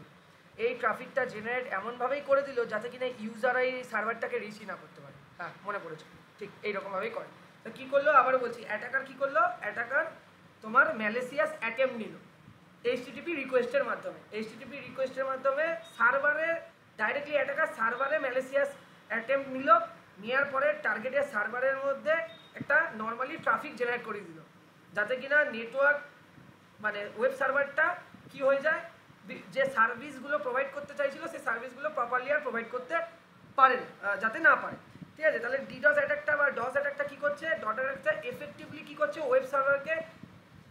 এই ট্রাফিকটা জেনারেট এমনভাবেই করে দিল যাতে কিনা ইউজাররা এই সার্ভারটাকে রিচই না করতে পারে। হ্যাঁ মনে পড়েছে, ঠিক এইরকমভাবেই করে। তো কী করলো, আবারও বলছি, অ্যাটাকার কী করলো, অ্যাটাকার তোমার ম্যালেসিয়াস অ্যাটেম্প নিল এইচটিটিপি রিকোয়েস্টের মাধ্যমে, এইচটিটিপি রিকোয়েস্টের মাধ্যমে সার্ভারে ডাইরেক্টলি অ্যাটাকার সার্ভারে ম্যালেসিয়াস অ্যাটেম্প নিল, নেওয়ার পরে টার্গেটের সার্ভারের মধ্যে একটা নর্মালি ট্রাফিক জেনারেট করে দিল যাতে কিনা নেটওয়ার্ক মানে ওয়েব সার্ভারটা কি হয়ে যায়, যে সার্ভিসগুলো প্রোভাইড করতে চাইছিল সেই সার্ভিসগুলো প্রপারলি আর প্রোভাইড করতে পারে যাতে না পারে, ঠিক আছে। তাহলে ডিডস অ্যাটাকটা বা ডস অ্যাটাকটা কী করছে, ডট অ্যাটাকটা এফেক্টিভলি কী করছে, ওয়েব সার্ভারকে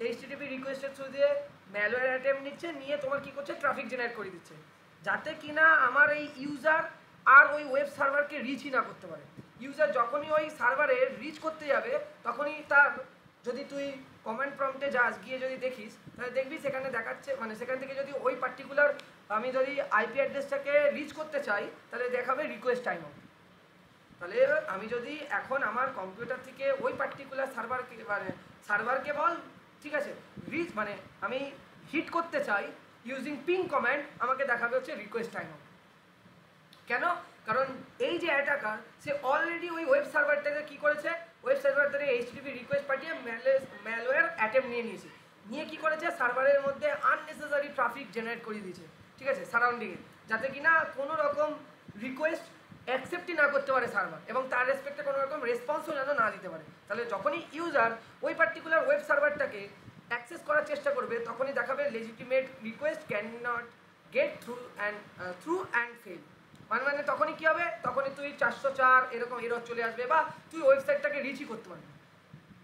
এইচটিটিপি রিকোয়েস্টের থ্রু দিয়ে ম্যালওয়্যার অ্যাটেম্প নিচ্ছে, নিয়ে তোমার কী করছে, ট্রাফিক জেনারেট করে দিচ্ছে যাতে কিনা আমার এই ইউজার আর ওই ওয়েব সার্ভারকে রিচই না করতে পারে। ইউজার যখনই ওই সার্ভারে রিচ করতে যাবে তখনই তার, যদি তুই কমেন্ট প্রম্পটে যাস গিয়ে যদি দেখিস তাহলে দেখবি সেখানে দেখাচ্ছে, মানে সেখান থেকে যদি ওই পার্টিকুলার আমি যদি আইপি অ্যাড্রেসটাকে রিচ করতে চাই তাহলে দেখাবে রিকোয়েস্ট টাইম আউট। তাহলে আমি যদি এখন আমার কম্পিউটার থেকে ওই পার্টিকুলার সার্ভারকে বল, ঠিক আছে, রিচ মানে আমি হিট করতে চাই ইউজিং পিং কমান্ড, আমাকে দেখাবে হচ্ছে রিকোয়েস্ট টাইম আউট। কেন, কারণ এই যে অ্যাটাকার সে অলরেডি ওই ওয়েব সার্ভারটাকে কী করেছে, ওয়েব সার্ভার থেকে এইচটিটিপি রিকোয়েস্ট পাঠিয়ে ম্যালওয়্যার অ্যাটেম্প নিয়ে নিয়েছে, নিয়ে কী করেছে, সার্ভারের মধ্যে আননেসেসারি ট্রাফিক জেনারেট করে দিয়েছে, ঠিক আছে, সারাউন্ডিংয়ে, যাতে কিনা কোনো রকম রিকোয়েস্ট অ্যাকসেপ্টই না করতে পারে সার্ভার এবং তার রেসপেক্টে কোনো রকম রেসপন্সও যেন না দিতে পারে। তাহলে যখনই ইউজার ওই পার্টিকুলার ওয়েব সার্ভারটাকে অ্যাক্সেস করার চেষ্টা করবে তখনই দেখাবে legitimate request can not get through and fail, মানে তখনই কী হবে, তখনই তুই 404 এরকম এরর চলে আসবে বা তুই ওয়েবসাইটটাকে রিচই করতে পারবি,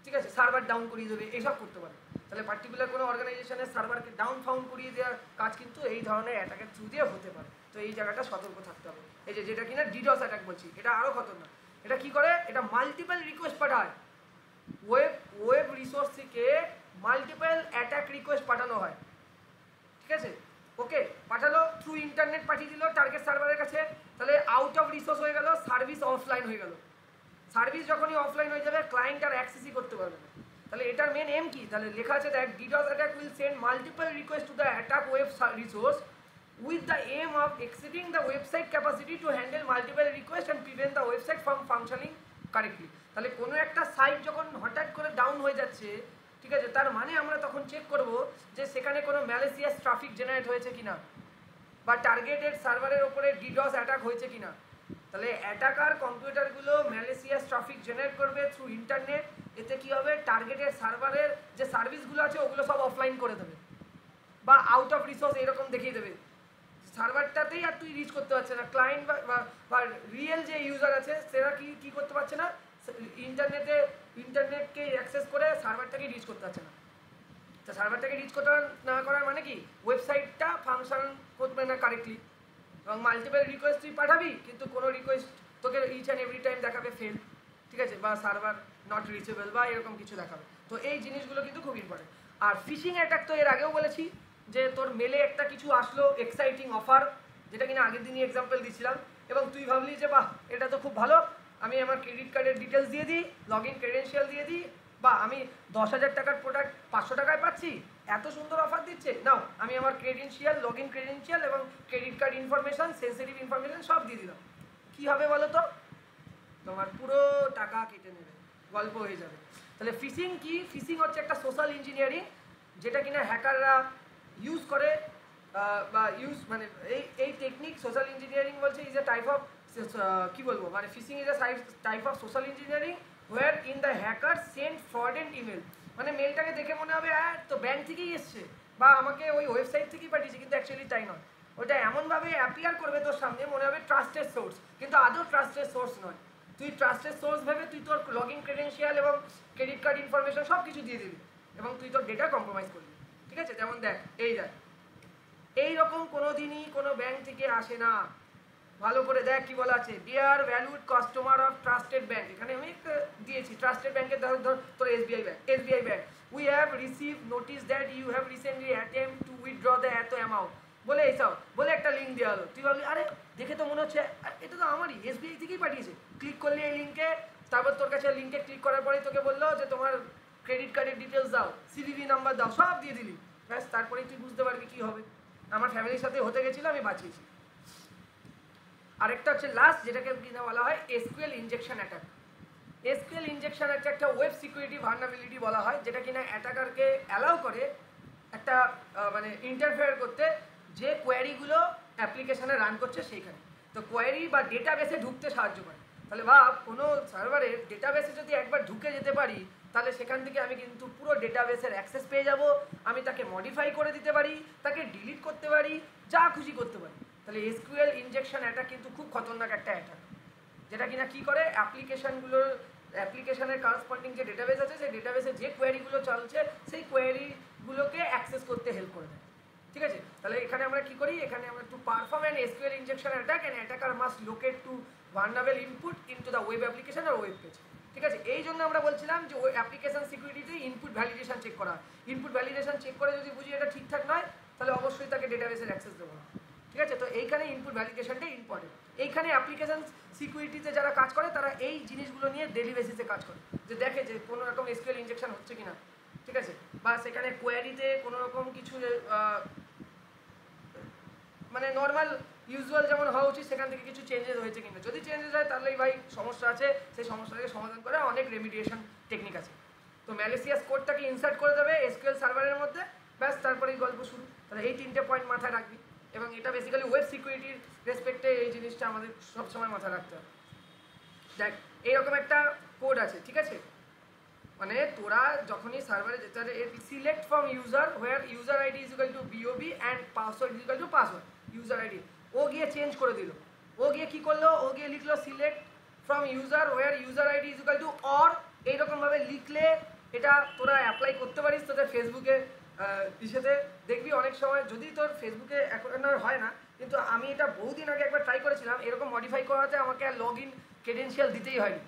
ঠিক আছে, সার্ভার ডাউন করিয়ে দেবে, এইসব করতে পারবে। তাহলে পার্টিকুলার কোনো অর্গানাইজেশনের সার্ভারকে ডাউন ফাউন করিয়ে দেওয়ার কাজ কিন্তু এই ধরনের অ্যাটাকের থ্রু দিয়ে হতে পারে। তো এই জায়গাটা সতর্ক থাকতে হবে। এই যে যেটা কিনা ডিডস অ্যাটাক বলছি, এটা আরও খতরনাক। এটা কি করে, এটা মাল্টিপল রিকোয়েস্ট পাঠায়, ওয়েব রিসোর্স থেকে মাল্টিপল অ্যাটাক রিকোয়েস্ট পাঠানো হয়, ঠিক আছে। ওকে, পাঠালো থ্রু ইন্টারনেট পাঠিয়ে দিল টার্গেট সার্ভারের কাছে, তাহলে আউট অফ রিসোর্স হয়ে গেল, সার্ভিস অফলাইন হয়ে গেল। সার্ভিস যখনই অফলাইন হয়ে যাবে ক্লায়েন্ট আর অ্যাক্সেসই করতে পারবে না। তাহলে এটার মেন এম কি, তাহলে লেখা আছে দেখ, deeds attack will send multiple request to the attack web resource with the aim of exceeding the website capacity to handle multiple requests and prevent the website from functioning correctly। তাহলে কোনো একটা site যখন হঠাৎ করে down হয়ে যাচ্ছে, ঠিক আছে, তার মানে আমরা তখন চেক করব যে সেখানে কোনো ম্যালেসিয়াস ট্রাফিক জেনারেট হয়েছে কিনা বা টার্গেটেড সার্ভারের উপরে ডিডস অ্যাটাক হয়েছে কিনা। তাহলে অ্যাটাকার কম্পিউটারগুলো ম্যালেসিয়াস ট্রাফিক জেনারেট করবে থ্রু ইন্টারনেট, এতে কী হবে, টার্গেটেড সার্ভারের যে সার্ভিসগুলো আছে ওগুলো সব অফলাইন করে দেবে বা আউট অফ রিসোর্স এরকম দেখিয়ে দেবে, সার্ভারটাতেই আর তুই রিচ করতে পারছে না, ক্লায়েন্ট বা রিয়েল যে ইউজার আছে সেটা কি করতে পারছে না, ইন্টারনেটকে অ্যাক্সেস করে সার্ভারটাকে রিচ করতে পারছে না। তো সার্ভারটাকে রিচ করতে না করার মানে কি, ওয়েবসাইটটা ফাংশন করবে না কারেক্টলি এবং মাল্টিপল রিকোয়েস্ট তুই পাঠাবি কিন্তু কোনো রিকোয়েস্ট তোকে ইচ অ্যান্ড এভরি টাইম দেখাবে ফেল, ঠিক আছে, বা সার্ভার নট রিচেবল বা এরকম কিছু দেখাবে। তো এই জিনিসগুলো কিন্তু খুব ইম্পর্টেন্ট। আর ফিশিং অ্যাটাক তো এর আগেও বলেছি যে তোর মেলে একটা কিছু আসলো এক্সাইটিং অফার, যেটা কিনা আগের দিনই এক্সাম্পল দিয়েছিলাম, এবং তুই ভাবলি যে বাহ এটা তো খুব ভালো, আমি আমার ক্রেডিট কার্ডের ডিটেলস দিয়ে দিই, লগ ইন ক্রেডেনশিয়াল দিয়ে দিই, বা আমি 10,000 টাকার প্রোডাক্ট 500 টাকায় পাচ্ছি, এত সুন্দর অফার দিচ্ছে, নাও আমি আমার ক্রেডেনশিয়াল, লগ ইন ক্রেডেনশিয়াল এবং credit card information, sensitive information সব দিয়ে দিলাম। কী হবে বলো তো, তোমার পুরো টাকা কেটে নেবে, গল্প হয়ে যাবে। তাহলে ফিশিং কি? ফিশিং হচ্ছে একটা সোশ্যাল ইঞ্জিনিয়ারিং যেটা কিনা হ্যাকাররা ইউজ করে বা মানে এই টেকনিক সোশ্যাল ইঞ্জিনিয়ারিং বলছে ইজ এ টাইপ অফ কি বলবো, মানে phishing is a type of social engineering where in the hacker send fraudulent email. মানে মেলটাকে দেখে মনে হবে তো ব্যাংক থেকেই এসছে বা আমাকে ওই ওয়েবসাইট থেকেই পাঠিয়েছে, কিন্তু অ্যাকচুয়ালি তাই নয়। ওটা এমনভাবে অ্যাপিয়ার করবে তোর সামনে মনে হবে ট্রাস্টেড সোর্স, কিন্তু আদৌ ট্রাস্টেড সোর্স নয়। তুই ট্রাস্টেড সোর্স ভেবে তুই তোর লগ ইন ক্রেডেন্সিয়াল এবং ক্রেডিট কার্ড ইনফরমেশন সব কিছু দিয়ে দিবি এবং তুই তোর ডেটা কম্প্রোমাইজ করবি। ঠিক আছে, যেমন দেখ এইরকম কোনো দিনই কোনো ব্যাংক থেকে আসে না। ভালো করে দেখ কি বলা আছে, dear valued customer of trusted bank. এখানে আমি দিয়েছি ট্রাস্টেড ব্যাংকের ধর তোর SBI bank. We have receive notice that you have recently attempt to withdraw the এত অ্যামাউন্ট বলে এইসব বলে একটা লিঙ্ক দেওয়া হলো। তুই ভাবলি আরে দেখে তো মনে হচ্ছে এটা তো আমারই এসবিআই থেকেই পাঠিয়েছে। ক্লিক করলি এই লিঙ্কে, তারপর তোর কাছে লিঙ্কে ক্লিক করার পরেই তোকে বললো যে তোমার ক্রেডিট কার্ডের ডিটেলস দাও, সিভিভি নাম্বার দাও, সব দিয়ে দিলি। ব্যাস, তারপরেই তুই বুঝতে পারবি কী হবে। আমার ফ্যামিলির সাথে হতে গেছিলো, আমি বাঁচিয়েছি। আরেকটা হচ্ছে লাস্ট, যেটাকে কিনা বলা হয় SQL injection attack. SQL injection একটা ওয়েব সিকিউরিটি ভালনারেবিলিটি বলা হয়, যেটা কিনা অ্যাটাকারকে অ্যালাউ করে একটা মানে ইন্টারফেয়ার করতে যে কোয়ারিগুলো অ্যাপ্লিকেশানে রান করছে সেইখানে। তো কোয়ারি বা ডেটাবেসে ঢুকতে সাহায্য করে। তাহলে ভাব কোনো সার্ভারের ডেটাবেসে যদি একবার ঢুকে যেতে পারি, তাহলে সেখান থেকে আমি কিন্তু পুরো ডেটাবেসের অ্যাক্সেস পেয়ে যাব। আমি তাকে মডিফাই করে দিতে পারি, তাকে ডিলিট করতে পারি, যা খুশি করতে পারি। তাহলে এসকিউএল ইনজেকশন অ্যাটাক কিন্তু খুব খতরনাক একটা অ্যাটাক, যেটা কিনা কী করে অ্যাপ্লিকেশনের কারেসপন্ডিং যে ডেটাবেস আছে সেই ডেটাবেসে যে কোয়ারিগুলো চলছে সেই কোয়ারিগুলোকে অ্যাক্সেস করতে হেল্প করে দেয়। ঠিক আছে, তাহলে এখানে আমরা কি করি, এখানে আমরা to perform an SQL injection attack an attacker must locate to vulnerable input into the web application আর ওয়েব পেজ। ঠিক আছে, এই জন্য আমরা বলছিলাম যে ওই অ্যাপ্লিকেশন সিকিউরিটিতে ইনপুট ভ্যালিডেশন চেক করা। ইনপুট ভ্যালিডেশন চেক করে যদি বুঝি এটা ঠিকঠাক নয়, তাহলে অবশ্যই তাকে ডেটাবেসের অ্যাক্সেস দেবো না। ঠিক আছে, তো এইখানে ইনপুট ভ্যালিডেশনটা ইম্পর্টেন্ট। এইখানে অ্যাপ্লিকেশন সিকিউরিটিতে যারা কাজ করে তারা এই জিনিসগুলো নিয়ে ডেলি বেসিসে কাজ করে, যে দেখে যে কোনো রকম এসকিউএল ইনজেকশন হচ্ছে কিনা। ঠিক আছে, বা সেখানে কোয়ারিতে কোনো রকম কিছু মানে নর্মাল ইউজুয়াল যেমন হওয়া উচিত সেখান থেকে কিছু চেঞ্জেস হয়েছে কিনা। যদি চেঞ্জেস হয় তাহলেই ভাই সমস্যা আছে, সেই সমস্যাটাকে সমাধান করে অনেক রেমিডিয়েশন টেকনিক আছে। তো ম্যালেসিয়াস কোডটাকে ইনসার্ট করে দেবে এসকিউএল সার্ভারের মধ্যে, ব্যাস তারপরেই গল্প শুরু। তাহলে এই তিনটে পয়েন্ট মাথায় রাখবি, এবং এটা বেসিক্যালি ওয়েব সিকিউরিটির রেসপেক্টে এই জিনিসটা আমাদের সবসময় মাথায় রাখতে হবে। দেখ এইরকম একটা কোড আছে, ঠিক আছে, মানে তোরা যখনই সার্ভারে যেতে হবে select from user where user ID is equal to B O B and password is equal to password. User ID ও গিয়ে চেঞ্জ করে দিল, ও গিয়ে কী করলো, ও গিয়ে লিখলো select from user where user ID is equal to or. এইরকমভাবে লিখলে এটা তোরা অ্যাপ্লাই করতে পারিস তোদের ফেসবুকে ইসেতে। দেখবি অনেক সময় যদি তোর ফেসবুকে এখন হয় না, কিন্তু আমি এটা বহুদিন আগে একবার ট্রাই করেছিলাম, এরকম মডিফাই করাতে আমাকে আর লগ ইন ক্রেডেন্সিয়াল দিতেই হয়নি।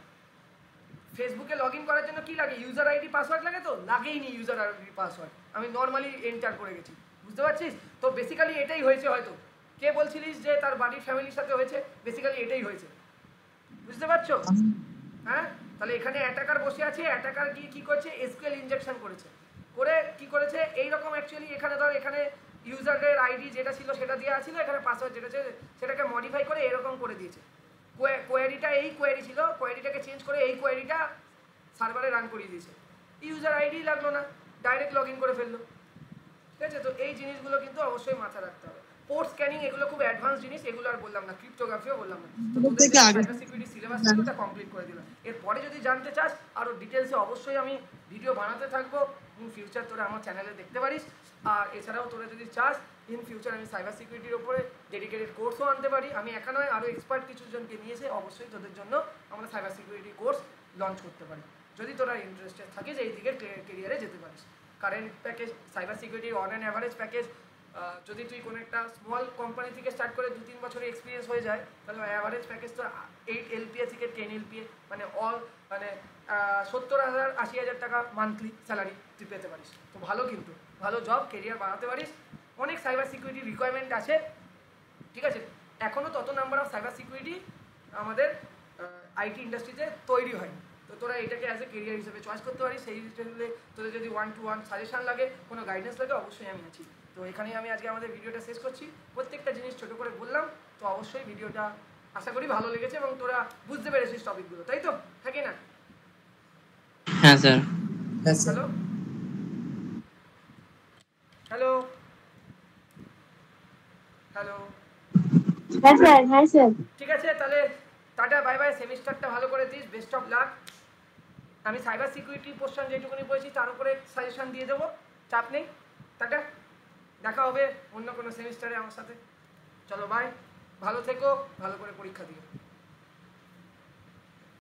ফেসবুকে লগ ইন করার জন্য কী লাগে, ইউজার আইডি পাসওয়ার্ড লাগে, তো লাগেই নি ইউজার আইডি পাসওয়ার্ড, আমি নর্মালি এন্টার করে গেছি। বুঝতে পারছিস তো, বেসিক্যালি এটাই হয়েছে। হয়তো কে বলছিলিস যে তার বাড়ির ফ্যামিলির সাথে হয়েছে, বেসিক্যালি এটাই হয়েছে। বুঝতে পারছো? হ্যাঁ, তাহলে এখানে অ্যাটাকার বসে আছে, অ্যাটাকার গিয়ে কী করছে, এসকিউএল ইনজেকশন করেছে, করে কি করেছে এইরকম অ্যাকচুয়ালি এখানে ধর এখানে ইউজারের আইডি যেটা ছিল সেটা দেওয়া ছিল, এখানে পাসওয়ার্ড যেটা ছিল সেটাকে মডিফাই করে এরকম করে দিয়েছে। কোয়ারিটা এই কোয়ারি ছিল, কোয়ারিটাকে চেঞ্জ করে এই কোয়ারিটা সার্ভারে রান করিয়ে দিয়েছে। ইউজার আইডি লাগলো না, ডাইরেক্ট লগ ইন করে ফেললো। ঠিক আছে, তো এই জিনিসগুলো কিন্তু অবশ্যই মাথায় রাখতে হবে। পোর্ট স্ক্যানিং এগুলো খুব অ্যাডভান্স জিনিস, এগুলো আর বললাম না, ক্রিপ্টোগ্রাফিও বললাম না। তো তোদের সাইবার সিকিউরিটি সিলেবাসটা কমপ্লিট করে দিলাম। এরপরে যদি জানতে চাস আরও ডিটেলসে অবশ্যই আমি ভিডিও বানাতে থাকবো, ইন ফিউচার তোরা আমার চ্যানেলে দেখতে পারিস। আর এছাড়াও তোরা যদি চাস ইন ফিউচার আমি সাইবার সিকিউরিটির ওপরে ডেডিকেটেড কোর্সও আনতে পারি। আমি একা নয়, আরও এক্সপার্ট কিছু জনকে নিয়েছে, অবশ্যই তোদের জন্য আমরা সাইবার সিকিউরিটি কোর্স লঞ্চ করতে পারি, যদি তোরা ইন্টারেস্টেড থাকিস এই দিকে কেরিয়ারে যেতে পারিস। কারেন্ট প্যাকেজ সাইবার সিকিউরিটির অন অ্যান অ্যাভারেজ প্যাকেজ, যদি তুই কোনো একটা স্মল কোম্পানি থেকে স্টার্ট করে 2-3 বছরের এক্সপিরিয়েন্স হয়ে যায়, তাহলে অ্যাভারেজ প্যাকেজ তো 8 LPA থেকে 10 LPA, মানে মানে 70,000-80,000 টাকা মান্থলি স্যালারি তুই পেতে পারিস। তো ভালো, কিন্তু ভালো জব, কেরিয়ার বাড়াতে পারিস। অনেক সাইবার সিকিউরিটি রিকোয়ারমেন্ট আছে, ঠিক আছে, এখনও তত নাম্বার অফ সাইবার সিকিউরিটি আমাদের আইটি ইন্ডাস্ট্রিতে তৈরি হয়নি। তো তোরা এটাকে অ্যাজ এ কেরিয়ার হিসেবে চয়েস করতে পারিস। সেই হিসেবে তোদের যদি 1-to-1 সাজেশন লাগে, কোনো গাইডেন্স লাগে, অবশ্যই আমি আছি। তো এখানেই আমি আজকে আমাদের ভিডিওটা শেষ করছি। প্রত্যেকটা জিনিস ছোটো করে বললাম, তো অবশ্যই ভিডিওটা আশা করি ভালো লেগেছে এবং তোরা বুঝতে পেরেছিস টপিকগুলো, তাই তো? থাকি না? হ্যাঁ স্যার। হ্যাঁ স্যার। হ্যালো হ্যালো হ্যালো, হ্যাঁ স্যার, হ্যাঁ স্যার। ঠিক আছে তাহলে টাটা বাই বাই, সেমিস্টারটা ভালো করে দিস, বেস্ট অফ লাক। আমি সাইবার সিকিউরিটি পোর্শন যেটুকুনি পড়েছি তার উপরে সাজেশন দিয়ে দেবো, চাপ নেই। টাটা, দেখা হবে অন্য কোনো সেমিস্টারে আমার সাথে। চলো বাই, ভালো থেকো, ভালো করে পরীক্ষা দিও।